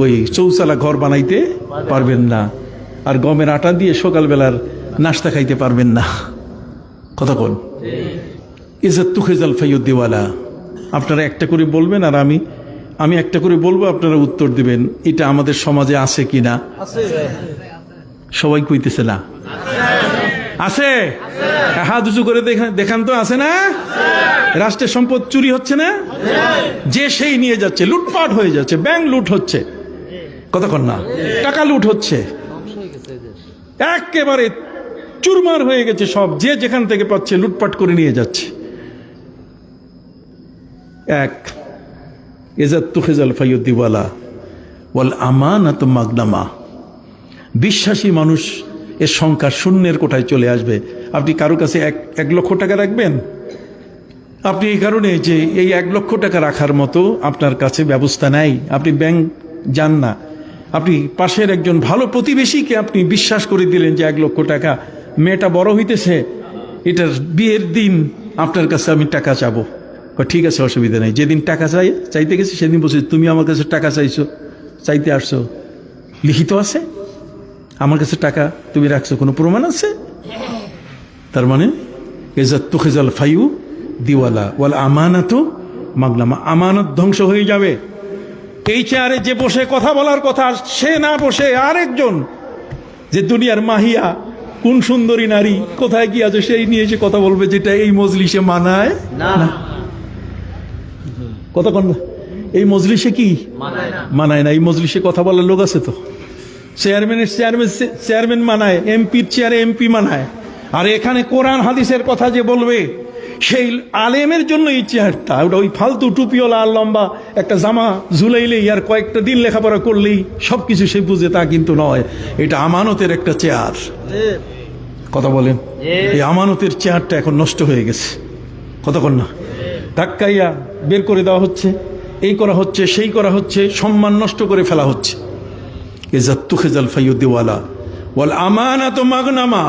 ওই চৌচালা ঘর বানাইতে পারবেন না, আর গমের আটা দিয়ে সকালবেলার নাস্তা খাইতে পারবেন না। কথা বল, ইজ্জত তুখিজাল ফায়ুদ্দিওয়ালা। আপনারা একটা করে বলবেন আর আমি একটা করে বলবো, আপনারা উত্তর দিবেন এটা আমাদের সমাজে আছে কিনা। সবাই কইতেছে না। আছে? হাত উঁচু করে দেখান তো, আছে না? রাষ্ট্রের সম্পদ চুরি হচ্ছে না? যে সেই নিয়ে যাচ্ছে, লুটপাট হয়ে যাচ্ছে, ব্যাংক লুট হচ্ছে। কতক্ষণ না? টাকা লুট হচ্ছে, একেবারে চুরমার হয়ে গেছে সব। যে যেখান থেকে পাচ্ছে লুটপাট করে নিয়ে যাচ্ছে। এক, ইজ্জত তুখিজাল ফায়ুদ্দিওয়ালা ওয়াল আমানাতু মাগনামা। বিশ্বাসী মানুষ এর সংখ্যা শূন্যের কোঠায় চলে আসবে। আপনি কারো কাছে 1 লক্ষ টাকা রাখবেন, আপনি এই কারণে যে এই 1 লক্ষ টাকা রাখার মতো আপনার কাছে ব্যবস্থা নাই, আপনি ব্যাংক যান না। আপনি পাশের একজন ভালো প্রতিবেশীকে আপনি বিশ্বাস করে দিলেন যে 1 লক্ষ টাকা, মেয়েটা বড় হইতেছে, এটার বিয়ের দিন আপনার কাছে আমি টাকা চাবো। ঠিক আছে, অসুবিধা নেই। যেদিন টাকা চাইতে গেছি সেদিন বলছি, তুমি আমার কাছে টাকা চাইতে আসছো, লিখিত আছে আমার কাছে টাকা তুমি রাখছো, কোনো প্রমাণ আছে? তার মানে ইজ্জত তুখিজাল ফায়ুদ্দিওয়ালা ওয়াল আমানাতু মাগনামা। আমানত ধ্বংস হয়ে যাবে। এই চেয়ারে যে বসে কথা বলার কথা, সে না বসে আরেকজন যে দুনিয়ার মাহিয়া, কোন সুন্দরী নারী কোথায় কি আছে সেই নিয়ে এসে কথা বলবে, যেটা এই মজলিসে মানায় না। কথা কন না? এই মজলিসে কি মানায় না? এই মজলিসে কথা বলার লোক আছে তো? চেয়ারম্যান মানায়, এমপির চেয়ারে এমপি মানায়। আর এখানে কোরআন হাদিসের কথা যে বলবে, সেই আলেমের জন্য এই চেয়ারটা। ওটা ওই ফালতু টুপিওয়ালা আর লম্বা একটা জামা ঝুলাইলেই আর কয়েকটা দিন লেখাপড়া করলেই সবকিছু সে বুঝে, তা কিন্তু নয়। এটা আমানতের একটা চেয়ার। কথা বলেন, এই আমানতের চেয়ারটা এখন নষ্ট হয়ে গেছে। কতক্ষণ না? ধাক্কাইয়া বের করে দেওয়া হচ্ছে, এই করা হচ্ছে, সেই করা হচ্ছে, সম্মান নষ্ট করে ফেলা হচ্ছে। ইজ্জত তুখিজাল ফায়ুদ্দিওয়ালা ওয়াল আমানাতু মাগনামা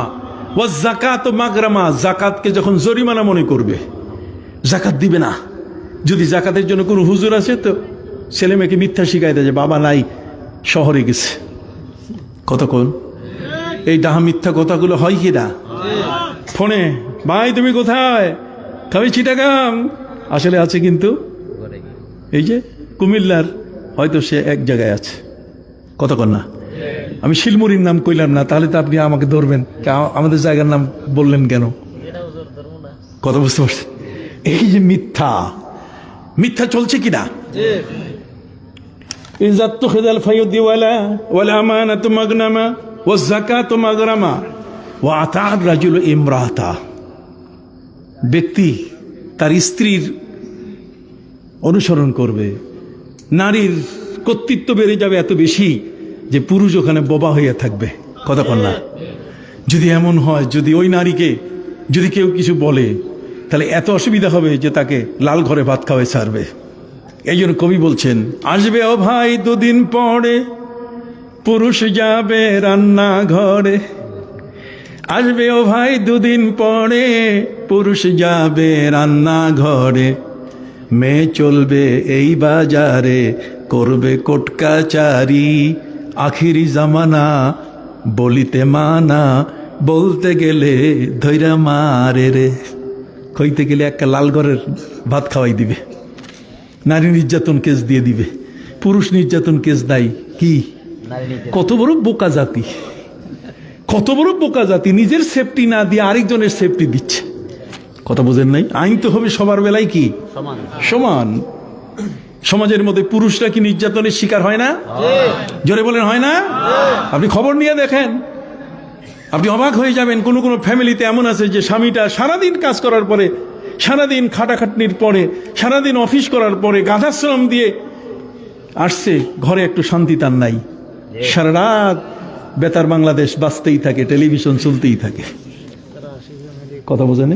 ওয়াজ যাকাতু মাগরামা। যাকাতকে যখন জরিমানা মনে করবে, যাকাত দিবে না। যদি যাকাতের জন্য কোনো হুজুর আছে তো ছেলে মেয়েকে মিথ্যা শিখাই দেয় যে বাবা নাই, শহরে গেছে। কতক্ষণ এই ডাহা মিথ্যা কথাগুলো হয় কি না? ফোনে, ভাই তুমি কোথায়, খাবি চিটাগাং? আসলে আছে কিন্তু এই যে কুমিল্লার, হয়তো সে এক জায়গায় আছে। কতক্ষণ না, আমি শিলমুড়ির নাম কইলাম না, তাহলে তো আপনি আমাকে ধরবেন, আমাদের জায়গার নাম বললেন কেন? কথা বুঝতে পারছেন? এই যে মিথ্যা, মিথ্যা চলছে কিনা? ইজ্জাত তো খেদাল ফায়ুদি ওয়ালা ওয়ালা আমানাতু মাগনামা ওয়াজ যাকাতু মাগরামা ওয়া আতা'আর রাজুলু ইমরাতা। ব্যক্তি তার স্ত্রীর অনুসরণ করবে, নারীর কর্তৃত্ব বেড়ে যাবে এত বেশি যে পুরুষ ওখানে বোবা হয়ে থাকবে। কতক্ষণ না? যদি এমন হয়, যদি ওই নারীকে যদি কেউ কিছু বলে, তাহলে এত অসুবিধা হবে যে তাকে লাল ঘরে ভাত খাওয়াই ছাড়বে। এই জন্য কবি বলছেন, আসবে ও ভাই দুদিন পরে পুরুষ যাবে রান্না ঘরে। আসবে ও ভাই দুদিন পরে পুরুষ যাবে রান্না ঘরে। মেয়ে চলবে এই বাজারে করবে কোটকাচারি। আখিরি জামানা বলিতে মানা, বলতে গেলে ধৈরা মারে রে। কইতে গেলে একটা লাল ঘরের ভাত খাওয়াই দিবে, নারী নির্যাতন কেস দিয়ে দিবে, পুরুষ নির্যাতন কেস দেয়। কি কত বড় বোকা জাতি, কত বড় বোকা জাতি! নিজের সেফটি না দিয়ে আরেকজনের সেফটি দিচ্ছে। কথা বোঝেন নাই? আইন তো হবে সবার বেলায় কি সমান। সমাজের মধ্যে পুরুষরা কি নির্যাতনের শিকার হয় না? জোরে বলেন হয় না? আপনি খবর নিয়ে দেখেন, আপনি অবাক হয়ে যাবেন। কোন কোন ফ্যামিলিতে এমন আছে যে স্বামীটা সারাদিন কাজ করার পরে, সারাদিন খাটাখাটনির পরে, সারাদিন অফিস করার পরে গাধাশ্রম দিয়ে আসছে, ঘরে একটু শান্তি তার নাই। সারা রাত বেতার বাংলাদেশ বাজতেই থাকে, টেলিভিশন চলতেই থাকে। কথা বোঝেন?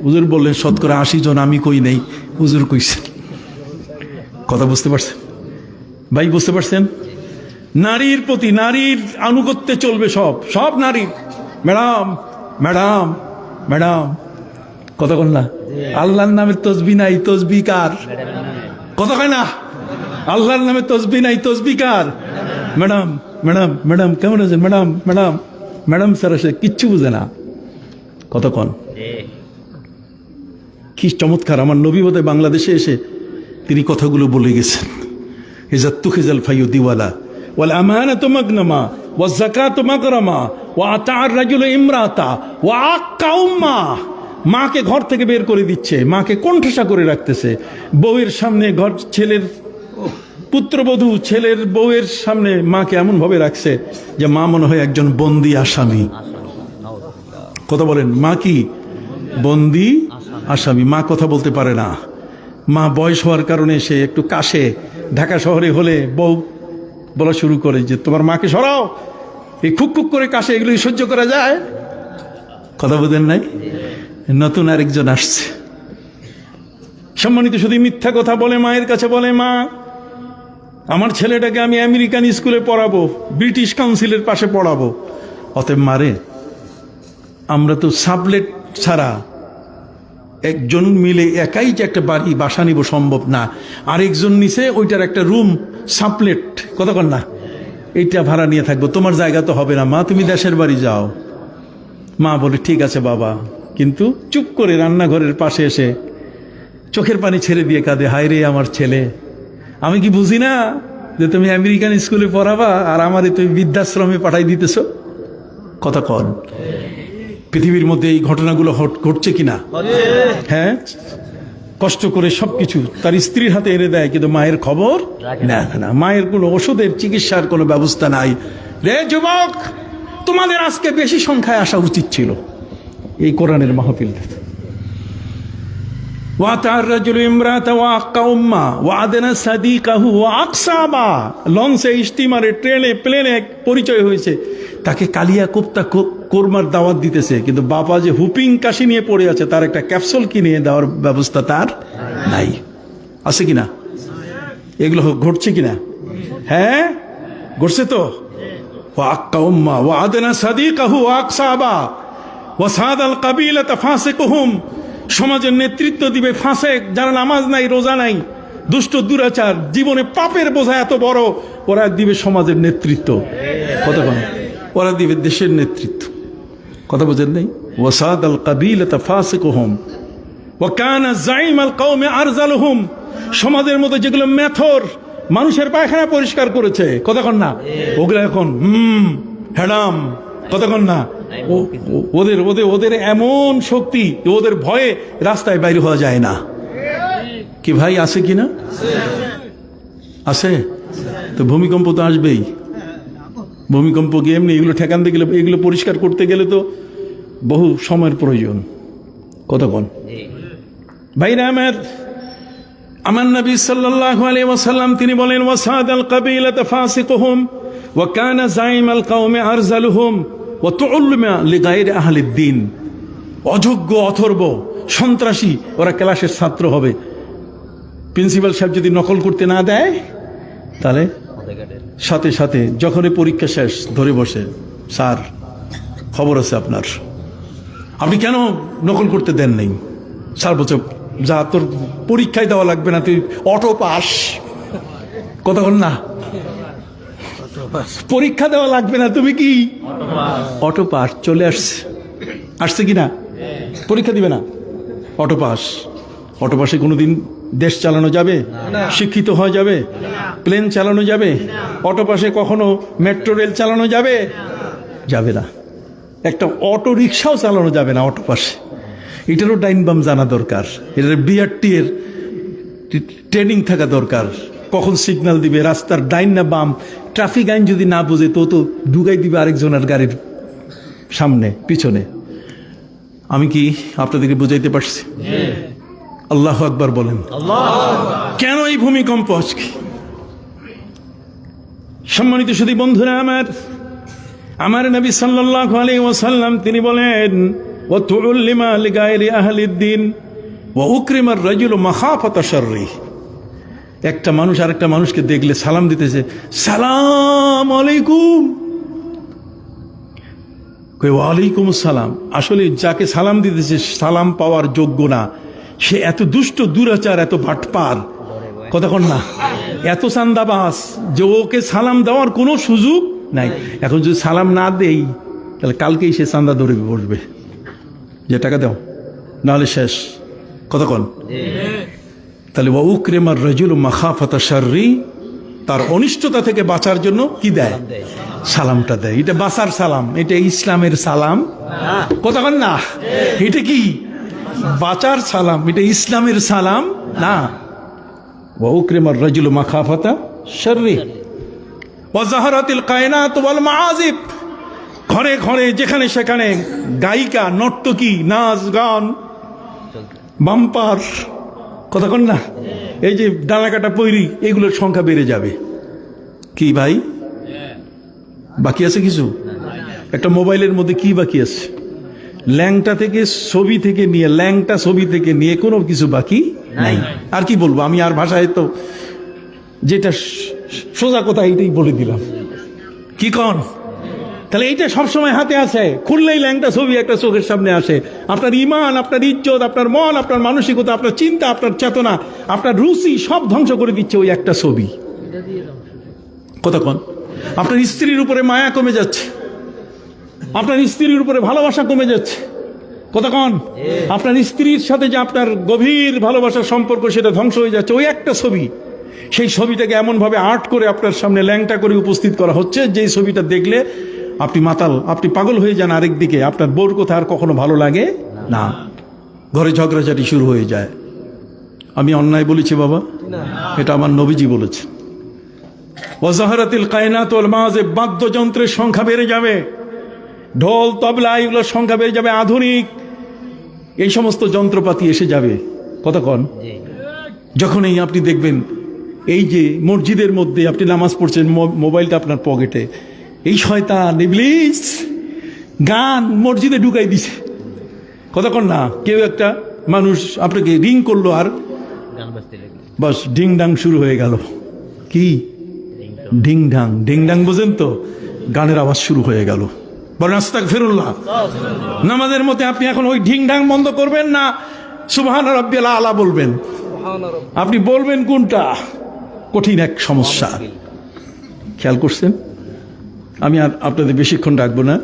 হুজুর বললেন শতকরা ৮০ জন, আমি কই নেই, হুজুর কইছেন। কথা বুঝতে পারছেন ভাই? বুঝতে পারছেন? নারীর প্রতি, নারীর আনুগত্যে চলবে সব, সব নারীর। ম্যাডাম ম্যাডাম ম্যাডাম, কথা কন না? আল্লাহর নামে তসবি নাই, তসবি কার? কথা কয় না? আল্লাহর নামে তসবি নাই, তসবি কার? ম্যাডাম ম্যাডাম ম্যাডাম, কেমন আছেন ম্যাডাম? ম্যাডাম ম্যাডাম স্যার সে কিচ্ছু বুঝে না। কতক্ষণ? কি চমৎকার! আমার নবী বোধহয় বাংলাদেশে এসে তিনি কথাগুলো বলে গেছেন। ইজ্জাতু খিজাল ফায়ুদিওয়ালা ওয়াল আমানাতু মাগনামা ওয়াজ যাকাতু মাগরামা ওয়া আতা'আর রাজুলু ইমরাতা ওয়া আক্কা উম্মা। মাকে ঘর থেকে বের করে দিচ্ছে, মাকে কণ্ঠসা করে রাখতেছে। বউয়ের সামনে, ঘর ছেলের পুত্রবধূ ছেলের বউয়ের সামনে মাকে এমন ভাবে রাখছে যে মা মনে হয় একজন বন্দী আসামি। কথা বলেন? মা কি বন্দী আসামি? মা কথা বলতে পারে না। মা বয়স হওয়ার কারণে সে একটু কাশে। ঢাকা শহরে হলে বউ বলা শুরু করে যে তোমার মাকে সরাও, এই খুক খুক করে কাশে, এগুলো সহ্য করা যায়? কথা বোঝেন নাই? নতুন আরেকজন আসছে, সম্মানিত শুধু মিথ্যা কথা বলে, মায়ের কাছে বলে, মা আমার ছেলেটাকে আমি আমেরিকান স্কুলে পড়াবো, ব্রিটিশ কাউন্সিলের পাশে পড়াবো। অতএব মারে, আমরা তো সাবলেট ছাড়া একজন মিলে একাই যে একটা বাড়ি বাসা নিব সম্ভব না। আরেকজন নিচে ওইটার একটা রুম সাবলেট, কতক্ষণ না, এইটা ভাড়া নিয়ে থাকবো, তোমার জায়গা তো হবে না মা, তুমি দেশের বাড়ি যাও। মা বলে ঠিক আছে বাবা, কিন্তু চুপ করে রান্নাঘরের পাশে এসে চোখের পানি ছেড়ে দিয়ে কাঁদে, হায় রে আমার ছেলে, আমি কি বুঝি না যে তুমি আমেরিকান স্কুলে পড়াবা আর আমারে তুমি বৃদ্ধাশ্রমে পাঠাই দিতেছ? কথা কন। পৃথিবীর মধ্যে এই ঘটনাগুলো ঘটছে কিনা? হ্যাঁ, কষ্ট করে সবকিছু তার স্ত্রীর হাতে এনে দেয়, কিন্তু মায়ের খবর না। মায়ের কোনো ওষুধের চিকিৎসার কোনো ব্যবস্থা নাই। রে যুবক, তোমাদের আজকে বেশি সংখ্যায় আসা উচিত ছিল এই কোরআনের মাহফিল। লঞ্চে, স্টিমারে, ট্রেনে, প্লেনে পরিচয় হয়েছে, তাকে কালিয়া কোপ্তা কোরমার দাওয়াত দিতেছে, কিন্তু বাবা যে হুপিং কাশি নিয়ে পড়ে আছে, তার একটা ক্যাপসুল কিনে দেওয়ার ব্যবস্থা তার নাই। আছে কিনা? এগুলো ঘটছে কিনা? হ্যাঁ, ঘটছে তো। ওয়াক্কা উম্মা ওয়া আদনা সাদিকাহু ওয়া আকসাবা ওয়া সাদাল কাবিলাতা ফাসিকুহুম। সমাজের নেতৃত্ব দিবে ফাসেক, যারা নামাজ নাই, রোজা নাই, দুষ্ট দুরাচার, জীবনে পাপের বোঝা এত বড়, ওরা দিবে সমাজের নেতৃত্ব। কতক্ষণ? ওরা দিবে দেশের নেতৃত্ব। কথা বোঝেন নাই? ওয়াসাদ আল কাবিলাতা ফাসিকুহুম ওয়া কানা যাইম আল কওমি আরজালুহুম। সমাজের মধ্যে যেগুলো মেথর মানুষের পায়খানা পরিষ্কার করেছে, কতক্ষণ না, ওগুলো এখন হ্যাডাম, কতক্ষণ না, ওদের ওদের ওদের এমন শক্তি, ওদের ভয়ে রাস্তায় বাইরে হওয়া যায় না। কি ভাই আছে কি না? আছে। তো ভূমিকম্প তো আসবেই। ভূমিকম্প কি এমনি এগুলো ঠেকানতে গেলে, এগুলো পরিষ্কার করতে গেলে তো বহু সময়ের প্রয়োজন, কতক্ষণ। ভাইরা আমার নবী সাল্লাল্লাহু আলাইহি ওয়াসাল্লাম তিনি বলেন, ওয়াসাদাল কাবিলাতা ফাসিকুহুম ওয়া কানা যাইমাল কওমি আরজালুহুম ওয়া তুউল্লিমা লিগাইরি আহলিদ দ্বীন। অযোগ্য, অথর্ব, সন্ত্রাসী ওরা ক্লাসের ছাত্র হবে। প্রিন্সিপাল সাহেব যদি নকল করতে না দেয়, তাহলে সাথে সাথে যখনই পরীক্ষা শেষ ধরে বসে, স্যার খবর আছে আপনার, আপনি কেন নকল করতে দেন নাই? স্যার বলছে, যা তোর পরীক্ষায় দেওয়া লাগবে না, তুই অটো পাস। কতক্ষণ না, পরীক্ষা দেওয়া লাগবে না, তুমি কি অটো পাস। চলে আসছে কি না? পরীক্ষা দিবে না, অটো পাস। অটো পাসে কোনোদিন দেশ চালানো যাবে? শিক্ষিত হওয়া যাবে? প্লেন চালানো যাবে? অটো পাসে কখনো মেট্রো রেল চালানো যাবে? যাবে না। একটা অটো রিক্সাও চালানো যাবে না অটো পাসে। এটারও ডাইন বাম জানা দরকার, এটার বিআরটি এর ট্রেনিং থাকা দরকার। কখন সিগন্যাল দিবে, রাস্তার ডাইন না বাম, ট্রাফিক আইন যদি না বুঝে তো ঢুকাই দিবে আরেকজনের গাড়ির সামনে পিছনে। আমি কি আপনাদেরকে বুঝাইতে পারছি? আল্লাহু আকবার বলেন। কেন এই ভূমিকম্প আজকে? সম্মানিত সুধী বন্ধুরা, আমার নবী সাল্লাল্লাহু আলাইহি ওয়াসাল্লাম তিনি বলেন, ওয়া তুউল্লিমা লিগাইরি আহলিদ দ্বীন ওয়া উকরিমার রাজুলু মাখাফাতা শাররি। একটা মানুষ আরেকটা মানুষকে দেখলে সালাম দিতেছে, সালাম আলাইকুম, কই ওয়ালাইকুম আসসালাম। আসলে যাকে সালাম দিতেছে সালাম পাওয়ার যোগ্য না, সে এত দুষ্ট, দুরাচার, এত ভাটপার, কতক্ষণ না, এত চান্দাবাজ যে ওকে সালাম দেওয়ার কোনো সুযোগ নাই। এখন যদি সালাম না দেই, তাহলে কালকেই সে চান্দা ধরে বসবে, যে টাকা দাও, নাহলে শেষ, কতক্ষণ। তাহলে ওয়া উকরিমার রাজুলু মাখাফাতা শাররি, তার অনিষ্টতা থেকে বাঁচার জন্য কি দেয়? সালামটা দেয়। এটা বাঁচার সালাম, এটা ইসলামের সালাম, কতক্ষণ না, এটা কি বাঁচার সালাম, এটা ইসলামের সালাম না। ওয়া উকরিমার রাজুলু মাখাফাতা শাররি ওয়া যাহারাতিল কায়নাত ওয়াল মাআজিব। ঘরে ঘরে যেখানে সেখানে গায়িকা, নর্তকী, নাচ গান, বাম্পার, কতক্ষণ না, এই যে ডানাকাটা পৈরি, এগুলোর সংখ্যা বেড়ে যাবে। কি ভাই বাকি আছে কিছু? একটা মোবাইলের মধ্যে কি বাকি আছে? ল্যাংটা থেকে ছবি থেকে নিয়ে, ল্যাংটা ছবি থেকে নিয়ে কোনো কিছু বাকি নাই। আর কি বলবো আমি, আর ভাষায় তো যেটা সোজা কথা এইটাই বলে দিলাম। কি কন? তাহলে এইটা সবসময় হাতে আছে, খুললেই ল্যাংটা ছবি একটা চোখের সামনে আসে। আপনার ইমান, আপনার ইজ্জত, আপনার মন, আপনার মানসিকতা, আপনার চিন্তা, আপনার চেতনা, আপনার রুচি সব ধ্বংস করে দিচ্ছে ওই একটা ছবি। কতক্ষণ? আপনার স্ত্রীর উপরে মায়া কমে যাচ্ছে, আপনার স্ত্রীর উপরে ভালোবাসা কমে যাচ্ছে, কতক্ষণ? আপনার স্ত্রীর সাথে যে আপনার গভীর ভালোবাসার সম্পর্ক, সেটা ধ্বংস হয়ে যাচ্ছে ওই একটা ছবি। সেই ছবিটাকে এমনভাবে আর্ট করে আপনার সামনে ল্যাংটা করে উপস্থিত করা হচ্ছে, যেই ছবিটা দেখলে আপনি মাতাল, আপনি পাগল হয়ে যান। আরেকদিকে আপনার বোর কথা আর কখনো ভালো লাগে না, ঘরে ঝগড়াঝাটি শুরু হয়ে যায়। আমি অন্যায় বলেছি বাবা? এটা আমার নবীজি বলেছে। ওয়া যাহারাতিল কায়নাত ওয়াল মাআজিব, বাদ্যযন্ত্রের সংখ্যা বেড়ে যাবে, ঢোল তবলা এগুলোর সংখ্যা বেড়ে যাবে, আধুনিক এই সমস্ত যন্ত্রপাতি এসে যাবে। কতক্ষণ? যখনই আপনি দেখবেন এই যে মসজিদের মধ্যে আপনি নামাজ পড়ছেন, মোবাইলটা আপনার পকেটে, এই শয়তান ইবলিস গান মসজিদে ঢুকাই দিছে, কতক্ষণ না, কেউ একটা মানুষ আপনাকে রিং করলো আর বাস ডিং ডাং শুরু হয়ে গেল। কি ডিং ডাং? ডিং ডাং বোঝেন তো? গানের আওয়াজ শুরু হয়ে গেল। বলেন আস্তাগফিরুল্লাহ। নামাজের মধ্যে আপনি এখন ওই ঢিং ঢাং বন্ধ করবেন না সুবহান রাব্বিয়াল আলা বলবেন? আপনি বলবেন কোনটা? কঠিন এক সমস্যা। খেয়াল করছেন? আমি আর আপনাদের বেশিক্ষণ রাখবো না,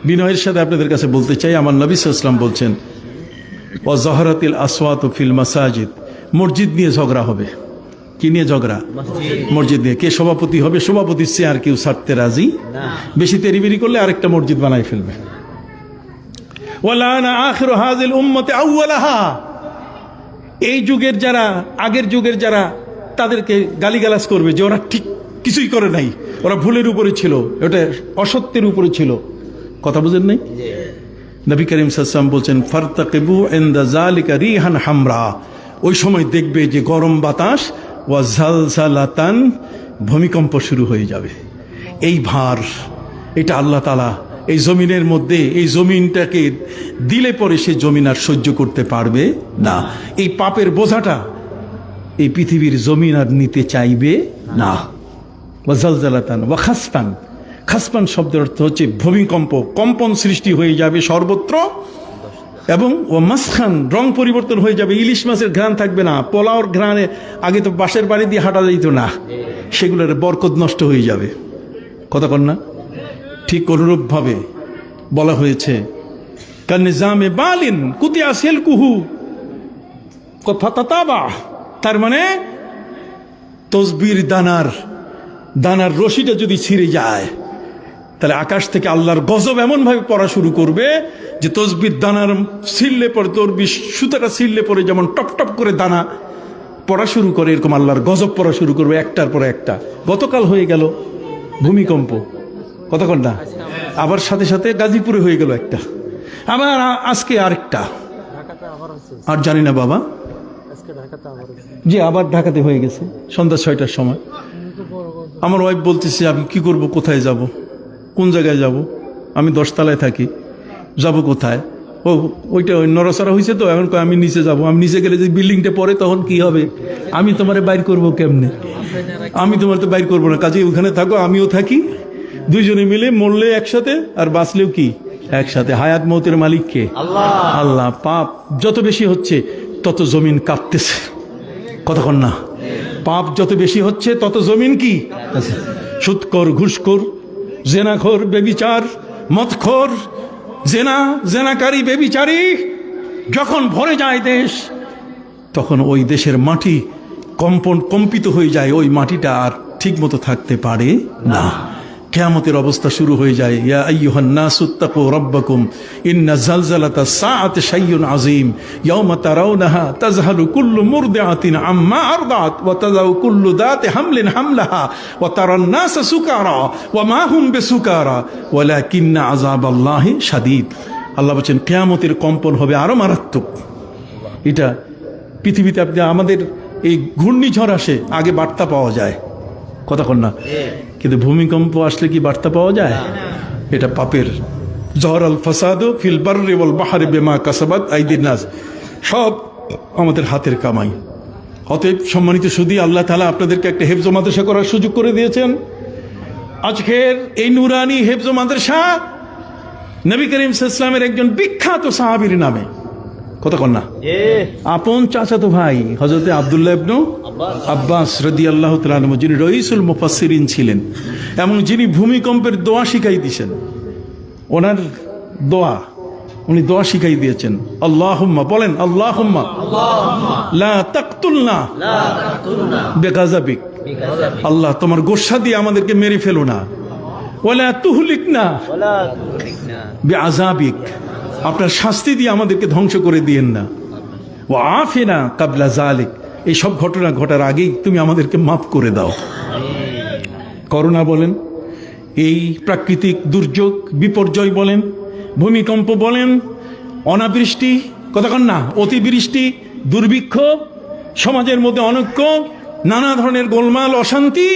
বিনয়ের সাথে আপনাদের কাছে বলতে চাই, আমার নবী সাল্লাল্লাহু আলাইহি ওয়াসাল্লাম বলছেন ওয়া যাহারাতিল আসওয়াতু ফিল মাসাজিদ, মসজিদ নিয়ে ঝগড়া হবে। কি নিয়ে ঝগড়া? মসজিদ নিয়ে। কে সভাপতি হবে? সভাপতির চেয়ার কেউ ছাড়তে রাজি বেশি তেরিবেরি করলে আরেকটা মসজিদ বানাই ফেলবে। ওয়ালানা আখিরু হাযিল উম্মতি আউওয়ালাহা, এই যুগের যারা, আগের যুগের যারা, তাদেরকে গালিগালাজ করবে যে ওরা ঠিক কিছুই করে নাই, ওরা ভুলের উপরে ছিল, ওটা অসত্যের উপরে ছিল। কথা বুঝেন নাই? নবী করিম সাল্লাল্লাহু আলাইহি ওয়াসাল্লাম বলছেন ফারতাকিবু ইনদা যালিকা রিহান হামরা, ওই সময় দেখবে যে গরম বাতাস, ওয়া জালজালাতান, ভূমিকম্প শুরু হয়ে যাবে। এই ভার, এটা আল্লাহ তাআলা এই জমিনের মধ্যে, এই জমিনটাকে দিলে পরে সে জমিন আর সহ্য করতে পারবে না। এই পাপের বোঝাটা এই পৃথিবীর জমিন আর নিতে চাইবে না। ওয়া জালজালাতান ওয়া খাসফান, খাসফান শব্দের অর্থ হচ্ছে ভূমিকম্প, কম্পন সৃষ্টি হয়ে যাবে সর্বত্র। এবং ও মাসখান, রং পরিবর্তন হয়ে যাবে, ইলিশ মাছের ঘ্রাণ থাকবে না, পোলাওর ঘ্রাণে, আগে তো বাঁশের বাড়ি দিয়ে হাঁটা যেত না, সেগুলোর বরকত নষ্ট হয়ে যাবে। কথা কন না? ঠিক অনুরূপভাবে বলা হয়েছে কান্নিজামে বালিন কুতিয়া সিলকুহু ফাতাতাবা, তার মানে তসবির দানার রশিটা যদি ছিঁড়ে যায়, তাহলে আকাশ থেকে আল্লাহর গজব এমন ভাবে পড়া শুরু করবে যে তসবির দানার ছিঁড়লে পরে, তসবির সুতাটা ছিঁড়লে পরে যেমন টপ টপ করে দানা পড়া শুরু করে, এরকম আল্লাহর গজব পড়া শুরু করবে একটার পর একটা। গতকাল হয়ে গেল ভূমিকম্প, কতক্ষণ না, আবার সাথে সাথে গাজীপুরে হয়ে গেল একটা, আবার আজকে আরেকটা, আর জানি না বাবা, জি আবার ঢাকাতে হয়ে গেছে সন্ধ্যা 6টার সময়। আমার ওয়াইফ বলতেছে আমি কি করব, কোথায় যাব, কোন জায়গায় যাব, আমি 10 তলায় থাকি, যাব কোথায়? ওইটা ওই নড়াচড়া হয়েছে তো, এখন আমি নিচে যাব, আমি নিচে গেলে যদি বিল্ডিংটা পড়ে তখন কি হবে? আমি তোমারে বাইর করব কেমনে? আমি তোমার তো বাইর করবো না, কাজে ওখানে থাকো, আমিও থাকি, দুইজনে মিলে মরলে একসাথে, আর বাঁচলেও কি একসাথে। হায়াত মৌতের মালিক কে? আল্লাহ। পাপ যত বেশি হচ্ছে তত জমিন কাঁপতেছে, কতক্ষণ না, পাপ যত বেশি হচ্ছে তত জমিন কি, সুদখোর, ঘুষখোর, জেনাখোর, বেবিচার, মদখোর, জেনাকারী, বেবিচারী যখন ভরে যায় দেশ, তখন ওই দেশের মাটি কম্পিত হয়ে যায়, ওই মাটিটা আর ঠিক মতো থাকতে পারে না। কিয়ামতের অবস্থা শুরু হয়ে যায়। ইয়া আইয়ুহান নাসু তাকু রাব্বাকুম ইন্না জালজালাতাস সাআতি শাইউন আযীম ইয়াওমা তারাউনাহা তাযহালু কুল্লু মুরদিআতিন আম্মা আরদাত ওয়া তাযাউ কুল্লু যাতি হামলিন হামলাহা ওয়া তারান নাসা সুকারা ওয়া মা হুম বিসুকারা ওয়ালাকিন্না আযাবাল্লাহি শাদীদ। আল্লাহ বলেন কিয়ামতের কম্পন হবে আরো মারাত্মক। এটা পৃথিবীতে আপনি আমাদের এই ঘূর্ণিঝড় আসে, আগে বার্তা পাওয়া যায়, কতক্ষণ না, কিন্তু ভূমিকম্প আসলে কি বার্তা পাওয়া যায়? এটা পাপের। জহরাল ফাসাদু ফিল বাররি ওয়াল বাহরি বিমা কাসাবাত আইদিন নাস, সব আমাদের হাতের কামাই। অতএব সম্মানিত সুধী, আল্লাহ তাআলা আপনাদেরকে একটা হেফজ মাদ্রাসা করার সুযোগ করে দিয়েছেন। আজকের এই নুরানি হেফজ মাদ্রাসা নবী করিম সাল্লাল্লাহু আলাইহি ওয়াসাল্লামের একজন বিখ্যাত সাহাবীর নামে, কতক্ষণ না, আপন চাচাতো ভাই হযরতে আব্দুল্লাহ ইবনে আব্বাস রাদিয়াল্লাহু তাআলা আনহু, যিনি রইসুল মুফাসসিরিন ছিলেন এবং যিনি ভূমিকম্পের দোয়া শিখাই দিয়েছেন, ওনার দোয়া, উনি দোয়া শিখাই দিয়েছেন। আল্লাহুম্মা, বলেন আল্লাহুম্মা লা তাকতুলনা বিগাযাবিক, আল্লাহ তোমার গোসা দিয়ে আমাদেরকে মেরে ফেলো না, ওয়ালা তুহলিকনা বিআযাবিক, আপনার শাস্তি দিয়ে আমাদেরকে ধ্বংস করে দিয়েন না, ওয়া আফিনা কাবলা যালিক, এই সব ঘটনা ঘটার আগেই তুমি আমাদেরকে মাফ করে দাও। করোনা বলেন, এই প্রাকৃতিক দুর্যোগ বিপর্যয় বলেন, ভূমিকম্প বলেন, অনাবৃষ্টি, কতক্ষণ না, অতিবৃষ্টি, দুর্ভিক্ষ, সমাজের মধ্যে অনৈক্য, নানা ধরনের গোলমাল, অশান্তি,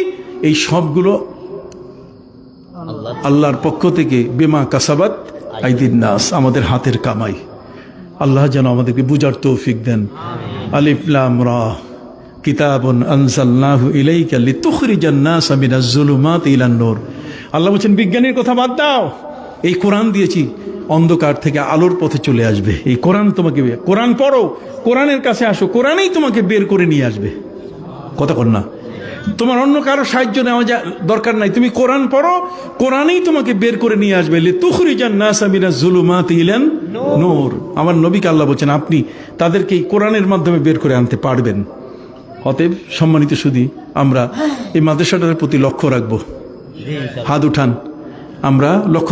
এই সবগুলো আল্লাহর পক্ষ থেকে বিমা কাসাবাত আইদিন নাস, আমাদের হাতের কামাই। আল্লাহ যেন আমাদেরকে বুঝার তৌফিক দেন। আলিফ লাম রা কিতাবুন আনজালনাহু ইলাইকা লিতুখরিজান নাসা মিনাজ যুলুমাতি ইলান নূর। আল্লাহ বলেন বিজ্ঞানের কথা বাদ দাও, এই কোরআন দিয়েছি, অন্ধকার থেকে আলোর পথে চলে আসবে। এই কোরআন তোমাকে, কোরআন পড়ো, কোরআনের কাছে আসো, কোরআনেই তোমাকে বের করে নিয়ে আসবে, কতক্ষণ না। তোমার অন্য কারো সাহায্য নেওয়া দরকার নাই, তুমি কোরআন পড়ো, কোরআনই তোমাকে বের করে নিয়ে আসবে। লিতুখরিজান নাসা মিনাজ জুলুমাতি ইলান নূর। আমার নবীকে আল্লাহ বলছেন আপনি তাদেরকে এই কোরআনের মাধ্যমে বের করে আনতে পারবেন। অতএব সম্মানিত সুধী, আমরা এই মাদ্রাসাটার প্রতি লক্ষ্য রাখবো। হাত উঠান, আমরা লক্ষ্য